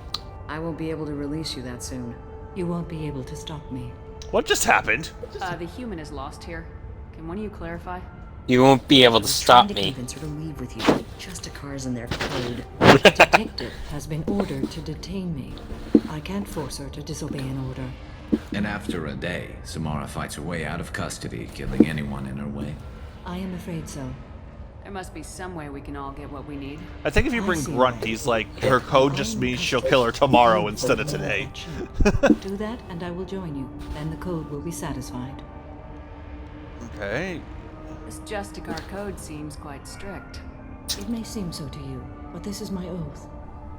I won't be able to release you that soon. You won't be able to stop me. What just happened? The human is lost here. Can one of you clarify? You won't be able to stop To me. convince her to leave with you, but just a car's in their code. The detective has been ordered to detain me. I can't force her to disobey an order. And after a day, Samara fights her way out of custody, killing anyone in her way. I am afraid so. There must be some way we can all get what we need. I think if you bring Grunt, he's like, her code just means she'll kill her tomorrow instead of today. Do that, and I will join you. Then the code will be satisfied. Okay. This Justicar code seems quite strict. It may seem so to you, but this is my oath.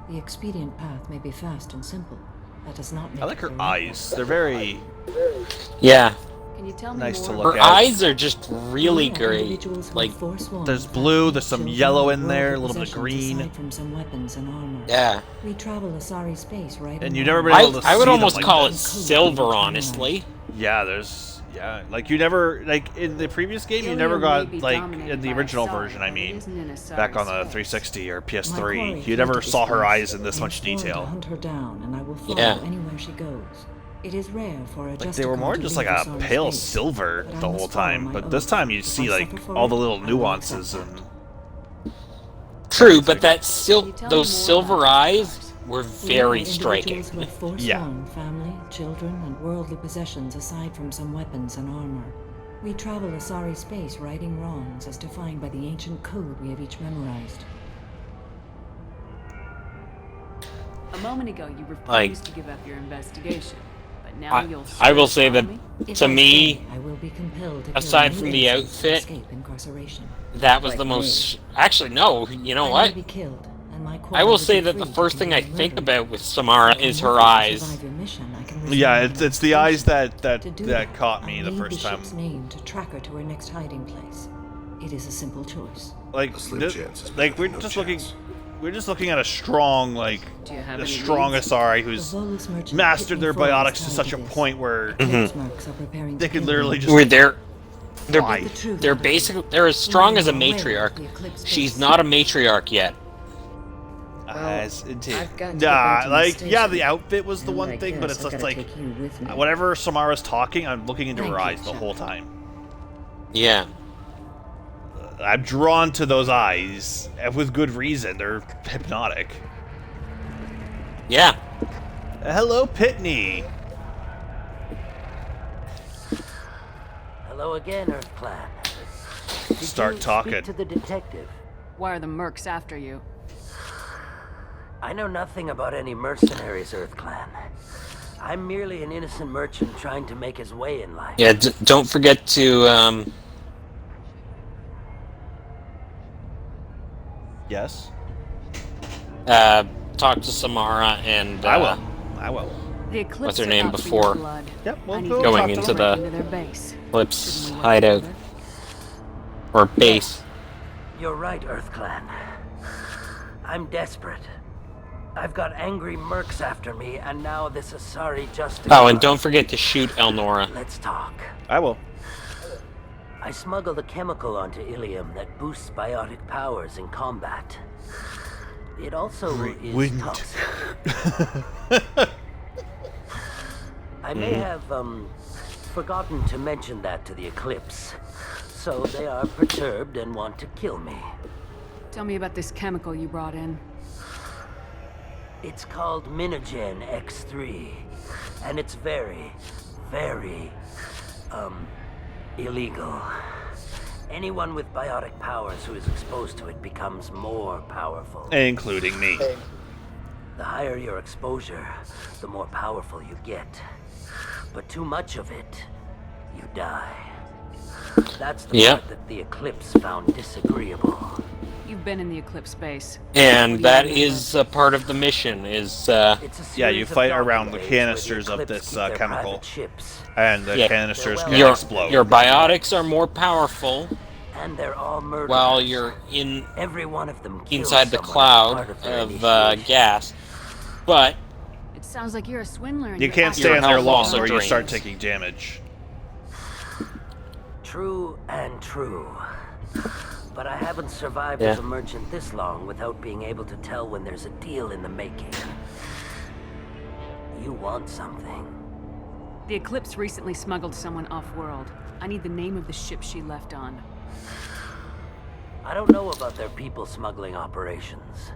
The expedient path may be fast and simple. That does not make I like it her the right eyes. They're very Yeah. Can you tell me nice to more? look Her at. eyes are just really great. Like, There's blue, there's some yellow in there, a little bit of green. aside from some weapons and armor. yeah. We travel Asari space, right? And you've never been able to I would see almost them like call it this. silver, honestly. Yeah, like you never, like in the previous game, you never got, like in the original version, I mean, back on the 360 or PS3, you never saw her eyes in this much To detail. hunt her down, and I will follow Yeah. anywhere she goes. It is rare for a Like they were more just like a pale silver the whole time, but this time you see like all the little nuances and. True, but those silver eyes were very striking. Who have forsworn family, children, and worldly possessions aside from some weapons and armor. We travel Asari space righting wrongs as defined by the ancient code we have each memorized. A moment ago, you refused Like- to give up your investigation, but now you'll. I will say that, If to I me, stay, I will be compelled to kill aside any from the innocent to outfit, escape incarceration. that was the most. Actually, no. You know I may what? be killed, and my I quarry will would say be that the free to first thing I continue think murdering. about with Samara If is I'm her lucky to eyes. survive your mission, I can risk Yeah, my it's the eyes that To do that caught me I the need first time. ship's name to track her to her next hiding place. It is a simple choice. Like, slim this- chance is like better we're than no just chance. we're just looking at a strong, like, Do you have a any strong leads? Asari who's The Volus merchant mastered Pitney their Falls biotics to tied such to a this. point where Eclipse mercs are preparing they to could kill literally me. just Where they're fly. The truth they're of it. basically they're as strong as a When you are aware of matriarch. the Eclipse She's base, not a matriarch yet. As indeed. I've got to get back Nah, to the like yeah, station. the outfit was the And one I thing, but guess it's I've just gotta like take you with me. whenever Samara's talking, I'm looking into Thank her you, eyes the Chuck. whole time. Yeah. I'm drawn to those eyes, and with good reason. They're hypnotic. Yeah. Hello, Pitney. Hello again, Earth Clan. Did Start you talking. Speak to the detective. Why are the mercs after you? I know nothing about any mercenaries, Earth Clan. I'm merely an innocent merchant trying to make his way in life. Yeah. Don't forget to Yes. talk to Samara and I will. I will. The Eclipse What's her are name out for before? your blood. Yep, I we'll need go to Going talk into them the- right into their base. Eclipse Shouldn't we work hideout together? or base. You're right, Earth Clan. I'm desperate. I've got angry mercs after me, and now this Asari justice. Oh, and don't forget to shoot Elnora. Let's talk. I will. I smuggled a chemical onto Ilium that boosts biotic powers in combat. It also is wind. toxic. I may have, forgotten to mention that to the Eclipse. So they are perturbed and want to kill me. Tell me about this chemical you brought in. It's called Minogen X3, and it's very, very, illegal. Anyone with biotic powers who is exposed to it becomes more powerful. Including me. The higher your exposure, the more powerful you get. But too much of it, you die. That's the Yep. part that the Eclipse found disagreeable. You've been in the Eclipse base. And that is a part of the mission, is, Yeah, you fight around the canisters of this chemical. And the yeah, canisters can your explode. Your biotics are more powerful, And they're all murderers. while you're in Every one of them inside the kills someone as cloud part of their of initiation. gas. But It sounds like you're a swindler. And You you're can't acting stay in there health long also or you start drains. taking damage. True and true. But I haven't survived Yeah. as a merchant this long without being able to tell when there's a deal in the making. You want something. The Eclipse recently smuggled someone off-world. I need the name of the ship she left on. I don't know about their people smuggling operations.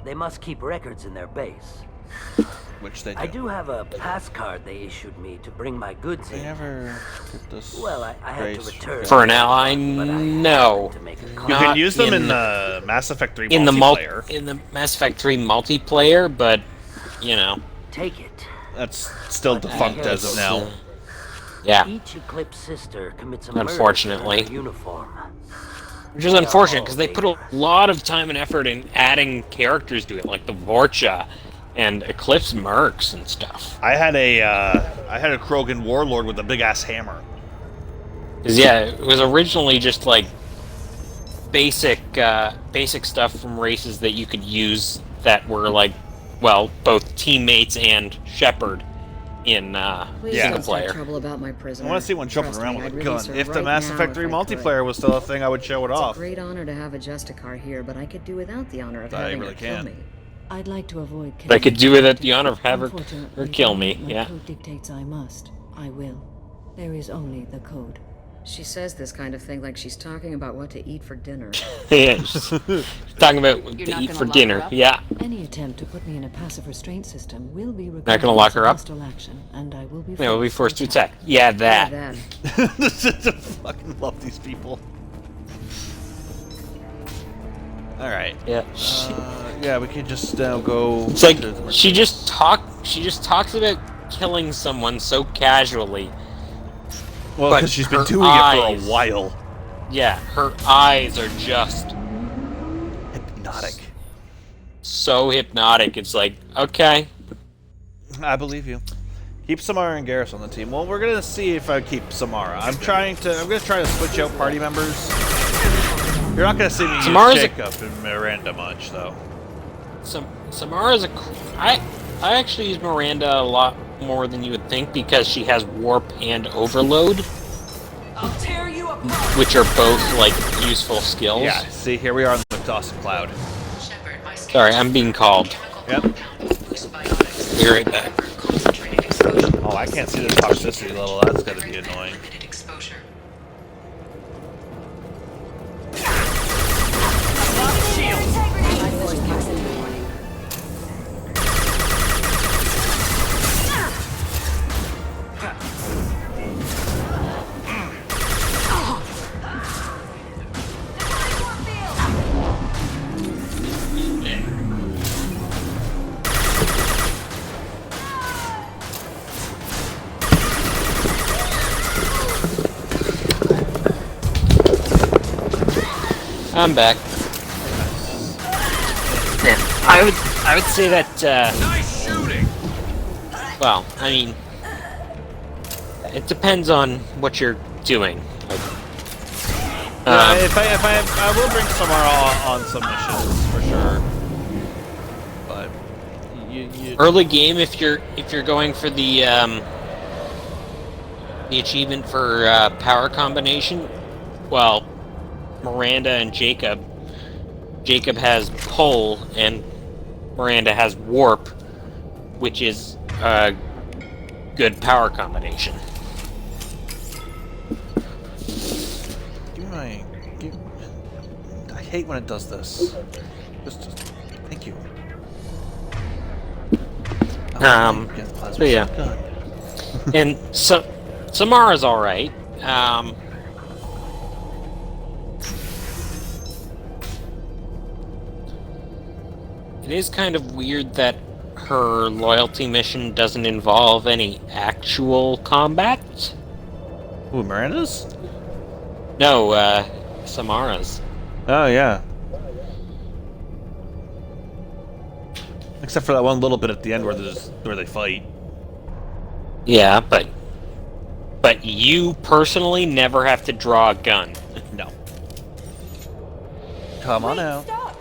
They must keep records in their base. Which they do. I do have a pass card they issued me to bring my goods They in. never get this. Well, I had to race. return. for an ally, no. You can use them in the Mass Effect 3 in the multiplayer. in the Mass Effect 3 multiplayer, but you know, Take it. That's still defunct as of now. Yeah. Each Eclipse sister commits a murder Unfortunately. in their uniform. Which is unfortunate because they put a lot of time and effort in adding characters to it, like the Vorcha and Eclipse mercs and stuff. I had a Krogan warlord with a big ass hammer. 'Cause, yeah, it was originally just like basic stuff from races that you could use that were like, well, both teammates and Shepard in Please single don't start player. trouble about my prisoner. I want to see one jumping Trust around me, with I'd a gun. release her If the right Mass now Effect if 3 I could. multiplayer was still a thing, I would show it It's off. a great honor to have a Justicar here, but I could do without the honor of I having really her kill can't. me. I'd like to avoid I could do it at the honor of have her Unfortunately, or kill me. my Yeah. code dictates I must. I will. There is only the code. She says this kind of thing like she's talking about what to eat for dinner. Yeah, she's talking about what You're to not eat gonna for lock dinner. her up? Yeah. Any attempt to put me in a passive restraint system will be Not regarded gonna lock as her up? hostile action, and I will be Yeah, we'll be forced to attack. Yeah, that. I fucking love these people. All right. Yeah. Yeah, we can just now go. It's like she just talks about killing someone so casually. Well, but because she's been her doing it for a while. Yeah, her eyes are just hypnotic. So hypnotic. It's like, okay. I believe you. Keep Samara and Garrus on the team. Well, we're gonna see if I keep Samara. I'm gonna try to switch out party members. You're not gonna see me Samara's use Jacob and Miranda much, though. Samara's I actually use Miranda a lot more than you would think because she has warp and overload, which are both like useful skills. Yeah. See, here we are on the toxic cloud. Sorry, I'm being called. Yep. Be right back. Oh, I can't see the toxicity level. That's gotta be annoying. I'm back. Yeah, I would say that. Nice shooting. Well, I mean, it depends on what you're doing. Like, I will bring Samara on some missions for sure. But you early game, if you're going for the achievement for power combination, well, Miranda and Jacob. Jacob has pull and Miranda has warp, which is a good power combination. I hate when it does this. Just thank you. So yeah. And so Samara's all right. It is kind of weird that her loyalty mission doesn't involve any actual combat. Ooh, Miranda's? No, Samara's. Oh yeah. Except for that one little bit at the end where they fight. Yeah, but you personally never have to draw a gun. No. Come on Wait, out. Stop!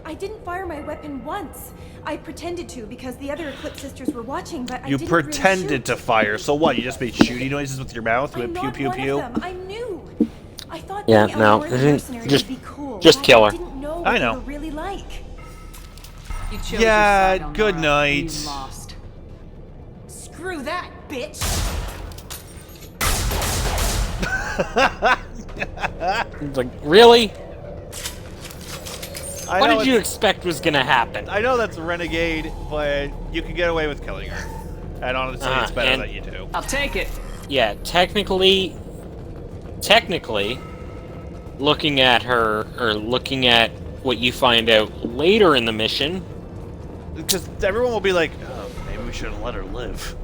I didn't fire my weapon once. I pretended to because the other Eclipse sisters were watching, but You I didn't pretended really shoot. to fire, so what? You just made shooty noises with your mouth? You I'm went pew not pew one of pew? them. I knew. I thought Yeah, being no, outward mercenary just- would be cool. just but kill her. I didn't know what I they know. were really like. You chose your Yeah, side, good Elnora, and night. You lost. Screw that, bitch! It's like, really? I What know did you it's- expect was gonna happen? I know that's Renegade, but you can get away with killing her. And honestly, it's better and- that you do. I'll take it. Yeah, technically, looking at her, or looking at what you find out later in the mission, Because everyone will be like, oh, maybe we should have let her live.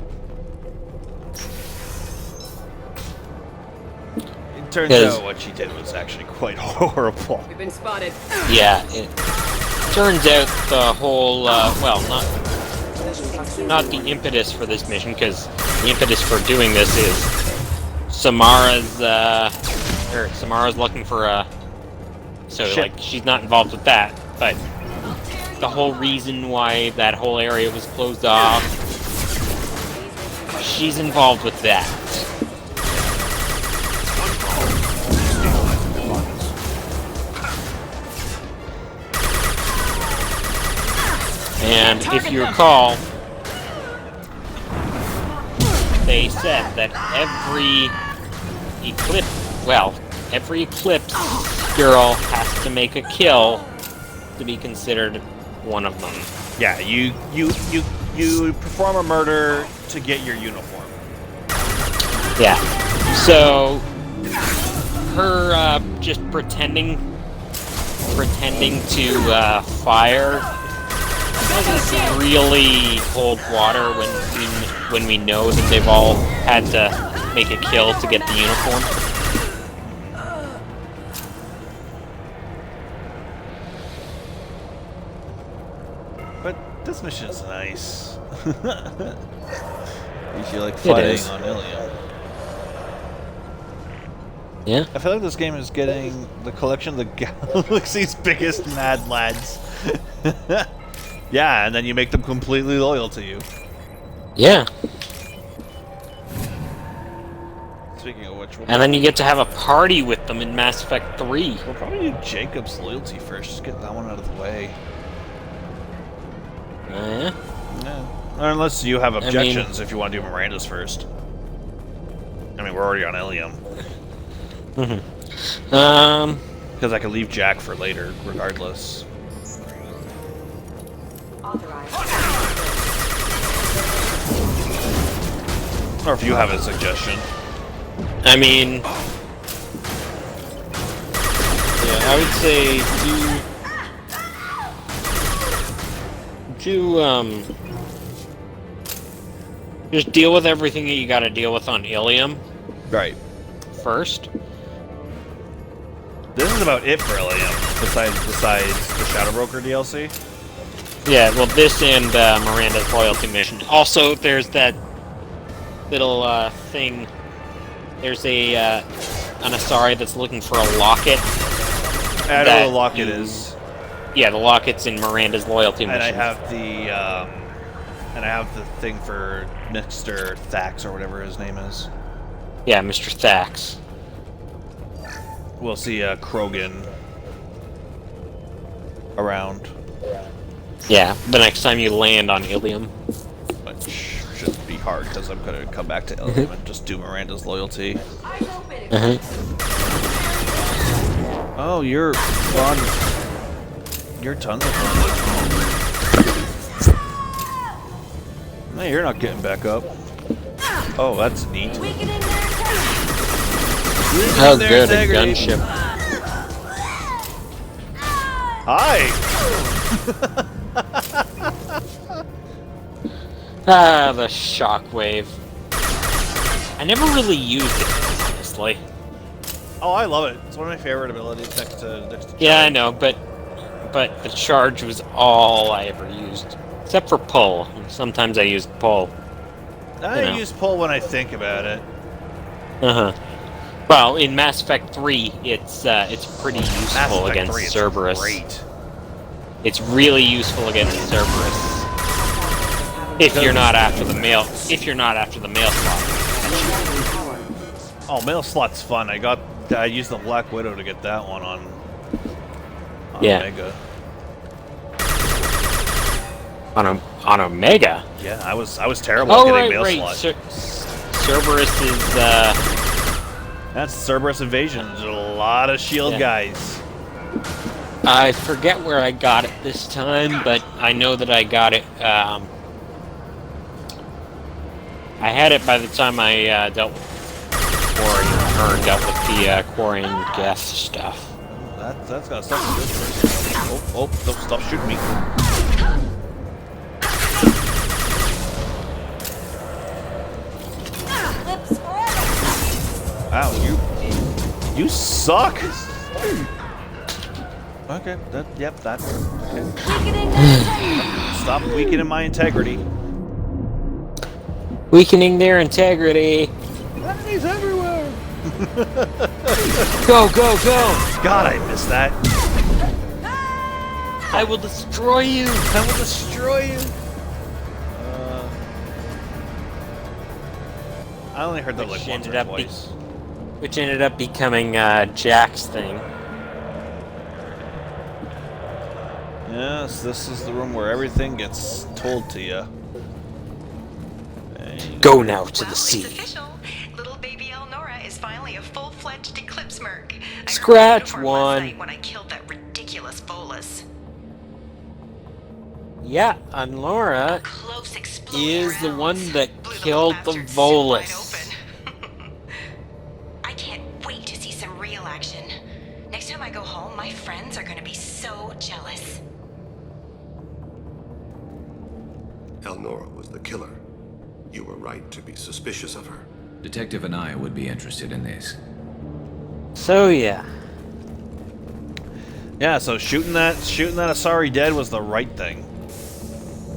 It turns 'Cause- out what she did was actually quite horrible. We've been spotted. yeah, it turns out the whole, well, not the impetus for this mission, because the impetus for doing this is Samara's looking for a, so Ship. like, she's not involved with that, but the whole reason why that whole area was closed off, she's involved with that. And if you recall, they said that every Eclipse girl has to make a kill to be considered one of them. Yeah, you perform a murder to get your uniform. Yeah. So her just pretending to fire doesn't really hold water when we know that they've all had to make a kill to get the uniform. But this mission is nice. You feel like fighting is. on Ilium. Yeah. I feel like this game is getting the collection of the galaxy's biggest Madlads. Yeah, and then you make them completely loyal to you. Yeah. Speaking of which, And then you get to have a party with them in Mass Effect 3. we'll probably do Jacob's loyalty first. Just get that one out of the way. Yeah. Yeah. Unless you have objections if you want to do Miranda's first. I mean, we're already on Ilium. Because I could leave Jack for later, regardless. Or if you have a suggestion. I mean, yeah, I would say just deal with everything that you got to deal with on Ilium. Right. First. This is about it for Ilium, besides the Shadow Broker DLC. Yeah, well, this and Miranda's loyalty mission. Also, there's that little thing. There's an Asari that's looking for a locket. I know what the locket is. Yeah, the locket's in Miranda's loyalty And mission. I have the thing for Mr. Thax or whatever his name is. Yeah, Mr. Thax. We'll see Krogan around. Yeah, the next time you land on Ilium. Which shouldn't be hard, because I'm going to come back to Ilium and just do Miranda's loyalty. Oh, you're fun. You're tons of fun. No, you're not getting back up. Oh, that's neat. Oh, good, a gunship. Hi! Ah, the shockwave. I never really used it, honestly. Oh, I love it. It's one of my favorite abilities next to Yeah, I know, but the charge was all I ever used. Except for pull. Sometimes I use pull. I use pull when I think about it. Uh-huh. Well, in Mass Effect 3, it's pretty useful against Cerberus. Great. It's really useful against Cerberus. If you're not after the mail slot. Oh, mail slot's fun. I used the Black Widow to get that one on Omega. On Omega? Yeah, I was terrible at getting mail slot. Cerberus is That's Cerberus Invasion. There's a lot of shield guys. I forget where I got it this time, but I know that I got it. I had it by the time I dealt with Quarian, or dealt with the Quarian gas stuff. That's got something good for us. Oh, don't stop shooting me. Wow, you suck. Okay, that's okay. Stop weakening my integrity. Weakening their integrity. Enemies everywhere. Go, go, go! God, I missed that. I will destroy you. I will destroy you. I only heard that like once or twice. Which ended up becoming Jack's thing. Yes, this is the room where everything gets told to you. Go now to the sea. It's official. Little baby Elnora is finally a full-fledged Eclipse merc. Scratch one. When I killed that ridiculous Volus. Yeah, and Laura is the one that killed the Volus. I can't wait to see some real action. Next time I go home, my friends are going to be so jealous. Elnora was the killer. You were right to be suspicious of her. Detective and I would be interested in this. So yeah. Yeah, so shooting that Asari dead was the right thing.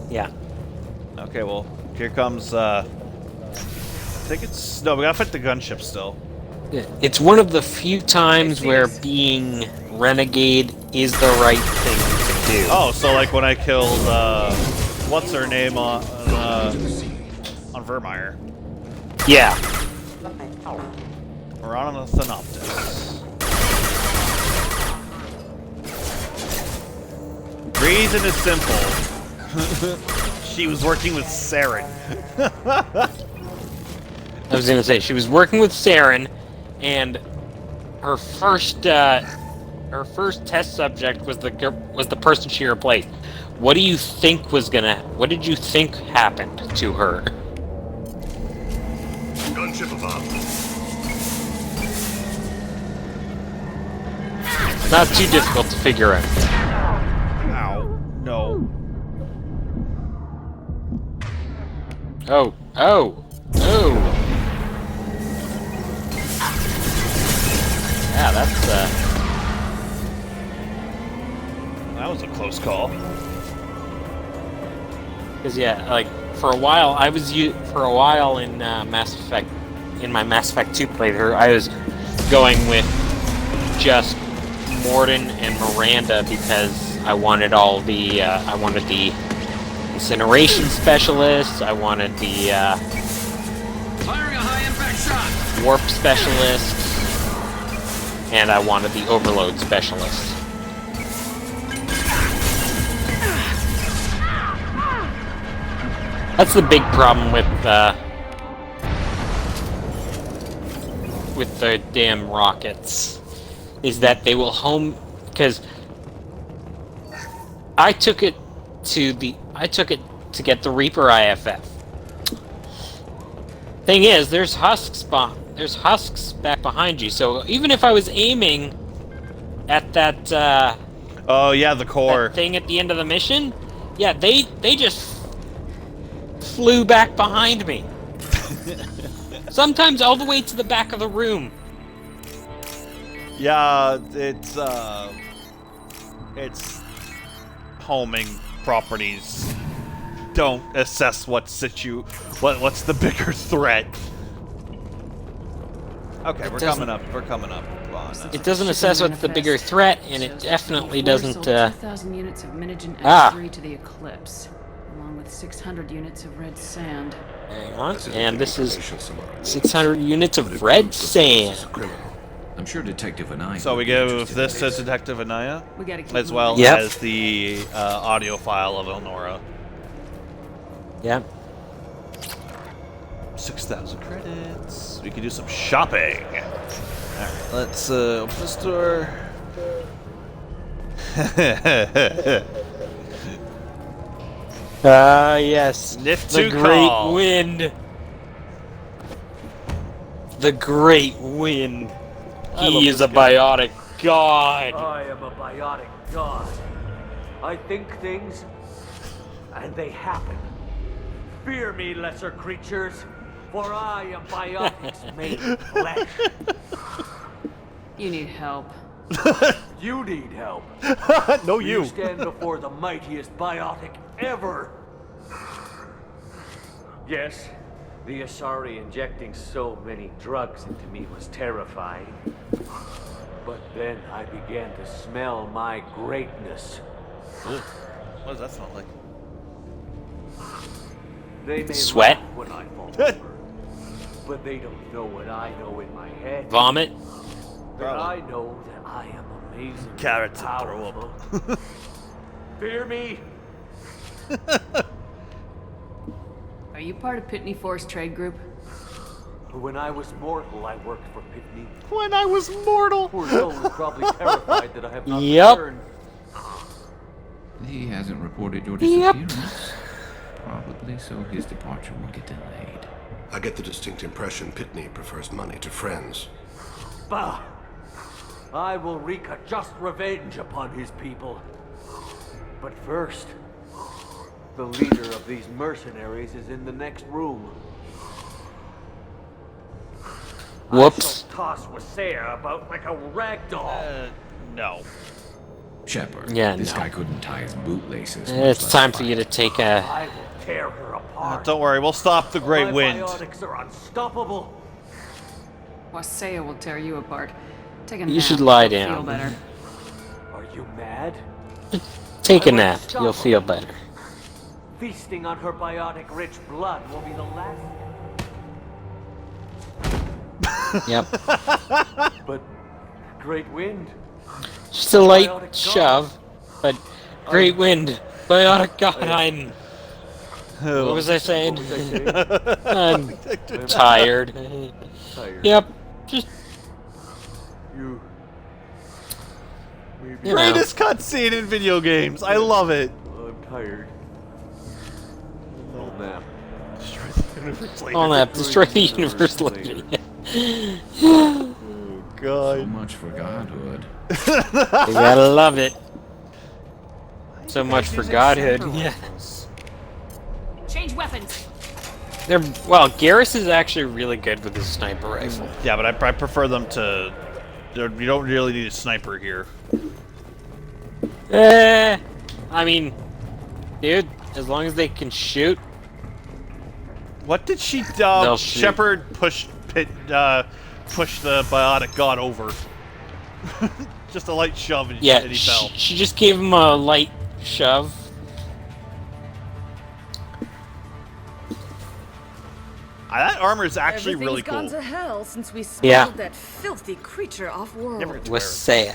Yeah. Okay, well, here comes I think it's no, we gotta fight the gunship still. It's one of the few times where being renegade is the right thing to do. Oh, so like when I killed what's her name on Vermeer. Yeah. We're on a Thanoptis. Reason is simple. She was working with Saren. I was gonna say she was working with Saren, and her first test subject was the person she replaced. What do you think what did you think happened to her? Gunship above. Not too difficult to figure out. Ow. No. Oh. Yeah, that's that was a close call. Because yeah, like for a while in Mass Effect, in my Mass Effect 2 playthrough, I was going with just Mordin and Miranda because I wanted all the I wanted the incineration specialists, I wanted the Firing a high impact shot. warp specialist, and I wanted the overload specialist. That's the big problem with the damn rockets, is that they will home, because I took it to get the Reaper IFF. Thing is, there's husks back behind you, so even if I was aiming at that oh yeah, the core that thing at the end of the mission, yeah, they just flew back behind me. Sometimes all the way to the back of the room. Yeah, it's homing properties. don't assess what's the bigger threat. Okay, we're coming up. We're coming up. Come on. It doesn't assess what's the bigger threat, and it definitely doesn't. 2,000 units of Minigen X3 to the Eclipse, along with 600 units of red sand. Hang on, and this is 600 units of red sand. I'm sure Detective Anaya. So we give this to Detective Anaya, We gotta keep as well moving. Yep. as the audio file of Elnora. Yep. 6,000 credits. We can do some shopping. Alright, let's open the store. Yes. Nifty The great call. wind. The great wind. He is a biotic god. I am a biotic god. I think things, and they happen. Fear me, lesser creatures, for I am biotics made flesh. You need help. You need help. No, you. You stand before the mightiest biotic ever. Yes, the Asari injecting so many drugs into me was terrifying. But then I began to smell my greatness. What does that smell like? They may Sweat? laugh when I fall over, but they don't know what I know in my head. Vomit. That I know that I am amazing. Carrots and throw up. Fear me. Are you part of Pitney Force Trade Group? When I was mortal, I worked for Pitney. When I was mortal. Poor soul is probably terrified that I have not Yep. returned. He hasn't reported your disappearance. Probably so his departure will get delayed. I get the distinct impression Pitney prefers money to friends. Bah! I will wreak a just revenge upon his people. But first, the leader of these mercenaries is in the next room. Whoops. I shall toss Wasea about like a rag doll. No. Shepard. Yeah, This no. guy couldn't tie his bootlaces. It's time for you to take a. I will tear her apart. Don't worry, we'll stop the great My wind. biotics are unstoppable. Wasea will tear you apart. Take a nap. You should lie You'll down. Feel better. Are you mad? Take a I'm nap. You'll unstoppable. feel better. Feasting on her biotic-rich blood will be the last. Yep. But great wind. Just a light Biotic god. shove, but great wind. Biotic god, I'm. What was I saying? What was I saying? I'm tired. Tired. Yep. Just. You. Maybe. You know. Greatest cutscene in video games. I love it. I'm tired. Little nap. All that. Destroy the universe later. Oh, So God. much for godhood. You gotta love it. So much for godhood. Yeah. Change weapons. Well, Garrus is actually really good with his sniper rifle. Yeah, but I prefer them to. You don't really need a sniper here. I mean, dude, as long as they can shoot. What did she do? They'll shoot. Shepard push the biotic god over. Just a light shove and, Yeah, and he fell. she just gave him a light shove. That armor is actually really cool. Everything's gone to hell since we smuggled Yeah. that filthy creature off-world. Never get to wear it. Wasea.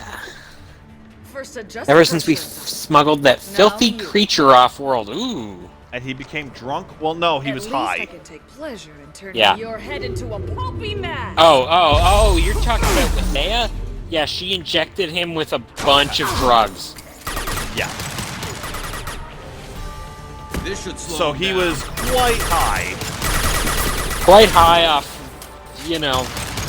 First adjust Ever the since we pressure. smuggled that filthy you. creature off-world. Ooh. And he became drunk? Well, no, he At was least high. I can take pleasure in turning Yeah. your head into a pulpy mass. Oh, you're talking about Wasea? Yeah, she injected him with a bunch of drugs. Yeah. This should slow So him he down. was quite high. Quite high off, you know,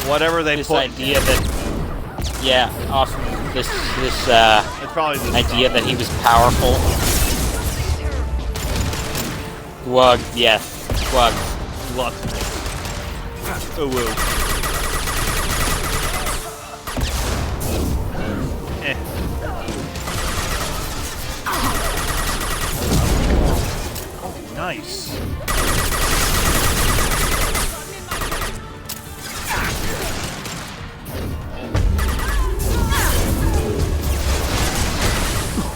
Whatever they this put. idea that, yeah, off this It's probably this idea that he was powerful. Wug, yes, Wug. luck. Oh, whoa. Nice.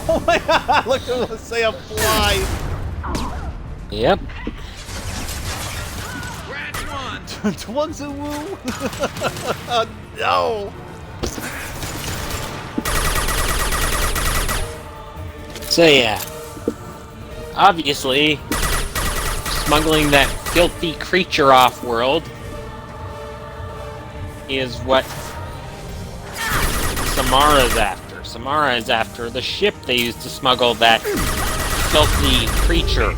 Oh my god, look at us say a fly. Yep. One's a woo. No. So yeah. Obviously, smuggling that filthy creature off-world is what Samara's after. Samara is after the ship they used to smuggle that filthy creature.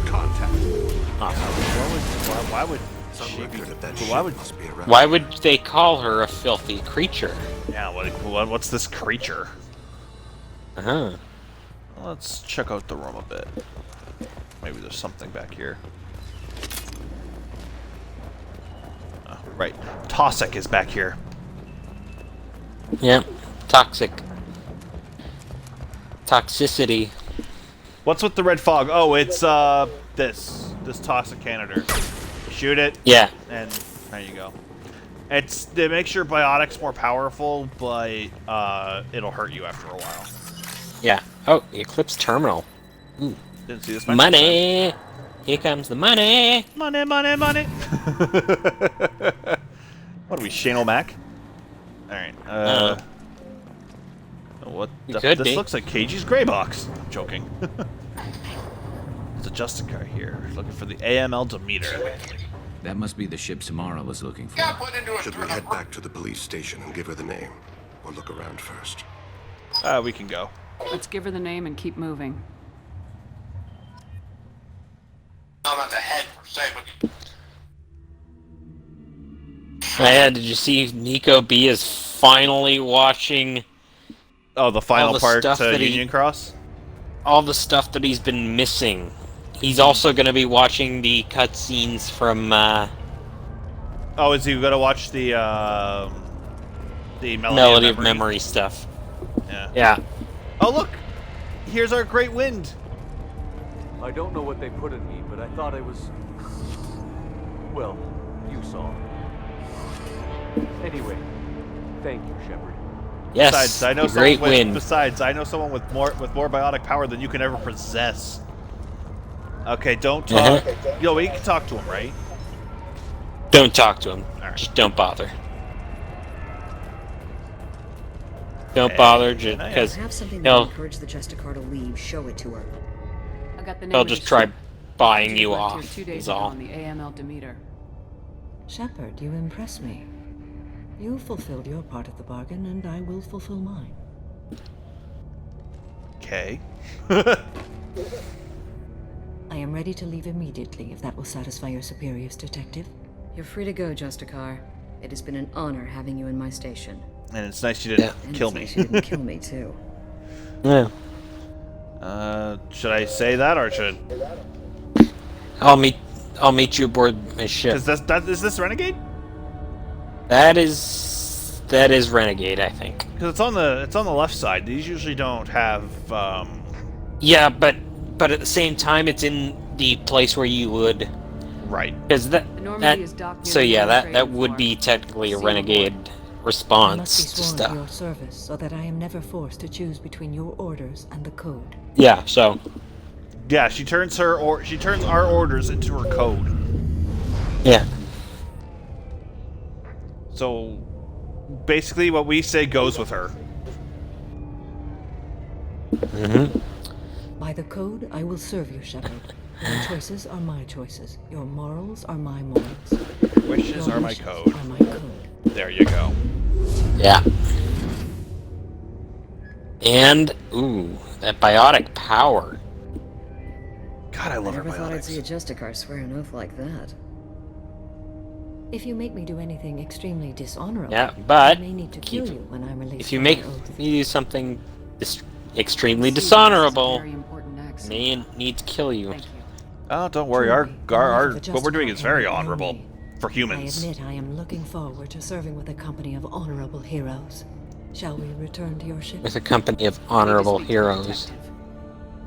Why would they call her a filthy creature? Yeah, what's this creature? Uh-huh. Let's check out the room a bit. Maybe there's something back here. Oh, right. Tossic is back here. Yep. Toxic. Toxicity. What's with the red fog? Oh, it's this toxic canister. Shoot it. Yeah. And there you go. It makes your biotics more powerful, but it'll hurt you after a while. Yeah. Oh, the Eclipse Terminal. Ooh. Didn't see this. Money. Here comes the money. Money, money, money. What are we, Shane O'Mac? All right. What? This looks like KG's gray box. I'm joking. There's a Justicar here, looking for the AML Demeter. That must be the ship Samara was looking for. Should we head back to the police station and give her the name, or look around first? We can go. Let's give her the name and keep moving. Yeah, did you see Nico B is finally watching? Oh, the final part to Union Cross? All the stuff that he's been missing. He's also going to be watching the cutscenes from, Oh, is he going to watch the Melody of Memory stuff? Yeah. Yeah. Oh, look! Here's our great wind! I don't know what they put in me, but I thought I was... Well, you saw. Anyway, thank you, Shepard. Yes, Besides, I know great someone win. Besides, I know someone with more biotic power than you can ever possess. Okay, don't talk. Yo, we can talk to him, right? Don't talk to him. Right. Just don't bother. Don't bother, just because have something that encourage the Justicar to leave. Show it to her. I got the name he'll of the just try ship. buying you Left off. here 2 days Is ago all. on the AML Demeter. Shepard, you impress me. You fulfilled your part of the bargain, and I will fulfill mine. Okay. I am ready to leave immediately, if that will satisfy your superiors, Detective. You're free to go, Justicar. It has been an honor having you in my station. And it's nice you didn't kill me. You didn't kill me, too. Yeah. Should I say that, or should... I'll meet you aboard my ship. Is this Renegade? That is Renegade, I think. Because it's on the left side. These usually don't have. Yeah, but at the same time, it's in the place where you would. Right. Because Normandy is docked near so the yeah, World that Trade would be technically a See Renegade I must response be to sworn to stuff. your service, so that I am never forced to choose between your orders and the code. Yeah. So. Yeah, she turns our orders into her code. Yeah. So basically, what we say goes with her. Mm-hmm. By the code, I will serve you, Shepard. Your choices are my choices. Your morals are my morals. Wishes Your are my wishes code. are my code. There you go. Yeah. And ooh, that biotic power. God, I love I her never thought I'd biotics. see a Justicar swear an oath like that. If you make me do anything extremely dishonorable, Yeah, but I may need to kill you when I'm released. if you from make my oath. me do something extremely dishonorable, Very important next. may need to kill you. Oh, don't worry. What we're doing is very honorable for humans. I admit I am looking forward to serving with a company of honorable heroes. Shall we return to your ship? With a company of honorable heroes.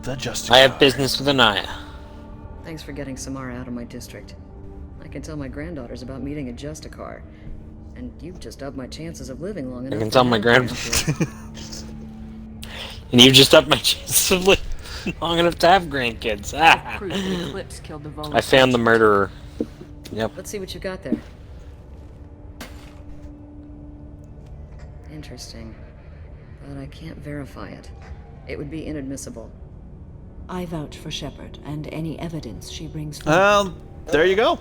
The Justicar. I have business with Anaya. Thanks for getting Samara out of my district. I can tell my granddaughters about meeting a Justicar. And you've just upped my chances of living long enough. I can tell my And you've just upped my chances of living long enough to have grandkids. Proof that Eclipse killed the Volus. I found the murderer. Yep. Let's see what you got there. Interesting. But I can't verify it. It would be inadmissible. I vouch for Shepard and any evidence she brings forward. There you go.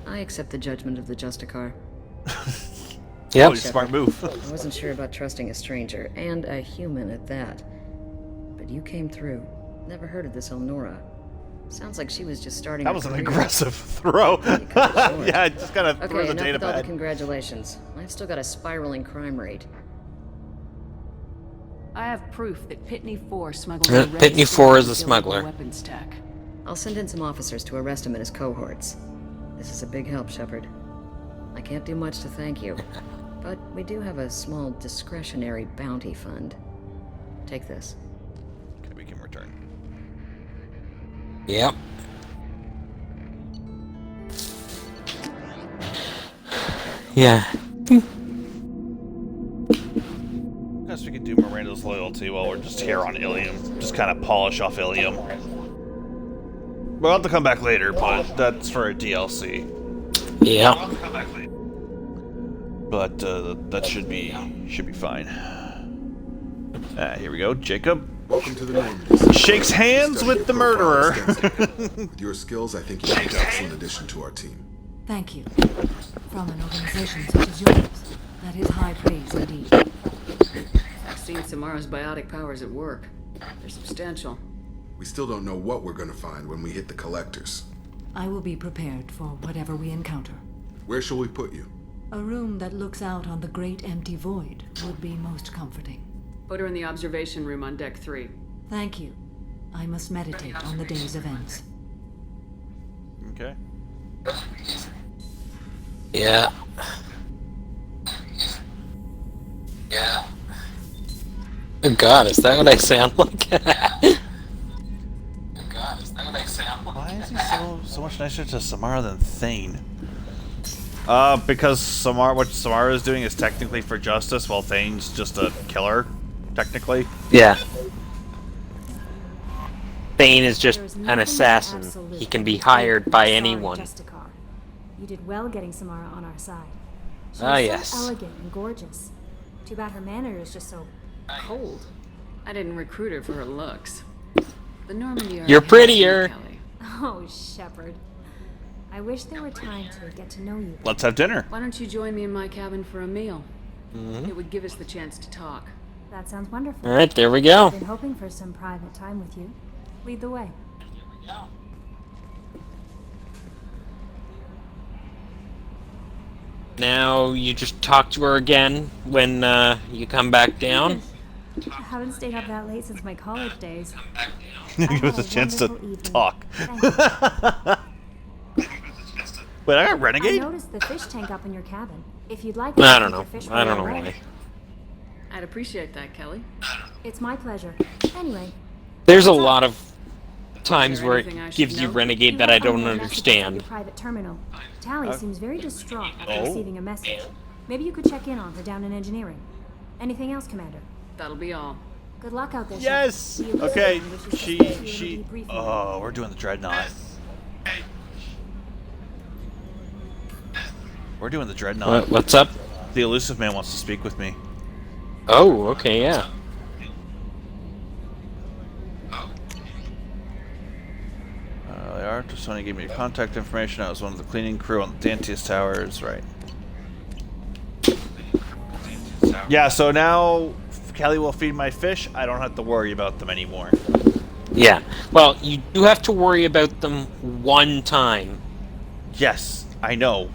I accept the judgment of the Justicar. Yep. Smart move. I wasn't sure about trusting a stranger, and a human at that. But you came through. Never heard of this Elnora. Sounds like she was just starting. That was an aggressive throw. Yeah, I just gotta throw the data with all the pad. congratulations. I've still got a spiraling crime rate. I have proof that Pitney 4 smuggled Pitney 4 is a smuggler. Weapons tech. I'll send in some officers to arrest him and his cohorts. This is a big help, Shepard. I can't do much to thank you, but we do have a small discretionary bounty fund. Take this. Okay, we can return. Yep. Yeah. Guess we could do Miranda's loyalty while we're just here on Ilium. Just kind of polish off Ilium. We'll have to come back later, but that's for a DLC. Yeah. But that should be fine. Here we go, Jacob. Welcome to the Normandy. Shakes hands with the murderer. With your skills, I think you're an excellent addition to our team. Thank you. From an organization such as yours, that is high praise indeed. I've seen Samara's biotic powers at work. They're substantial. We still don't know what we're going to find when we hit the collectors. I will be prepared for whatever we encounter. Where shall we put you? A room that looks out on the great empty void would be most comforting. Put her in the observation room on deck 3. Thank you. I must meditate on the day's events. Okay. Yeah. Yeah. Oh God, is that what I sound like? Why is he so much nicer to Samara than Thane? Because what Samara is doing is technically for justice, while Thane's just a killer, technically. Yeah. Thane is just an assassin. He can be hired by anyone. You did well getting Samara on our side. She Ah, was yes. so elegant and gorgeous. Too bad her manner is just so cold. I didn't recruit her for her looks. The Normandy are You're a prettier. Kelly. Oh, Shepard. I wish there were time to get to know you. Let's have dinner. Why don't you join me in my cabin for a meal? Mhm. It would give us the chance to talk. That sounds wonderful. All right, there we go. I've been hoping for some private time with you. Lead the way. Now you just talk to her again when you come back down. I haven't stayed up that late since my college days. Give us a chance to talk. Wait, I got I Renegade? noticed the fish tank up in your cabin. If you'd like, I to don't take know. your fish I don't know away. why. I'd appreciate that, Kelly. It's my pleasure. Anyway, There's a lot of times Is there where anything I it should gives you know? Renegade you that have I don't unread messages at understand. your private terminal. Tally seems very distraught after Oh. receiving a message. Maybe you could check in on her down in engineering. Anything else, Commander? That'll be all. Good luck out there. Yes! Shepard. The Okay, Elizabeth wishes to speak to you in a she... debriefing. Oh, we're doing the Dreadnought. We're doing the Dreadnought. What's up? The Elusive Man wants to speak with me. Oh, okay, yeah. They are. Sony gave me your contact information. I was one of the cleaning crew on the Dantius Towers. Right. Yeah, so now Kelly will feed my fish. I don't have to worry about them anymore. Yeah. Well, you do have to worry about them one time. Yes, I know.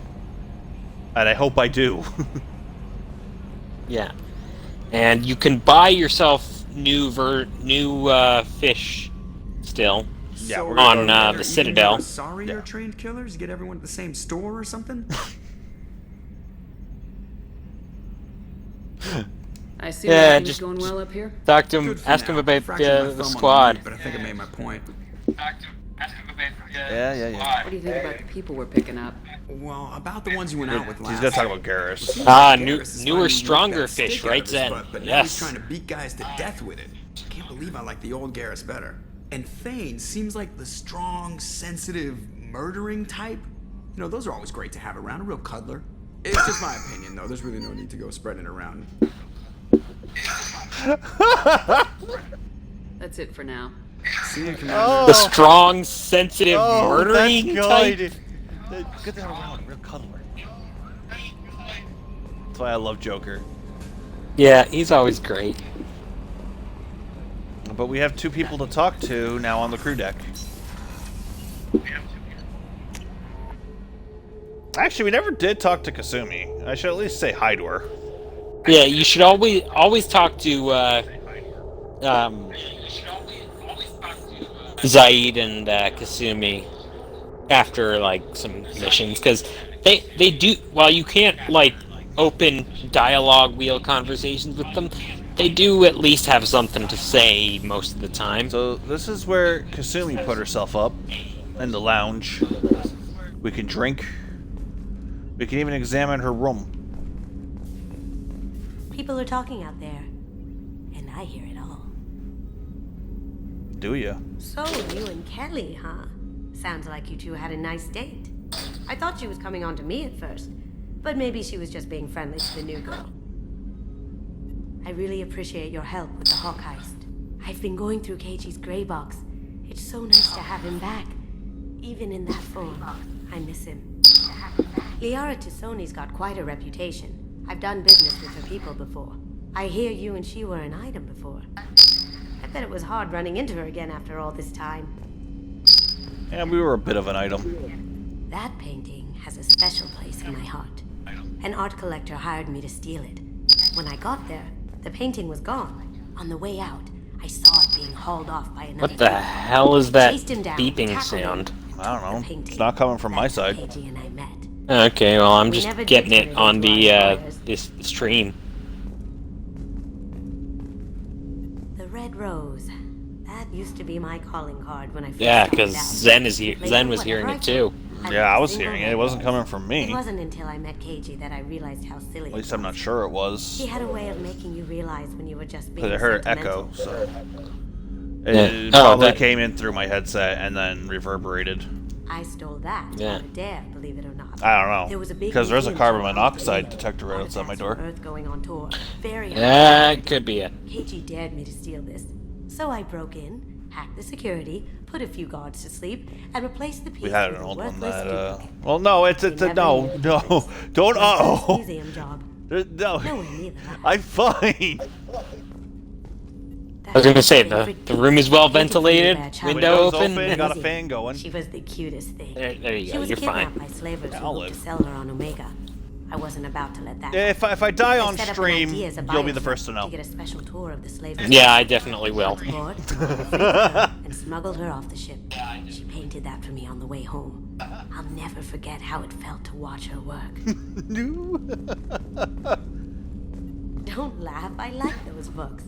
And I hope I do. Yeah. And you can buy yourself new fish still. Yeah, we're on gonna the Citadel. Sorry, you're trained killers. Get everyone at the same store or something. I see Yeah, everything's just going well up here. talk to him, Good for ask now. him about Fractured my the thumb on squad. knee, but I think I made my point. Yeah. What do you think about the people we're picking up? Well, about the ones you went out with last. He's gonna talk about Garrus. Newer, stronger fish, right, Zen? But now he's Yes. trying to beat guys to death with it. Can't believe I like the old Garrus better. And Thane seems like the strong, sensitive, murdering type. You know, those are always great to have around, a real cuddler. It's just my opinion, though. There's really no need to go spreading it around. That's it for now. See you, The strong, sensitive, murdering type. Get that around, real cuddler. That's why I love Joker. Yeah, he's always great. But we have two people to talk to now on the crew deck. Actually, we never did talk to Kasumi. I should at least say hi to her. Yeah, you should always talk to Zaid and Kasumi after like some missions, because they do, while you can't like open dialogue wheel conversations with them, they do at least have something to say most of the time. So this is where Kasumi put herself up, in the lounge. We can drink. We can even examine her room. People are talking out there, and I hear it all. Do ya? So, you and Kelly, huh? Sounds like you two had a nice date. I thought she was coming on to me at first, but maybe she was just being friendly to the new girl. I really appreciate your help with the Hawk heist. I've been going through Keiichi's gray box. It's so nice to have him back, even in that form. I miss him. Liara Tassoni's got quite a reputation. I've done business with her people before. I hear you and she were an item before. I bet it was hard running into her again after all this time. Yeah, we were a bit of an item. That painting has a special place in my heart. An art collector hired me to steal it. When I got there, the painting was gone. On the way out, I saw it being hauled off by another. What the hell is that Chased him down, beeping tackled him. sound? I don't know. It's not coming from my side. Keiichi and I met. Okay, well, I'm We just never getting did it on turn the into lawyers. this stream. The red rose. That used to be my calling card when I first Yeah, found because out. Zen is here. Later, Zen was whenever hearing I it too. could, Yeah, I was single hearing it. It handed. wasn't coming from me. It wasn't until I met Keiichi that I realized how silly At least I'm not sure it was. he had a way of making you realize when you were just being Because I heard sentimental. echo, so Yeah. it Oh, probably that- came in through my headset and then reverberated. I stole that Yeah. on a dare, believe it or not. I don't know. There was a big Because there's a museum carbon show on monoxide TV. detector right outside my door. Earth going on tour. Very Yeah, it could be it. Keiichi dared me to steal this. So I broke in, hacked the security, put a few guards to sleep, and replaced the piece We had with an a old one worthless that, duplicate. well, no, it's a, never no, made no, don't, oh. Museum job. No, Nowhere near that. I'm fine. I was gonna say the room is well ventilated, window Windows open. got a fan going. She was the cutest thing. There you She go. was You're kidnapped fine. by slavers Yeah, who I'll hoped to live. sell her on Omega. I wasn't about to let that. If I die on I set up an stream, idea as a you'll be the bioshop first to know. To get a special tour of the slave Yeah, I definitely will. Board, and smuggled her off the ship. She painted that for me on the way home. I'll never forget how it felt to watch her work. Don't laugh, I like those books.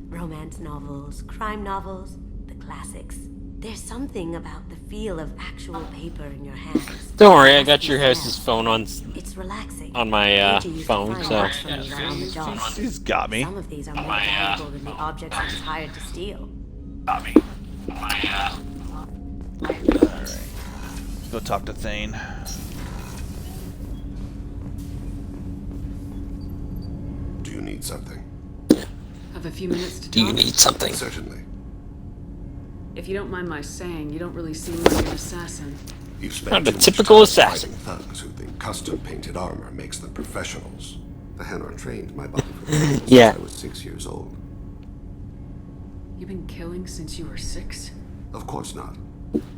Romance novels, crime novels, the classics. There's something about the feel of actual paper in your hands. Don't worry, I got your house's phone on It's relaxing. on my Keiichi used to phone, find so. books for me while on the job. She's got me. Some of these are more valuable than the objects I was hired to steal. Alright. Let's go talk to Thane. Do you need something? Have a few minutes to Do you talk? need something? Certainly. If you don't mind my saying, you don't really seem like an assassin. You Not spend a too much typical time assassin. fighting thugs who think custom-painted armor makes them professionals. The Hanar trained my body for battle Yeah. since I was 6 years old. You've been killing since you were 6? Of course not.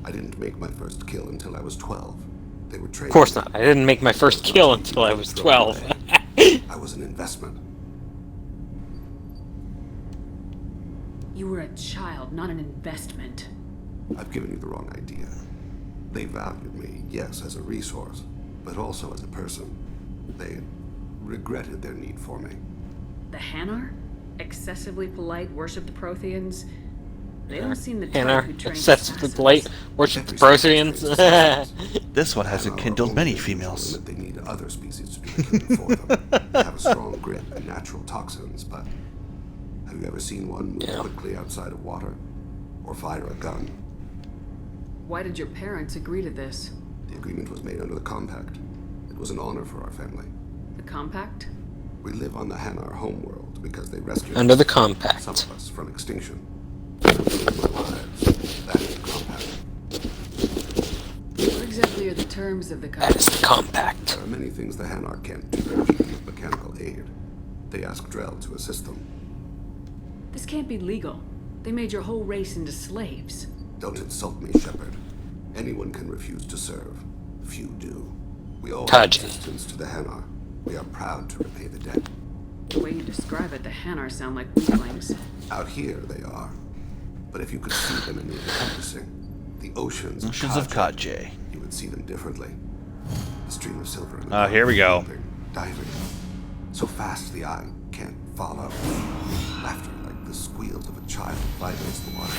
I didn't make my first kill until I was 12. They were trained. Of course not. I didn't make my first kill until I was 12. I was an investment. You were a child, not an investment. I've given you the wrong idea. They valued me, yes, as a resource, but also as a person. They regretted their need for me. The Hanar? Excessively polite, worship the Protheans? They don't seem the type Hannah who train obsessed with assassins. light, worships Protheans. This one has enkindled many females. They need other species to do the killing for them. They have a strong grip and natural toxins, but have you ever seen one move quickly outside of water? Or fire a gun? Why did your parents agree to this? The agreement was made under the compact. It was an honor for our family. The compact? We live on the Hanar homeworld because they rescued Under the us, compact. some of us, from extinction. They saved my lives. That is the compact. What exactly are the terms of the That compact? is the compact. There are many things the Hanar can't do with mechanical aid. They ask Drell to assist them. This can't be legal. They made your whole race into slaves. Don't insult me, Shepard. Anyone can refuse to serve. Few do. We all Touch. owe resistance to the Hanar. We are proud to repay the debt. The way you describe it, the Hanar sound like weaklings. Out here, they are. But if you could see them in the encompassing, the oceans of Kaje, you would see them differently. The stream of silver. Oh, here we go. Diving. So fast the eye can't follow. Laughter like the squeals of a child vibrates the water.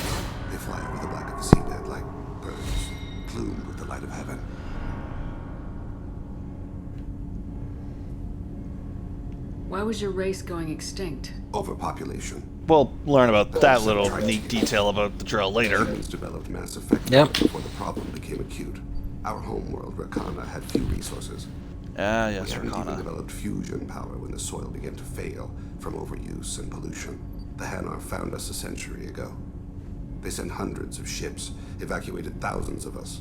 They fly over the black of the seabed like birds, plumed with the light of heaven. Why was your race going extinct? Overpopulation. We'll learn about that little neat detail about the drill later. Humans developed mass effect before the problem became acute. Our homeworld, Rakana, had few resources. Ah, yes, We hadn't even Rakana. developed fusion power when the soil began to fail from overuse and pollution. The Hanar found us a century ago. They sent hundreds of ships, evacuated thousands of us.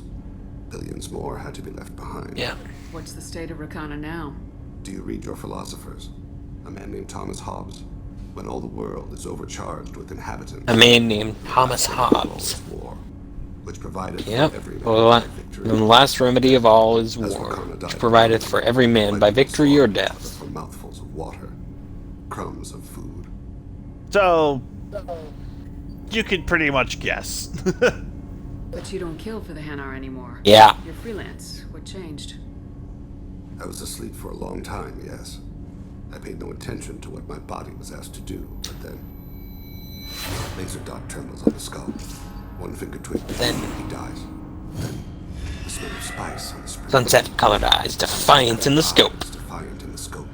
Billions more had to be left behind. Yeah. What's the state of Rakana now? Do you read your philosophers? A man named Thomas Hobbes. When all the world is overcharged with inhabitants. A man named Thomas Hobbes. War, which provided Yep. for every man Well, by victory. the last remedy of all is war, which provideth for every man by victory or death. For mouthfuls of water, crumbs of food. So, you could pretty much guess. But you don't kill for the Hanar anymore. Yeah. You're freelance. What changed? I was asleep for a long time, yes. I paid no attention to what my body was asked to do, but then... Laser dot trembles on the skull. One finger twitch, then he dies. Then the smell of spice on the spring. Sunset colored eyes, defiance in the scope. Defiant in the scope.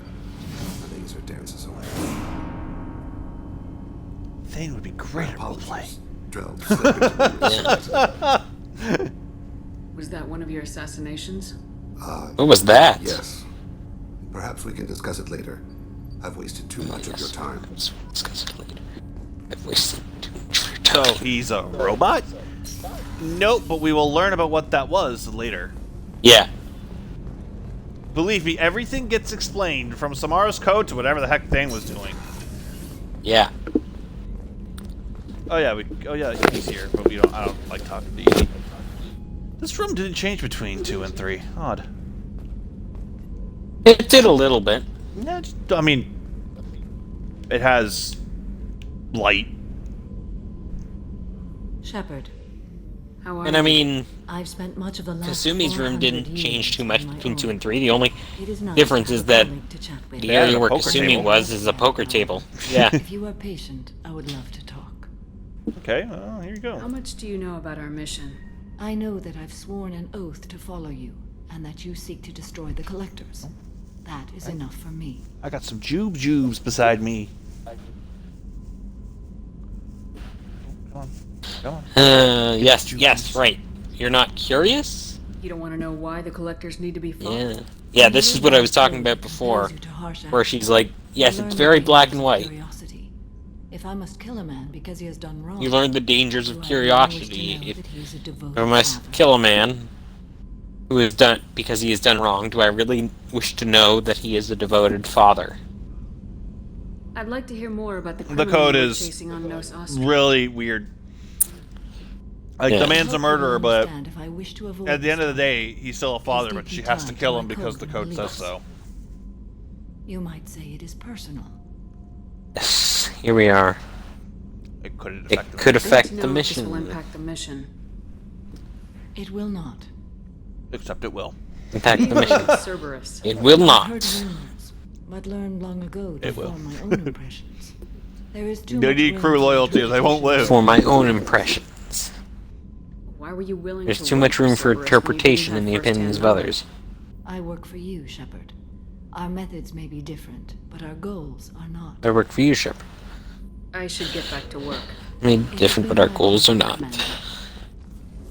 The laser dances away. Thane would be great at roleplay. Drell slipped into the Was that one of your assassinations? What was that? Yes. Perhaps we can discuss it later. I've wasted too much of your time. Discuss it later. I've wasted too much of your So time. he's a robot? Nope, but we will learn about what that was later. Yeah. Believe me, everything gets explained from Samara's code to whatever the heck Thane was doing. Yeah. Oh yeah, he's here, but I don't like talking to you. This room didn't change between 2 and 3. Odd. It did a little bit. Yeah, I mean, it has light. Shepard. How are And I mean, I've spent much of the last Kasumi's room 400 didn't years change too on much my between own. 2 and 3. The only It is nice difference to is have a that colleague to chat with. the Yeah, area the where poker Kasumi table. was is a poker table. Yeah. If you are patient, I would love to talk. Okay, well, here you How go. much do you know about our mission? I know that I've sworn an oath to follow you, and that you seek to destroy the Collectors. That is enough for me. I got some jubes beside me. Come on. Yes, right. You're not curious? You don't want to know why the collectors need to be fought? Yeah. Yeah, this is what I was talking about before. Where she's like, yes, it's very black and white. Curiosity. If I must kill a man because he has done wrong, You learn the dangers of do I curiosity. really wish to know that he is a devoted If I must father? kill a man who has done because he has done wrong, do I really wish to know that he is a devoted father? I'd like to hear more about the The criminal code you were is chasing on Nos Astra. really weird. Like, Yeah. the man's a murderer, but Understand if I wish to avoid at the end of the this day, he's still a father, but she has to deeply kill tied him to my because the code code and says beliefs. so. You might say it is personal. Yes, here we are. It could It affect the could mission. affect To the know if this will mission. impact the mission. It will not. Except it will. Impact the Maybe mission. Cerberus. It will I've not. heard rumors, but learned long ago to It will. form my own impressions. There is too They much need room crew for loyalty or they won't live. For my own impressions. Why were you willing There's to too work much room for Cerberus when you didn't interpretation have in the opinions of first-hand others. I work for you, Shepard. Our methods may be different, but our goals are not. I work for you, Shepard. I should get back to work. I mean, different, but our goals are not.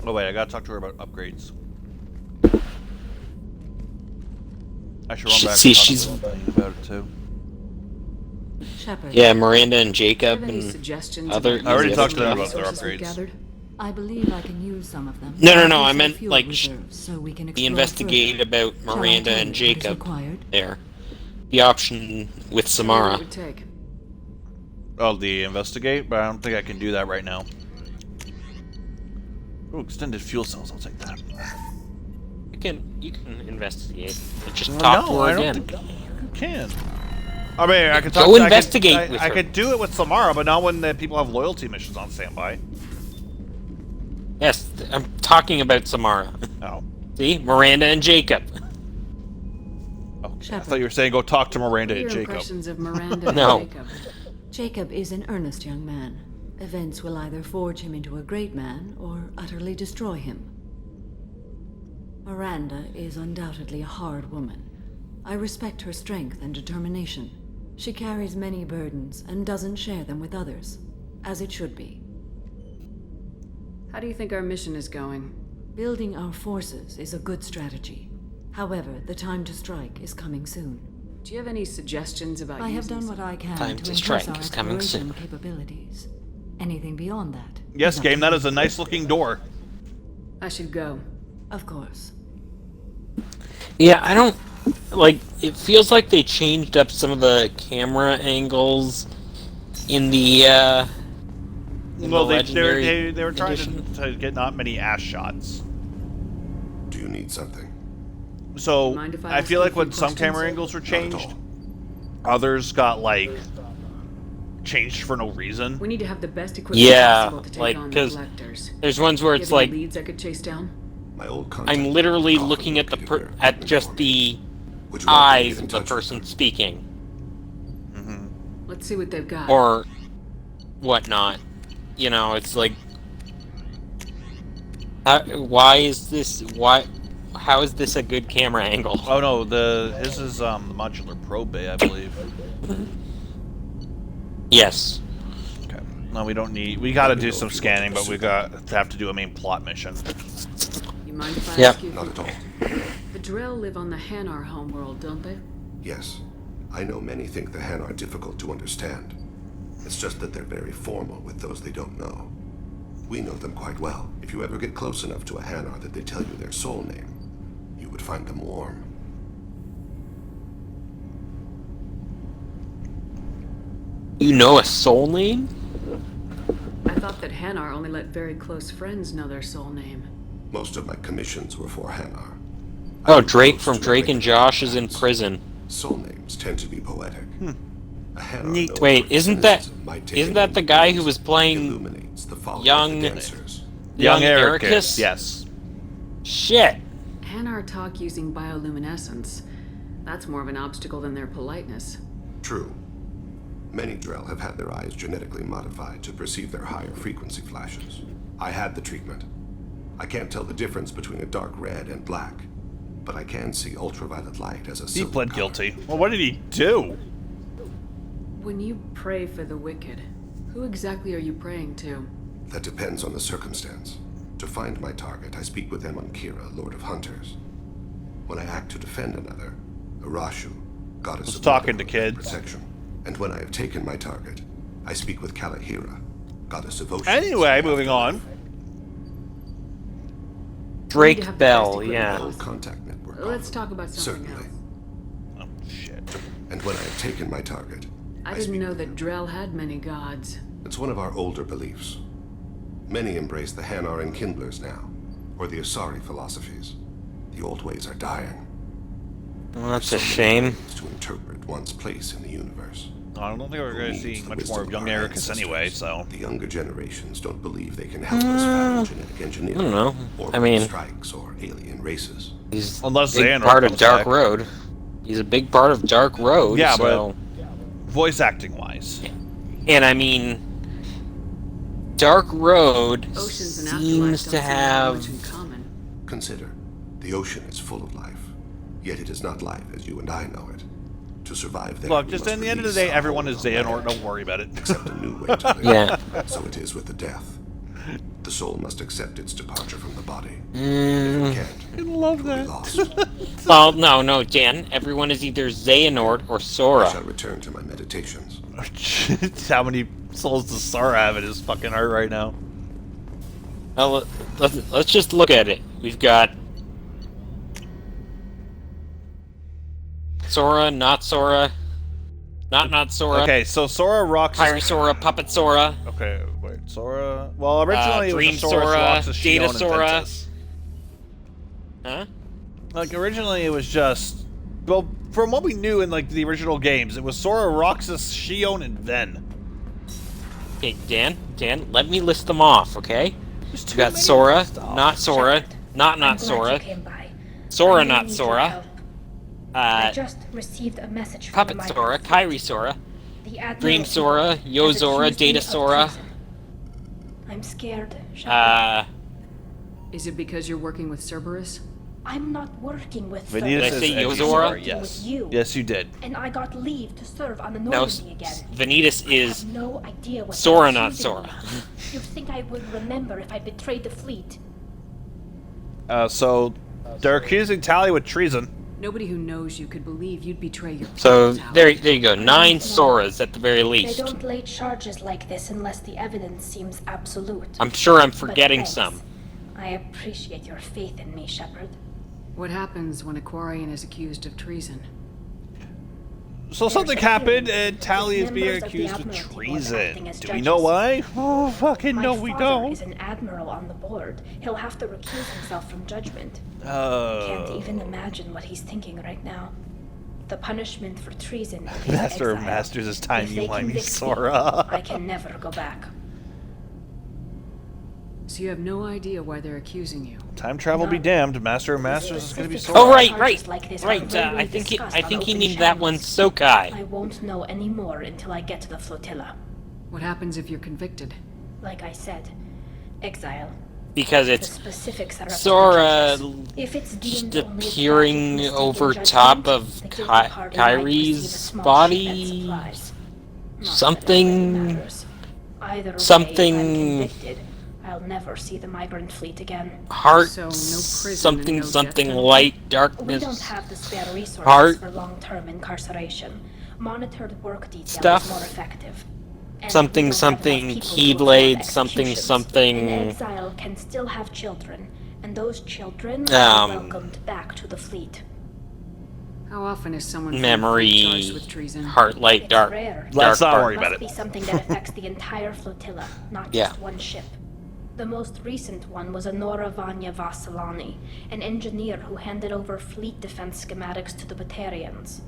Oh wait, I gotta talk to her about upgrades. I should run back See, and talk she's- to her about it too. Shepard. Yeah, Miranda and Jacob Do you have any and suggestions other. about I already the talked other to them stuff. about their resources we've upgrades. gathered? I believe I can use some of them. No, I'll I keep meant fuel like reserves so we can explore investigate further. about Shall I Miranda tell you and what is Jacob required? there. The option with What Samara. it would take. Oh, the investigate, but I don't think I can do that right now. Oh, extended fuel cells. I'll take that. You can investigate. Just Well, talk to no, her I again. don't think you can. I mean, I could talk. Go investigate with I her. could do it with Samara, but not when the people have loyalty missions on standby. Yes, I'm talking about Samara. Oh. See, Miranda and Jacob. Oh, I thought you were saying go talk to Miranda What are and your Jacob. impressions of Miranda and No. Jacob? Jacob is an earnest young man. Events will either forge him into a great man or utterly destroy him. Miranda is undoubtedly a hard woman. I respect her strength and determination. She carries many burdens and doesn't share them with others, as it should be. How do you think our mission is going? Building our forces is a good strategy. However, the time to strike is coming soon. Do you have any suggestions about I have using done what I can Time to to increase strike our is coming exploration soon. capabilities. Anything beyond that? Yes, is up game. to That you. is a nice looking door. I should go. Of course. Yeah, I don't like. It feels like they changed up some of the camera angles in the. In Well, the they were trying edition. to get not many ass shots. Do you need something? So Mind if I I ask feel you a like when few some camera questions? angles were Not at changed, all. others got like changed for no reason. We need to have the best equipment Yeah, possible to take like on the because collectors. there's ones where Give it's any like leads I could chase down. My old contact I'm literally often looking at the located their at equipment just for me. the Would you like me to eyes get in of the touch with person them? speaking Let's see what they've got. or whatnot. You know, it's like, why is this? How is this a good camera angle? Oh no, this is the modular probe bay, I believe. Yes. Okay. No, we don't need. We got to do some scanning, but we have to do a main plot mission. You mind if I Yep. ask you? Not at all. The Drell live on the Hanar homeworld, don't they? Yes. I know many think the Han are difficult to understand. It's just that they're very formal with those they don't know. We know them quite well. If you ever get close enough to a Hanar that they tell you their soul name, you would find them warm. You know a soul name? I thought that Hanar only let very close friends know their soul name. Most of my commissions were for Hanar. Oh, Drake from Drake and Josh is in prison. Soul names tend to be poetic. A Hanar known Wait, for isn't that cynicism might take isn't that the guy who was playing illuminates the folly of young the dancers. young Ericus, Ericus? yes. Shit. Hanar talk using bioluminescence. That's more of an obstacle than their politeness. True. Many Drell have had their eyes genetically modified to perceive their higher frequency flashes. I had the treatment. I can't tell the difference between a dark red and black, but I can see ultraviolet light as a He silver pled color. guilty. Well, what did he do? When you pray for the wicked, who exactly are you praying to? That depends on the circumstance. To find my target, I speak with them on Kira, Lord of Hunters. When I act to defend another, Arashu, goddess Just of talking to motherhood and kids. protection. And when I have taken my target, I speak with Kalahira, goddess of oceans. Anyway, moving on. Drake Bell, yeah. Old contact network. Let's talk about something Certainly. else. Oh shit. And when I have taken my target, I didn't know that Drell had many gods. it's one of our older beliefs. Many embrace the Hanar and Kindlers now, or the Asari philosophies. The old ways are dying. Well, that's a shame. To interpret one's place in the universe. I don't think we're going to see much more of young Ericus anyway, so. The younger generations don't believe they can help us fathom genetic engineering. I don't know. Orbital I mean, strikes or alien races. He's Unless a big Xehanort part of comes Dark back. Road. He's a big part of Dark Road. Yeah, so. but voice acting wise. And I mean, Dark Road Oceans and seems to have... much in common. Consider, the ocean is full of life, yet it is not life as you and I know it. To survive there, Look, we just must in the end of the release day, our everyone is hold on Xehanort. land, Don't worry about it. Accept a new way to live. Yeah. So it is with the death. The soul must accept its departure from the body. Mm. If it can't, I love it will be lost. Well, no, Dan. Everyone is either Xehanort or Sora. I shall return to my meditations. How many souls does Sora have in his fucking heart right now? Well, let's just look at it. We've got Sora, not Sora, not Sora. Okay, so Sora rocks. Kairi Sora, Puppet Sora. Okay, wait, Sora. Well, originally it Dream was Sora, Sora, Roxas, Data Shion, and Sora. Ventus. Huh? Like originally it was just, well, from what we knew in like the original games, it was Sora, Roxas, Shion, and Ven. Okay, Dan, let me list them off, okay? We got Sora, not Sora, not Sora, Sora, not Sora, I just received a message from Puppet the Sora, Kairi Sora, The Admiral Dream Sora, Yo has Zora, accused me Data of Sora. treason. I'm scared. Is it because you're working with Cerberus? I'm not working with Vanitas Did I is say Yo X Zora? Sora, yes. With you. Yes, you did. And I got leave to serve on the No, Normandy again. Vanitas is No idea what Sora, they're not accusing Sora. me of. You think I would remember if I betrayed the fleet? So they're accusing Tally with treason. Nobody who knows you could believe you'd betray your So people, Tally. there you go, 9 Soras at the very They least. don't lay charges like this unless the evidence seems absolute. I'm sure I'm But forgetting thanks. some. I appreciate your faith in me, Shepard. What happens when a Quarian is accused of treason? So something happened, and Tally is being Members of the accused of Admiralty Board treason. acting as Do we know judges. why? Oh, fucking no, we My father don't. is an admiral on the board. He'll have to recuse himself from judgment. Can't Oh. even imagine what he's thinking right now. The punishment for treason is Master of exile. Masters is time If you they whiny convict me, Sora. I can never go back. So you have no idea why they're accusing you. Time travel be damned. Master of Masters is gonna be Specific Sora. Oh right, charges like this are right. rarely I think discussed I on think he open named that one channels. Sokai. I won't know any more until I get to the flotilla. What happens if you're convicted? Like I said, exile. Because The it's specifics are up to the Sora judges. If it's just deemed only a appearing tragic mistake over in top judgment, of the guilty party might receive a Kyrie's small body. shipment supplies. Not that it Something. matters. Either way, Something. if I'm convicted, I'll never see the migrant fleet again. Heart. So, no prison and Something. no death Something penalty? light. We Darkness. don't have the spare resources Heart. for long-term incarceration. Monitored work detail Stuff. is more effective. And Something, we don't have something, enough people to Keyblade, afford something, executions. something. An exile can still have children, and those children are welcomed back to the fleet. How often is someone Memory. charged with treason? Heart, light, It's dark. rare. Let's dark not part. worry about Must it. be something that affects the entire flotilla, not Yeah. just one ship. The most recent one was Honora Vanya Vasilani, an engineer who handed over fleet defense schematics to the Batarians.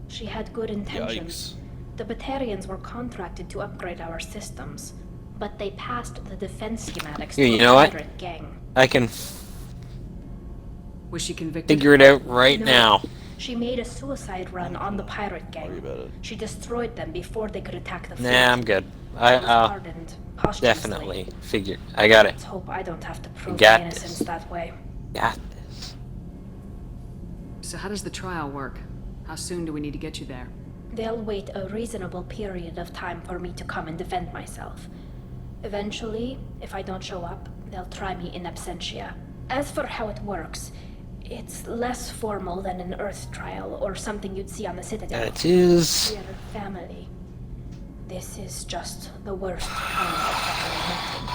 She had good intentions. The Batarians were contracted to upgrade our systems, but they passed the defense schematics Here, to you a know what? pirate gang. I can Was she convicted? figure it out right No. now. She made a suicide run on the pirate gang. She destroyed them before they could attack the fleet. Nah, I'm good. I was I'll pardoned posthumously. definitely figure. I got it. Let's hope I don't have to prove got my innocence this. that way. Got So how does the trial work? How soon do we need to get you there? They'll wait a reasonable period of time for me to come and defend myself. Eventually, if I don't show up, they'll try me in absentia. As for how it works, it's less formal than an Earth trial or something you'd see on the Citadel. It is. We're family. This is just the worst kind of family meeting.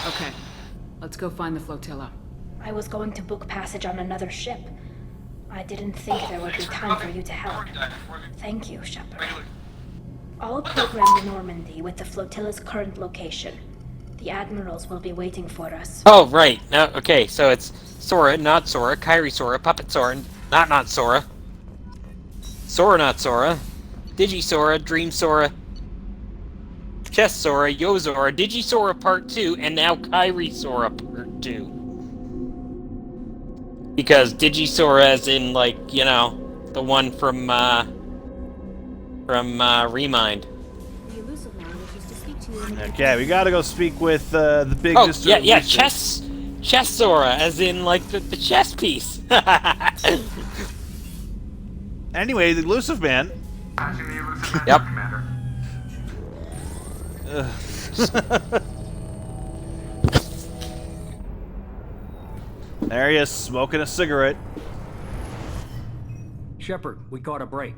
Okay, let's go find the flotilla. I was going to book passage on another ship. I didn't think there would be time for you to help. Thank you, Shepard. I'll program the Normandy with the flotilla's current location. The admirals will be waiting for us. Oh right. No. Okay. So it's Sora, not Sora. Kairi Sora, Puppet Sora, not Sora. Sora, not Sora. Digi Sora, Dream Sora. Chess Sora, Yo Zora, Digi Sora Part 2, and now Kairi Sora Part 2. Because Digi Sora, as in, like, you know, the one from Remind. The elusive language is to you in a Okay, we gotta go speak with the big Oh, Mr. yeah, Elusive. chess Sora, as in, like, the chess piece. Anyway, the elusive man. Yep. There he is, smoking a cigarette. Shepard, we caught a break.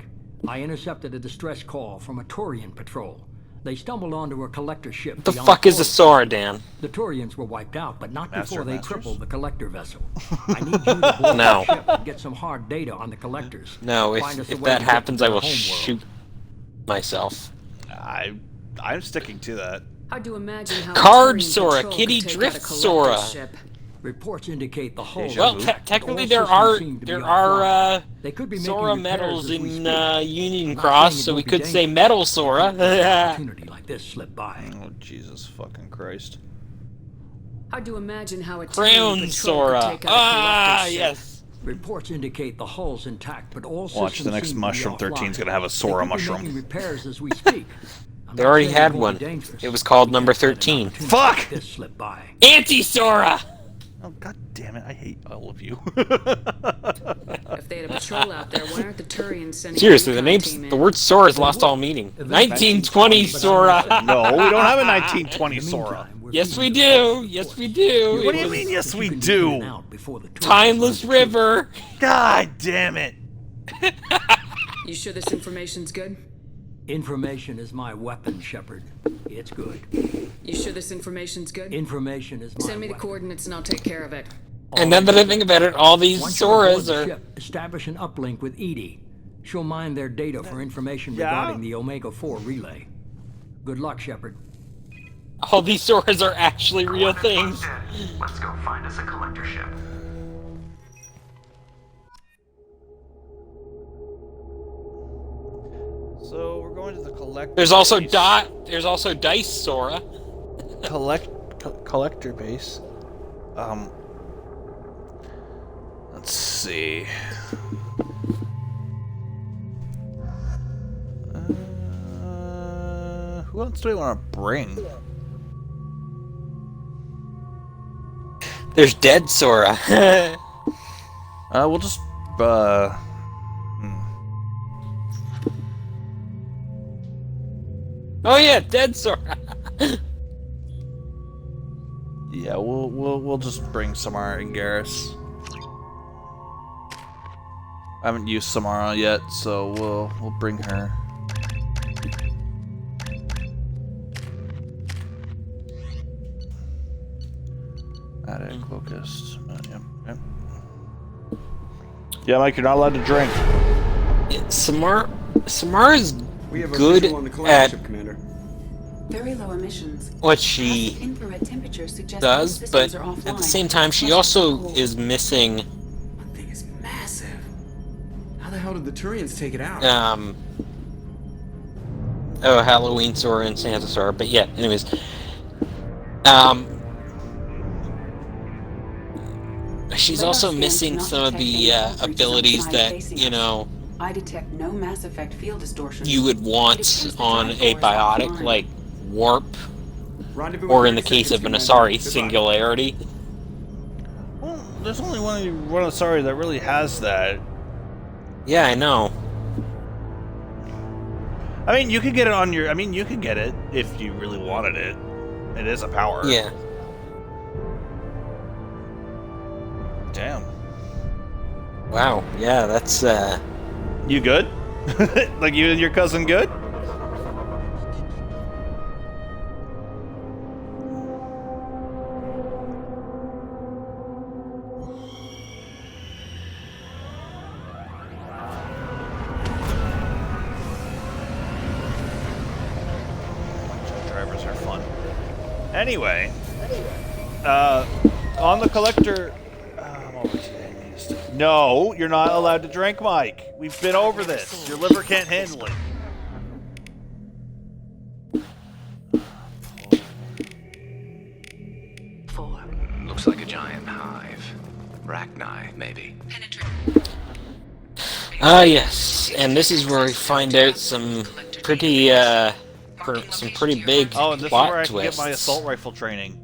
I intercepted a distress call from a Turian patrol. They stumbled onto a collector ship. What the beyond fuck is a Corus. Sora, Dan? The Turians were wiped out, but not before they Masters? crippled the collector vessel. I need you to board No. the ship and get some hard data on the collectors. No, Find us a if way that to get happens, to I their will homeworld. shoot myself. I'm sticking to that. Hard to imagine how Card a Turian Sora, patrol Kitty could take Drift out a Sora. collector's ship. Reports indicate the hull. Well, technically there are They could be Sora making repairs medals as we in speak. Union I'm not Cross, saying it so we won't be could say dangerous. Metal Sora. Opportunity like this slip by. Oh, Jesus fucking Christ. Hard to imagine how a Crown Turian patrol Sora. could take out a Ah, collector's ship. yes. Reports indicate the hull's intact, but all Watch, systems the next seem to be Mushroom 13 is offline. gonna have a They Sora could be mushroom. making repairs as we speak. I'm They not already saying had it won't one. be dangerous. It was called number 13. Fuck! This slip by. Anti-Sora! Oh, god damn it, I hate all of you. If they had a patrol out there, why aren't the Turians sending Seriously, a the recon name's team in? the word Sora has lost all meaning. 1920 Sora. No, we don't have a 1920 Sora. Yes, we do. Yes, we do. What do you mean, yes, we do? Timeless River. God damn it. You sure this information's good? Information is my weapon, Shepard. It's good. You sure this information's good? Information is my Send me the weapon. coordinates and I'll take care of it. And then that I think about it, all these Once you're aboard Soras the are... ship, establish an uplink with Edie. She'll mine their data for information Yeah. regarding the Omega-4 relay. Good luck, Shepard. All these Soras are actually real things. Let's go find us a collector ship. So we're going to the collector. There's also base. There's also Dice Sora. Collector base. Let's see. Who else do we want to bring? There's Dead Sora. We'll just Oh yeah, Dead Sora. yeah, we'll just bring Samara and Garrus. I haven't used Samara yet, so we'll bring her. Attic, Locust. Yep. Yeah, Mike, you're not allowed to drink. Samara's We have a good visual on the collector at ship, Commander. Very low emissions. what she Infrared temperature suggests does, those but systems are offline. at the same time, she also is missing. That thing is massive. How the hell did the Turians take it out? Oh, Halloween Sora and Santa Sora, but yeah. Anyways, she's Radar also scans missing cannot some of detect the any creatures abilities outside that facing you us. know I detect no Mass Effect field distortions. you would want on a biotic like warp, Rendezvous or in in the 30 case of an seconds, Asari, Commander. Goodbye. singularity. Well, there's only one Asari that really has that. Yeah, I know. I mean, you could get it on your. I mean, you could get it if you really wanted it. It is a power. Yeah. Damn. Wow. Yeah, that's You good? Like you and your cousin good? Drivers are fun. Anyway, on the collector. No, you're not allowed to drink, Mike. We've been over this. Your liver can't handle it. Looks like a giant hive. Rachni, maybe. yes, and this is where we find out some pretty some pretty big Oh, and this is plot where I can twists. get my assault rifle training.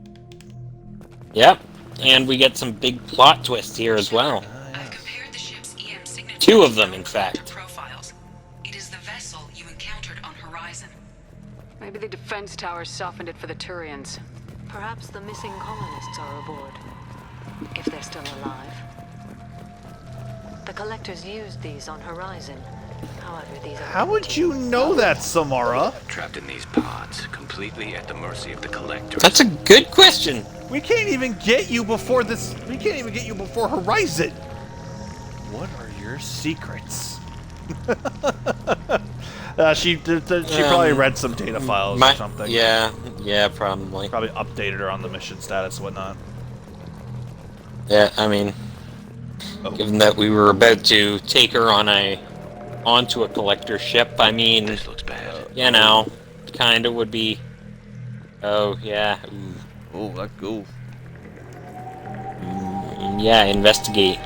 Yep, and we get some big plot twists here as well. Two of them, in fact. Profiles. It is the vessel you encountered on Horizon. Maybe the defense towers softened it for the Turians. Perhaps the missing colonists are aboard. If they're still alive. The collectors used these on Horizon. However, these are... How would you know that, Samara? Trapped in these pods, completely at the mercy of the collectors. That's a good question. We can't even get you before this. We can't even get you before Horizon. What are your secrets? She probably read some data files or something. Yeah, probably. Probably updated her on the mission status and whatnot. Yeah, I mean, given that we were about to take her onto a collector ship, I mean, This looks bad. you know, kind of would be. Oh yeah. Oh, that go. Yeah, investigate.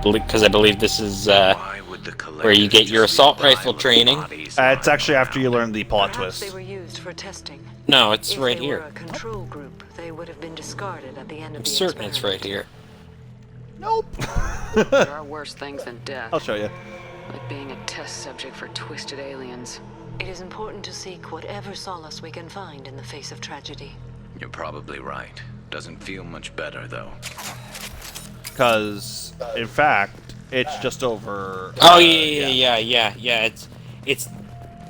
Because I believe this is where you get your assault rifle training. It's actually after you learn the plot Perhaps twist. they were used for testing. No, it's right If they here. were a control group, they would have been discarded at the end of I'm the certain it's right here. Nope. There are worse things than death. I'll show you. Like being a test subject for twisted aliens. It is important to seek whatever solace we can find in the face of tragedy. You're probably right. Doesn't feel much better, though. Because, in fact, it's just over. Oh yeah. It's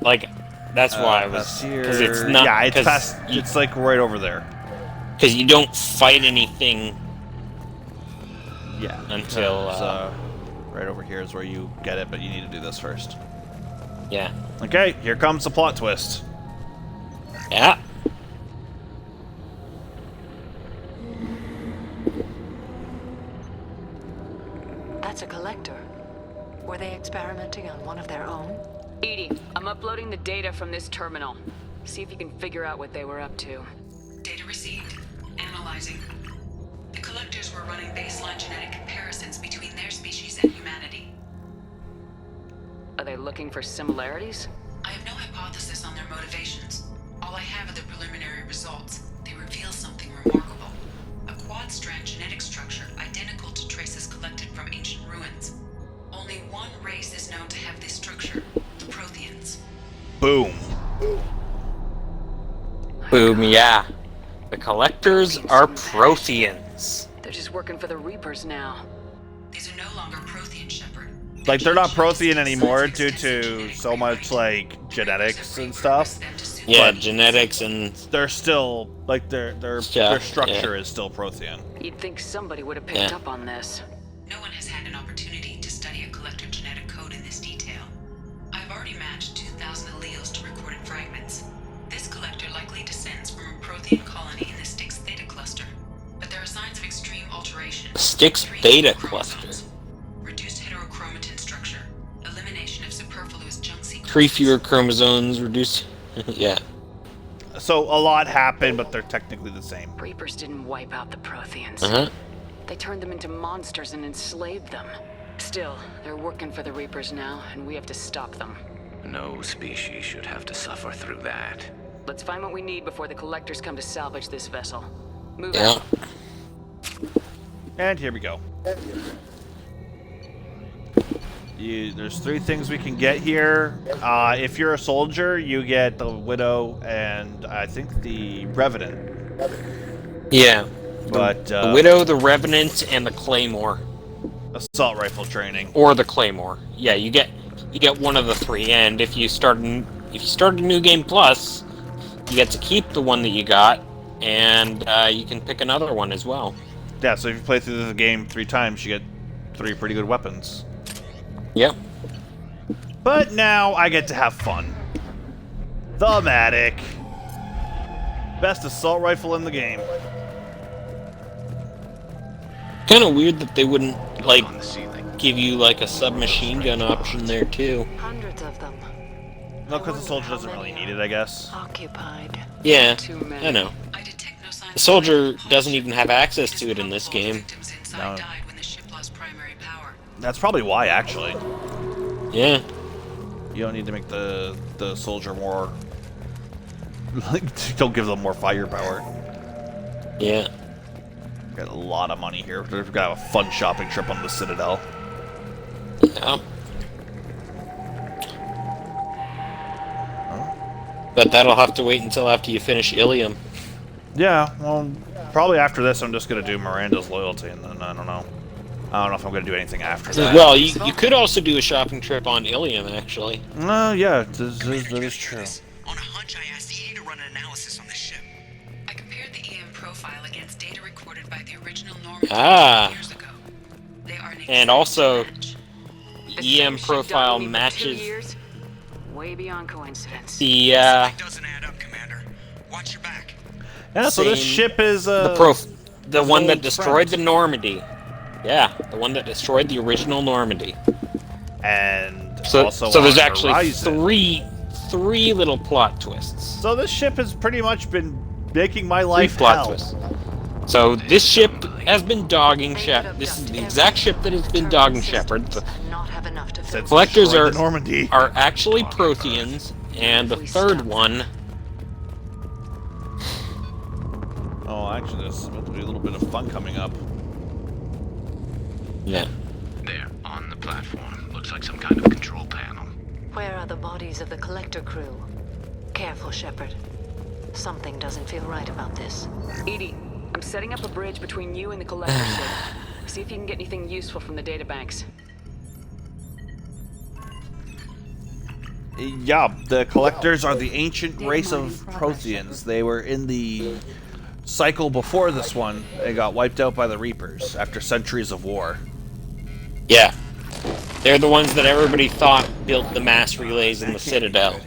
like that's why I was because it's not. Yeah, it's past. It's like right over there. Because you don't fight anything. Yeah. Until right over here is where you get it, but you need to do this first. Yeah. Okay, here comes the plot twist. Yeah. That's a collector. Were they experimenting on one of their own? Edie, I'm uploading the data from this terminal. See if you can figure out what they were up to. Data received. Analyzing. The collectors were running baseline genetic comparisons between their species and humanity. Are they looking for similarities? I have no hypothesis on their motivations. All I have are the preliminary results. They reveal something remarkable. A quad-strand genetic structure identical to traces collected from ancient ruins. Only one race is known to have this structure, the Protheans. Boom. Boom, yeah. The collectors are Protheans. They're just working for the Reapers now. These are no longer Prothean, Shepard. Like, they're not Prothean anymore due to so much, like, genetics and stuff. Yeah, but genetics and... They're still, like, their structure is still Prothean. You'd think somebody would have picked up on this. No one has had an opportunity to study a collector genetic code in this detail. I've already matched 2,000 alleles to recorded fragments. This collector likely descends from a Prothean colony in the Styx Theta cluster. But there are signs of extreme alteration. Styx Beta cluster. Reduced heterochromatin structure. Elimination of superfluous junk sequences. 3 fewer chromosomes reduced. Yeah. So a lot happened, but they're technically the same. Reapers didn't wipe out the Protheans. Uh-huh. They turned them into monsters and enslaved them. Still, they're working for the Reapers now, and we have to stop them. No species should have to suffer through that. Let's find what we need before the collectors come to salvage this vessel. Move Yeah. out. And here we go. There's 3 things we can get here. If you're a soldier, you get the Widow and I think the Revenant. Yeah. But the Widow, the Revenant, and the Claymore. Assault rifle training. Or the Claymore. Yeah, you get one of the 3, and if you start a new game plus, you get to keep the one that you got, and you can pick another one as well. Yeah, so if you play through the game 3 times, you get 3 pretty good weapons. Yep. But now I get to have fun. The Matic. Best assault rifle in the game. Kind of weird that they wouldn't, like, give you, like, a submachine gun option there, too. Hundreds of them. No, because the soldier doesn't really need it, I guess. Occupied. Yeah, I know. The soldier doesn't even have access to it in this game. No. That's probably why, actually. Yeah. You don't need to make the soldier more Like, don't give them more firepower. Yeah. Got a lot of money here. We've got a fun shopping trip on the Citadel. Yeah. But that'll have to wait until after you finish Ilium. Yeah, well, probably after this I'm just going to do Miranda's Loyalty, and then I don't know. I don't know if I'm going to do anything after that. Well, you could also do a shopping trip on Ilium, actually. Yeah, that is true. On a hunch, I asked Edie to run an analysis on the ship. I compared the EM profile against data recorded by the original Normandy years ago. They are an And also, match. EM profile matches Way beyond coincidence. the Yeah, so this ship is the one that destroyed the Normandy. Yeah, the one that destroyed the original Normandy. And So also there's on actually Horizon. three little plot twists. So this ship has pretty much been making my life plot hell. twists. So this ship has been dogging Shepard. This is the exact ship that has been dogging Shepard. The collectors destroyed the Normandy. are actually Protheans, and the third one. Oh, actually, there's about to be a little bit of fun coming up. Yeah. There, on the platform. Looks like some kind of control panel. Where are the bodies of the collector crew? Careful, Shepard. Something doesn't feel right about this. Edie, I'm setting up a bridge between you and the collector ship. See if you can get anything useful from the databanks. Yeah, the collectors are the ancient race of Protheans. They were in the cycle before this one. They got wiped out by the Reapers after centuries of war. Yeah. They're the ones that everybody thought built the mass relays in the Citadel.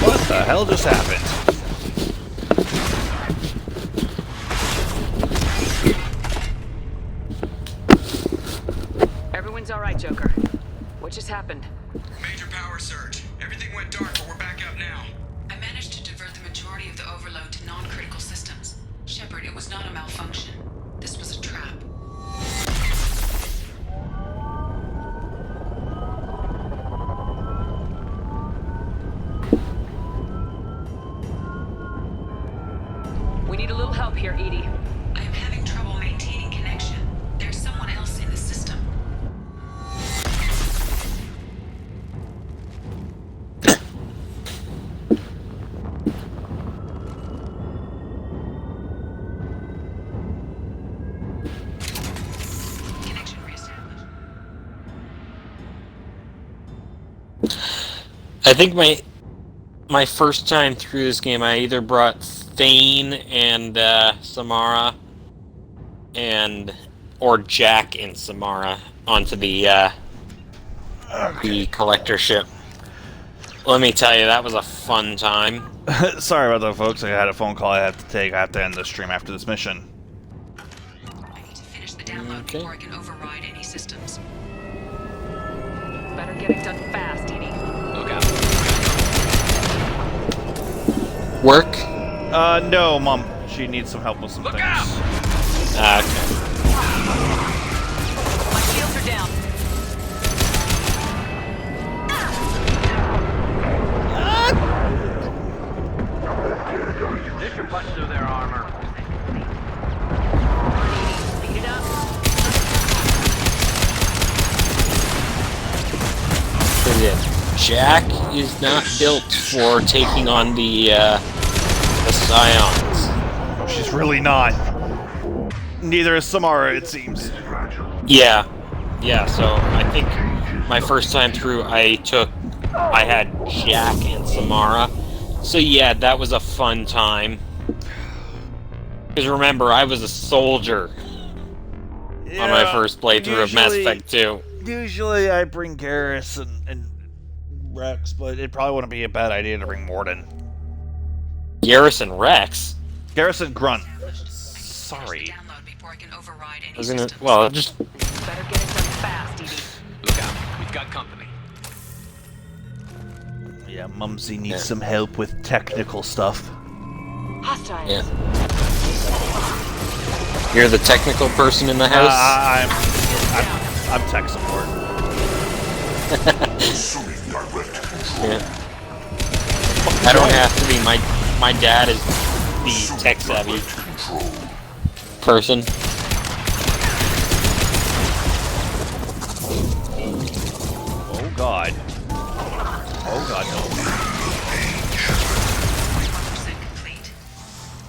What the hell just happened? Everyone's alright, Joker. What just happened? Major power surge. Everything went dark, but we're back out now. I managed to divert the majority of the overload to non-critical systems. Shepard, it was not a malfunction. This was a trap. We need a little help here, Edie. I am having trouble maintaining connection. There's someone else in the system. Connection reestablished. I think my first time through this game, I either brought Thane and Samara, or Jack and Samara onto the collector ship. Let me tell you, that was a fun time. Sorry about that, folks. I had a phone call I had to take. I have to end the stream after this mission. I need to finish the download before I can override any systems. Better get it done fast, Edie. Look out. Work? No, Mom. She needs some help with some things. Okay. My shields are down. This should punch through their armor. Beat it up. Jack is not built for taking on the Scions. Oh, she's really not. Neither is Samara, it seems. Yeah. Yeah, so I think my first time through, I had Jack and Samara. So yeah, that was a fun time. Because remember, I was a soldier on my first playthrough of Mass Effect 2. Usually I bring Garrus and Rex, but it probably wouldn't be a bad idea to bring Morden. Garrus and Rex? Garrus and Grunt. Sorry. I was gonna, well, just... Better get it done fast, Edie. Look out. We've got company. Yeah, Mumsy needs some help with technical stuff. Hostiles. Yeah. You're the technical person in the house? I'm tech support. Yeah. I don't have to be. My dad is the tech-savvy person. Oh god. Oh god, no.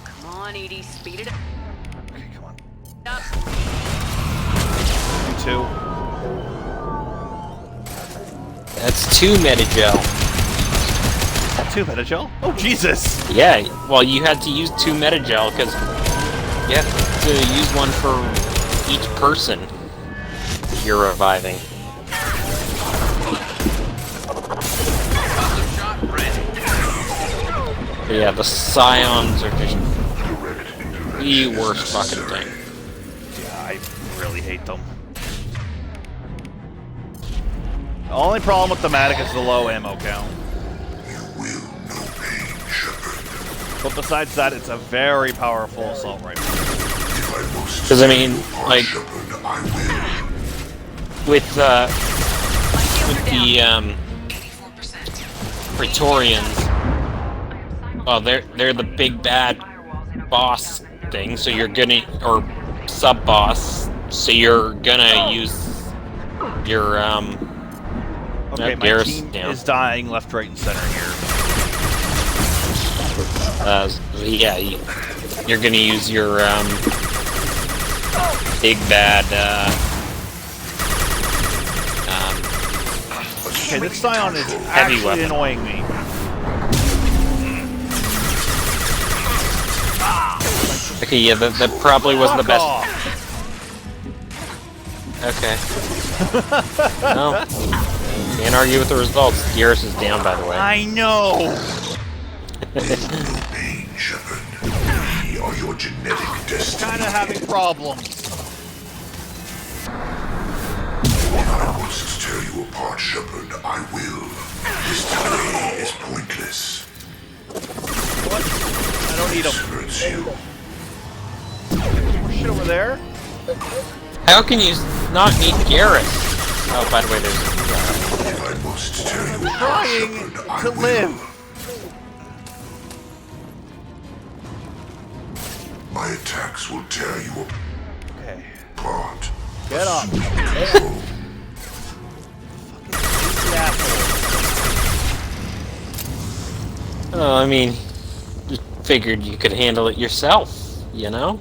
Come on, Edie, speed it up. Okay, come on. Up. You too. That's 2 Metagel. 2 Metagel? Oh, Jesus! Yeah, well, you had to use 2 Metagel because you have to use one for each person you're reviving. But yeah, the Scions are just the worst fucking thing. Yeah, I really hate them. The only problem with the Matic is the low ammo count. But besides that, it's a very powerful assault rifle. Because, I mean, like, with the Praetorians, well, they're the big bad boss thing, so you're gonna, or sub-boss, so you're gonna use your, okay, my team is dying left, right, and center here. Yeah, you're gonna use your, big bad, okay, this Scion is heavy actually weapon. annoying me. Okay, yeah, that probably wasn't the best. Okay. No. Can't argue with the results. Garrus is down, by the way. I know! We are your genetic destiny. Kinda having problems. If I must tear you apart, Shepard, I will. This delay is pointless. What? I don't need them. Hurts you. More shit over there? How can you not need Garrus? Oh, by the way, there's... If I must tear you apart, Trying Shepard, I to will. live. My attacks will tear you apart. Get up. Oh, I mean, just figured you could handle it yourself, you know?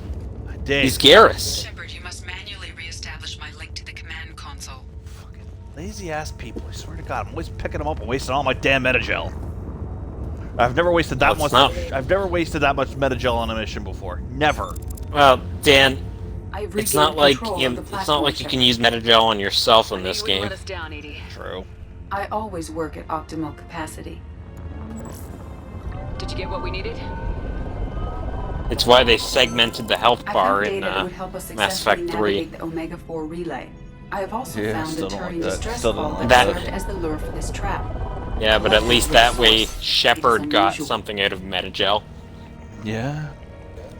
I did. He's Garrus. Shepard, you must manually re-establish my link to the command console. Fucking lazy ass people, I swear to God, I'm always picking them up and wasting all my damn Metagel. I've never wasted that much. I've never wasted that much Metagel on a mission before. Never. Well, Dan, I've it's not like control of the it's not like you can use Metagel on yourself in this game. Let us down, Edie. True. I always work at optimal capacity. Did you get what we needed? It's why they segmented the health I bar found in data that would help us Mass successfully Effect 3. navigate the Omega-4 relay. I have also Yeah, found still the don't like Turian that. distress Still don't call like that that. served as the lure for this trap. Yeah, but at least that way Shepard got something out of Metagel. Yeah.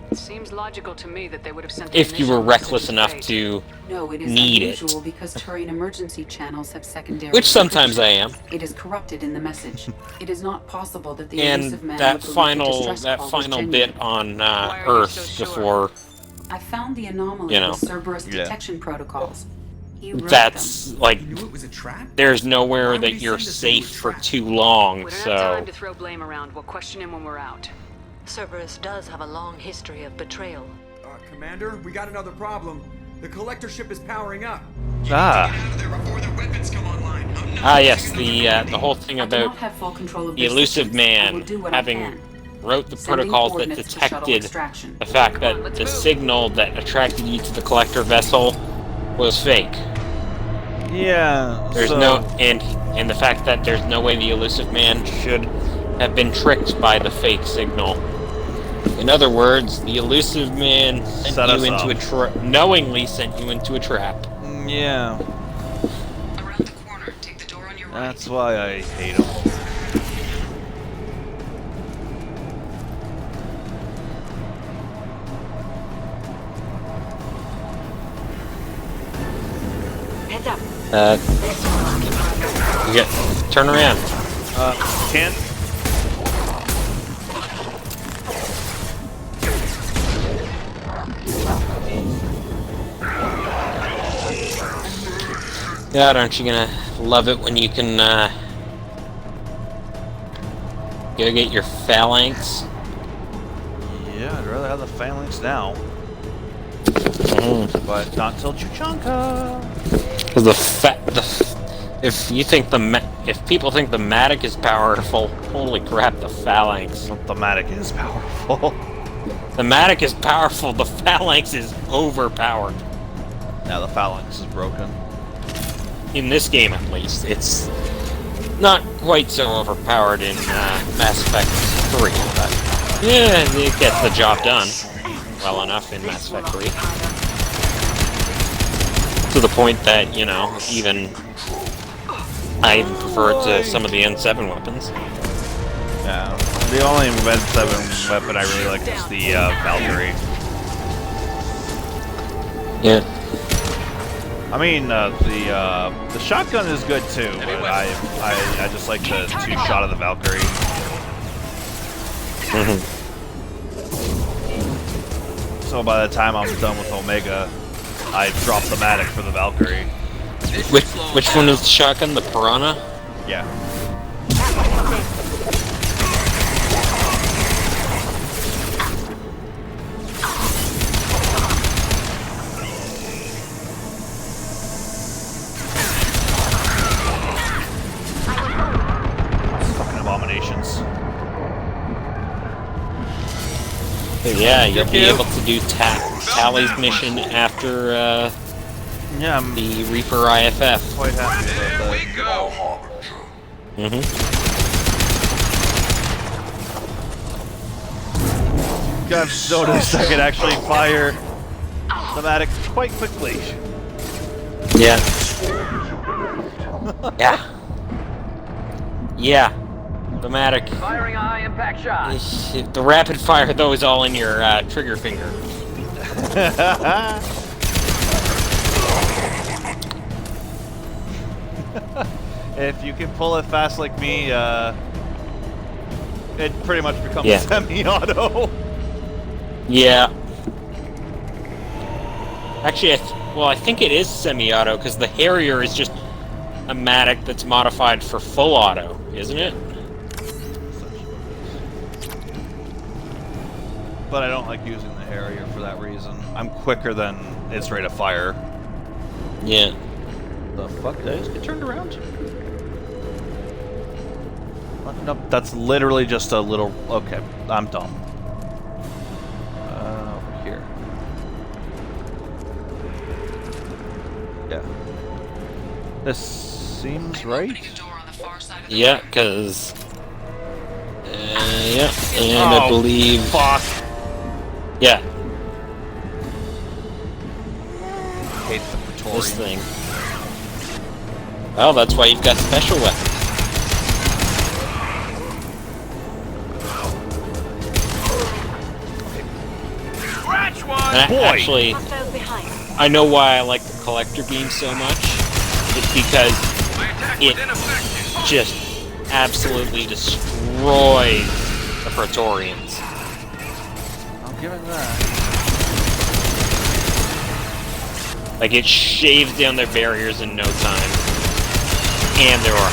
It seems logical to me that they would have sent. If you were reckless enough to No, it is need it. unusual because Turian emergency channels have secondary. Which sometimes I am. It is corrupted in the message. It is not possible that the And elusive man that would believe the final distress call was genuine. bit on Earth before, I found the anomaly you know. with Cerberus Yeah. detection protocols. He wrote that's like You knew it was a trap? there's nowhere Why would that he you're send us into a safe for trap? too long, We don't have so time to throw blame around. We'll question him when we're out. Cerberus does have a long history of betrayal. Commander, we got another problem. The collector ship is powering up. Ah. yes, the whole thing I do about not have full control of the this elusive system. I will man do what I having can. wrote the Sending protocols that coordinates for shuttle detected extraction. the fact that the signal that attracted you to the collector vessel was fake. Yeah. There's so- no and the fact that there's no way the elusive man should have been tricked by the fake signal. In other words, the elusive man sent Set us you into up. a trap, knowingly sent you into a trap. Yeah. Around the corner, take the door on your right. That's why I hate them. Heads up. You get turn around. Can't. God, aren't you gonna love it when you can, go get your phalanx? Yeah, I'd rather have the phalanx now. But not till Chuchanka. Because if people think the Matic is powerful, holy crap, the phalanx. The Matic is powerful. The Matic is powerful, the phalanx is overpowered. Now the phalanx is broken. In this game, at least. It's not quite so overpowered in Mass Effect 3, but yeah, it gets the job done well enough in Mass Effect 3. To the point that, you know, even I prefer it to some of the N7 weapons. Yeah, the only N7 weapon I really like is the Valkyrie. Yeah. I mean, the shotgun is good too, but I just like the two-shot of the Valkyrie. So by the time I'm done with Omega, I drop the Matic for the Valkyrie. Which one is the shotgun? The Piranha? Yeah. Fucking abominations. Yeah, you'll be able to do Tally's mission after the Reaper IFF. Quite happy about that. I've noticed I can actually fire the Matic quite quickly. Yeah. Yeah. Yeah. The Matic. Firing a high impact shot. The rapid fire, though, is all in your trigger finger. If you can pull it fast like me, it pretty much becomes semi-auto. Yeah. Actually, I think it is semi-auto, because the Harrier is just a Matic that's modified for full auto, isn't it? But I don't like using the Harrier for that reason. I'm quicker than its rate of fire. Yeah. The fuck? Did I just get turned around? Nope, that's literally just a little... Okay, I'm dumb. Over here. Yeah. This seems right? Yeah, because... yeah, and I believe... Fuck! Yeah. Hate the Praetorian. This thing. Well, that's why you've got special weapons. And actually, I know why I like the Collector Beam so much. It's because it just absolutely destroys the Praetorians. I'll give it that. Like, it shaves down their barriers in no time. And there are...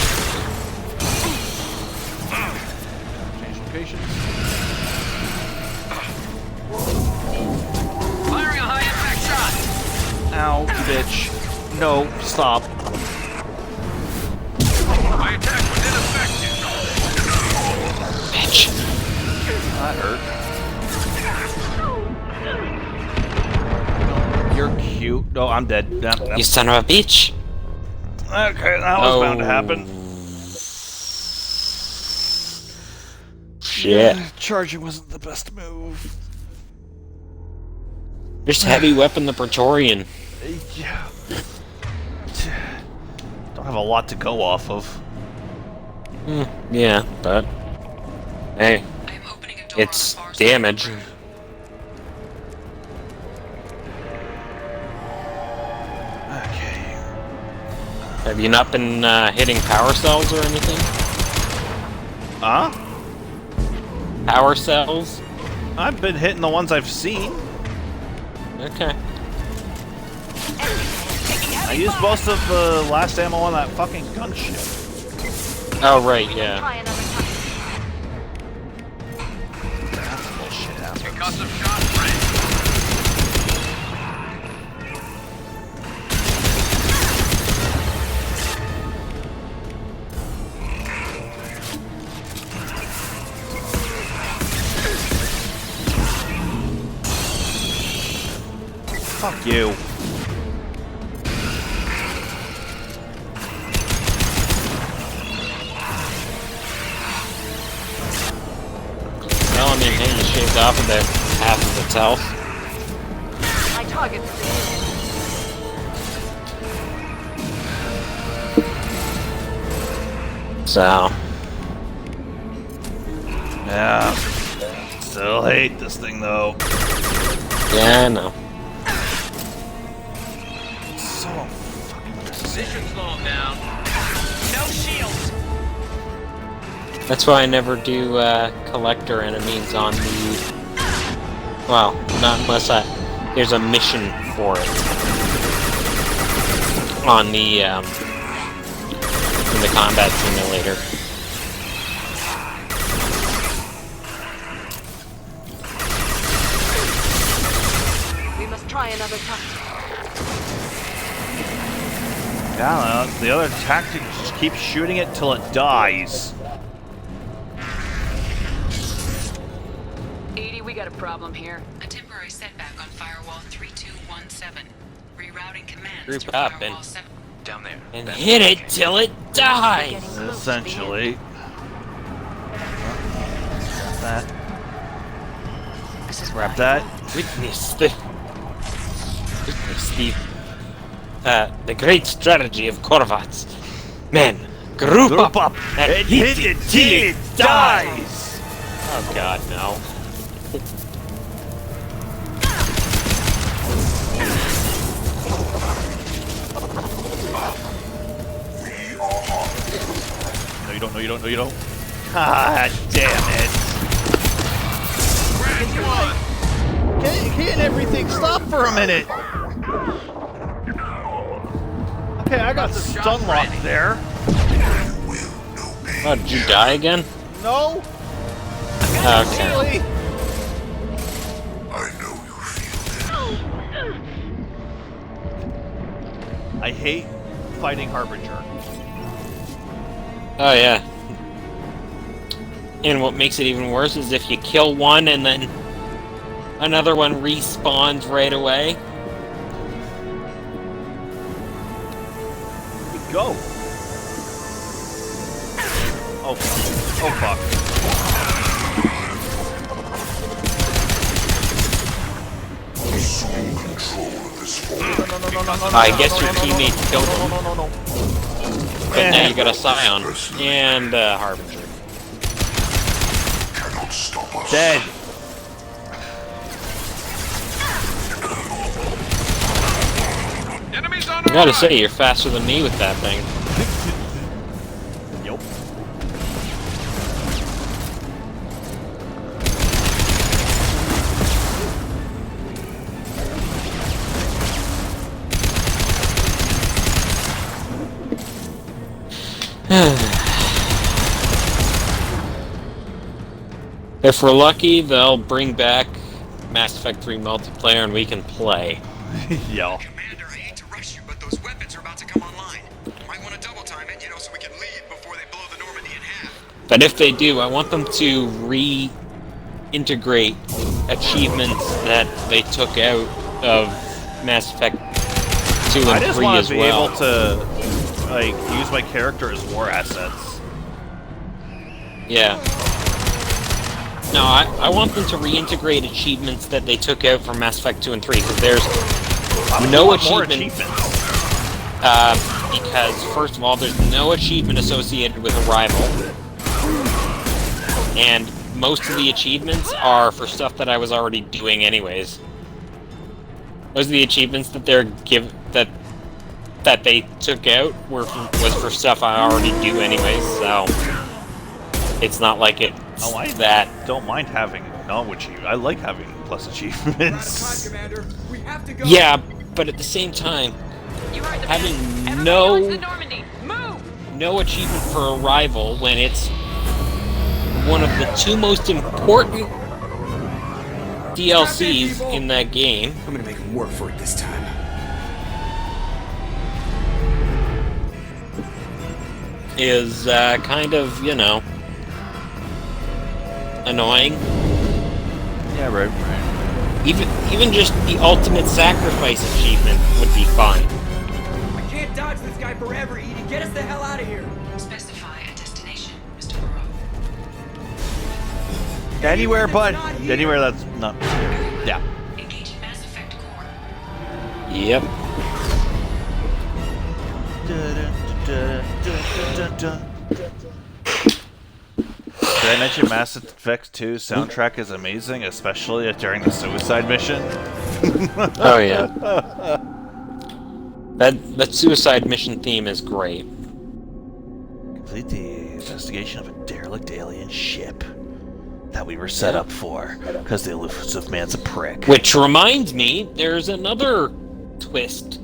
Change locations. Firing a high impact shot. Ow, bitch. No, stop. My attack was ineffective. Bitch. That hurt. You're cute. No, I'm dead. You son of a bitch. Okay, that was bound to happen. Shit. Yeah, charging wasn't the best move. Just heavy weapon the Praetorian. Yeah. Don't have a lot to go off of. Yeah, but... Hey. It's damage. Have you not been hitting power cells or anything? Huh? Power cells? I've been hitting the ones I've seen. Okay. I I used most of the last ammo on that fucking gunship. Oh, right, yeah. That's bullshit happens. Concussive shot ready. Fuck you. Well, I mean, hey, you shaved off about half of its health. My target's So. Yeah. Still hate this thing though. Yeah, I know. So fucking Position's long down. No shields. That's why I never do collector enemies on the... Well, not unless there's a mission for it. On the, in the combat simulator. We must try another tactic. Yeah, the other tactic is just keep shooting it till it dies. 80, we got a problem here. A temporary setback on firewall 3217. Rerouting commands Group to up firewall and 7. Down there. And hit it till it dies! Essentially. That. Grab that. Witness the great strategy of Korvats. Men, group up and hit it till it dies! Oh god, no. No, you don't, no, you don't, no, you don't. Ah, damn it. Can't everything stop for a minute? Okay, I got stun locked there. Oh, did you die again? No. Okay. Really? I hate fighting Harbinger. Oh yeah. And what makes it even worse is if you kill one and then another one respawns right away. Go. Oh fuck. Oh fuck. I guess your teammate killed him. No. But now you got a Scion and Harbinger. Dead. I gotta say, you're faster than me with that thing. Yup. If we're lucky, they'll bring back Mass Effect 3 multiplayer and we can play. Yo. Commander, I hate to rush you, but those weapons are about to come online. Might want to double time it, so we can leave before they blow the Normandy in half. But if they do, I want them to reintegrate achievements that they took out of Mass Effect 2 and 3 as well. I just want to be able to, like, use my character as war assets. Yeah. No, I want them to reintegrate achievements that they took out from Mass Effect 2 and 3, because there's no achievement. Because, first of all, there's no achievement associated with Arrival. And most of the achievements are for stuff that I was already doing anyways. Those are the achievements that they're that they took out was for stuff I already do anyways, so it's not like it's that. Don't mind having no achievement. I like having plus achievements. Yeah, but at the same time, having no achievement for arrival when it's one of the two most important DLCs in that game. I'm gonna make him work for it this time. Is kind of, you know, annoying. Yeah, right. Even just the ultimate sacrifice achievement would be fine. I can't dodge this guy forever, Edie. Get us the hell out of here. Specify a destination, Mr. Moreau. Anywhere but anywhere that's not. Yeah. Engaging Mass Effect core. Yep. Did I mention Mass Effect 2 soundtrack is amazing, especially during the suicide mission? Oh yeah. That suicide mission theme is great. Complete the investigation of a derelict alien ship that we were set up for, because the elusive man's a prick. Which reminds me, there's another twist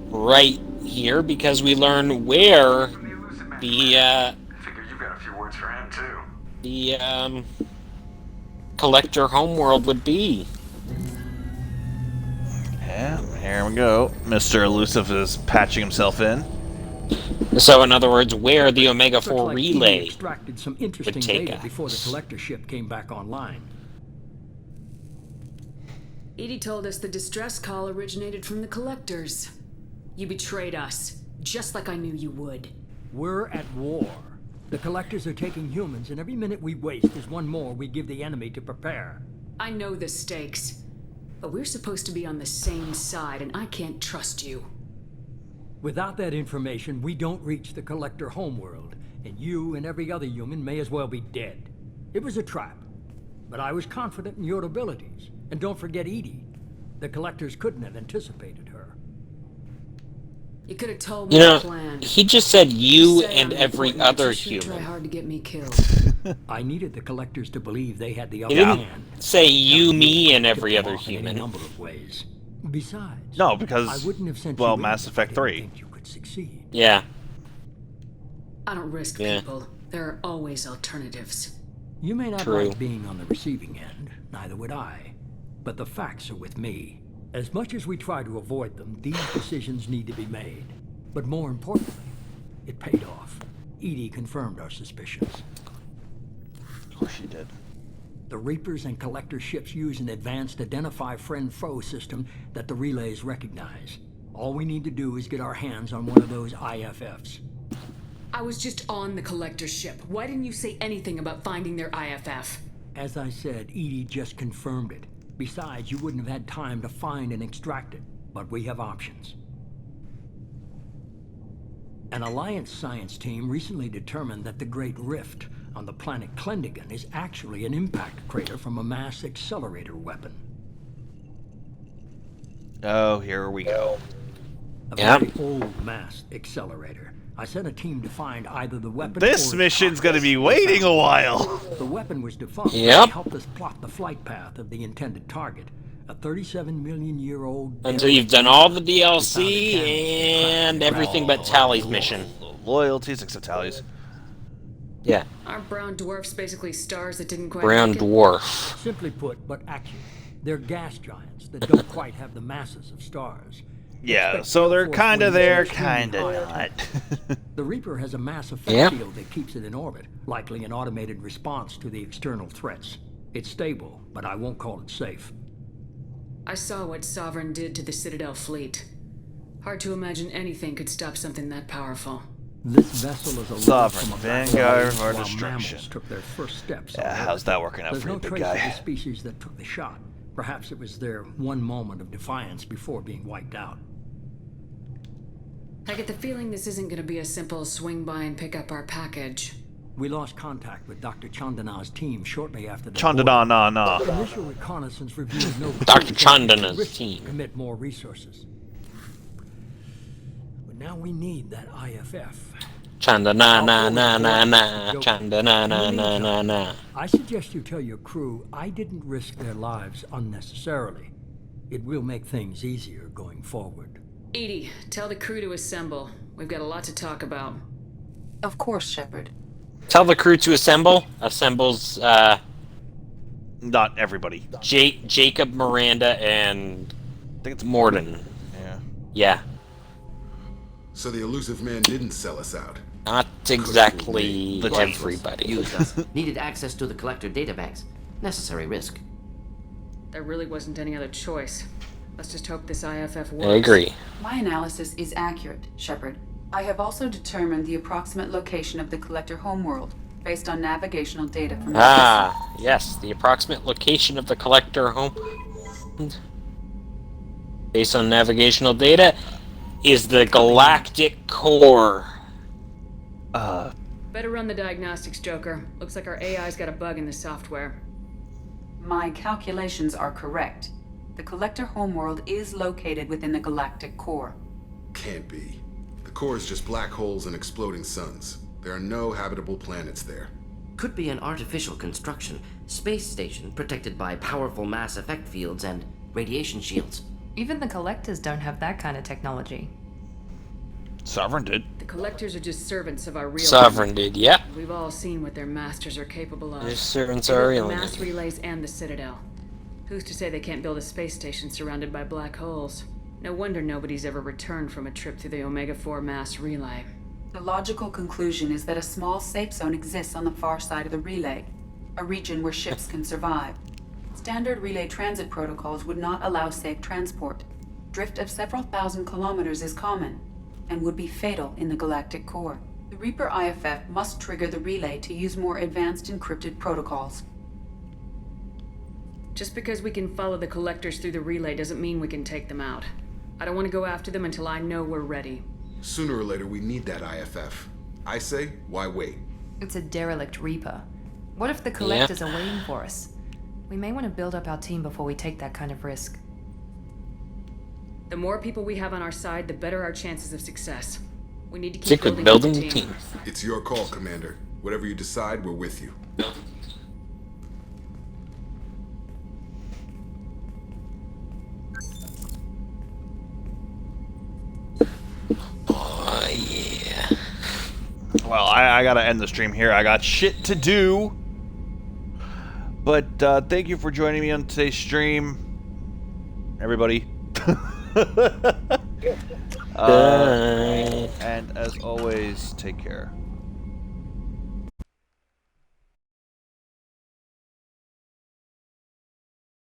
right here, because we learn where the Figure you've got a few words for him too. The collector homeworld would be. Yeah, here we go. Mr. Elusive is patching himself in. So, in other words, where the Omega-4 Like relay extracted some interesting would take data us. before the collector ship came back online. Edie told us the distress call originated from the collectors. You betrayed us, just like I knew you would. We're at war. The collectors are taking humans, and every minute we waste is one more we give the enemy to prepare. I know the stakes, but we're supposed to be on the same side, and I can't trust you. Without that information, we don't reach the collector homeworld, and you and every other human may as well be dead. It was a trap, but I was confident in your abilities. And don't forget Edie. The collectors couldn't have anticipated her. You could have told me You the know, plan. he just said you Say and I'm every important, but other you sure try human. hard to get me killed. I needed the collectors to believe they had the He upper didn't hand. say you, me, and every Tipped them other off in any human. number of ways. Besides, No, I because, wouldn't have sent well, you Mass in if I Effect didn't 3. think you could succeed. Yeah. I don't risk people. There are always alternatives. You may not True. like being on the receiving end, neither would I. But the facts are with me. As much as we try to avoid them, these decisions need to be made. But more importantly, it paid off. Edie confirmed our suspicions. Of course she did. The Reapers and Collector ships use an advanced identify friend-foe system that the relays recognize. All we need to do is get our hands on one of those IFFs. I was just on the collector ship. Why didn't you say anything about finding their IFF? As I said, Edie just confirmed it. Besides, you wouldn't have had time to find and extract it. But we have options. An Alliance science team recently determined that the Great Rift on the planet Klendigan is actually an impact crater from a mass accelerator weapon. Oh, here we go. A very old mass accelerator. I sent a team to find either the weapon This or its mission's parts. gonna be waiting a while. The weapon was defunct. Yep. It helped us plot the flight path of the intended target. A 37-million-year-old... Until you've done all the DLC and everything but Tally's mission. Loyalties, except Tally's. Yeah. Aren't brown dwarfs basically stars that didn't quite Brown make it? dwarf. Simply put, but accurate. They're gas giants that don't quite have the masses of stars. Yeah, so they're kind of there, kind of not. The Reaper has a massive effect field that keeps it in orbit, likely an automated response to the external threats. It's stable, but I won't call it safe. I saw what Sovereign did to the Citadel fleet. Hard to imagine anything could stop something that powerful. This vessel is a Sovereign, from a vanguard of our while destruction. mammals took their first steps. Yeah, on how's Earth. that working out There's for you, no big trace guy? of the species that took the shot. Perhaps it was their one moment of defiance before being wiped out. I get the feeling this isn't going to be a simple swing by and pick up our package. We lost contact with Dr. Chandana's team shortly after the Chandana, nah. Initial reconnaissance revealed no Dr. clues Chandana's risk team. Commit more resources. But now we need that IFF. Chanda na na na na na. Chanda na na na na na. I suggest you tell your crew I didn't risk their lives unnecessarily. It will make things easier going forward. Edie, tell the crew to assemble. We've got a lot to talk about. Of course, Shepard. Tell the crew to assemble. Assembles, Not everybody. Jacob, Miranda, and I think it's Morden. Yeah. Yeah. So the elusive man didn't sell us out. Not exactly everybody. Used us. Needed access to the collector databanks. Necessary risk. There really wasn't any other choice. Let's just hope this IFF works. I agree. My analysis is accurate, Shepard. I have also determined the approximate location of the collector homeworld, based on navigational data from Yes, the approximate location of the collector home, based on navigational data, is the galactic core. Better run the diagnostics, Joker. Looks like our AI's got a bug in the software. My calculations are correct. The collector homeworld is located within the galactic core. Can't be. The core is just black holes and exploding suns. There are no habitable planets there. Could be an artificial construction. Space station protected by powerful mass effect fields and radiation shields. Even the Collectors don't have that kind of technology. Sovereign did. The collectors are just servants of our real Sovereign did, yeah. We've all seen what their masters are capable of. Their servants They are built the alien. mass relays and the Citadel. Who's to say they can't build a space station surrounded by black holes? No wonder nobody's ever returned from a trip through the Omega-4 mass relay. The logical conclusion is that a small safe zone exists on the far side of the relay, a region where ships can survive. Standard relay transit protocols would not allow safe transport. Drift of several thousand kilometers is common, and would be fatal in the galactic core. The Reaper IFF must trigger the relay to use more advanced encrypted protocols. Just because we can follow the collectors through the relay doesn't mean we can take them out. I don't want to go after them until I know we're ready. Sooner or later, we need that IFF. I say, why wait? It's a derelict Reaper. What if the Collectors are waiting for us? We may want to build up our team before we take that kind of risk. The more people we have on our side, the better our chances of success. We need to keep Stick with building the team. It's your call, Commander. Whatever you decide, we're with you. Oh, yeah. Well, I gotta end the stream here. I got shit to do. But thank you for joining me on today's stream, everybody. And as always, take care.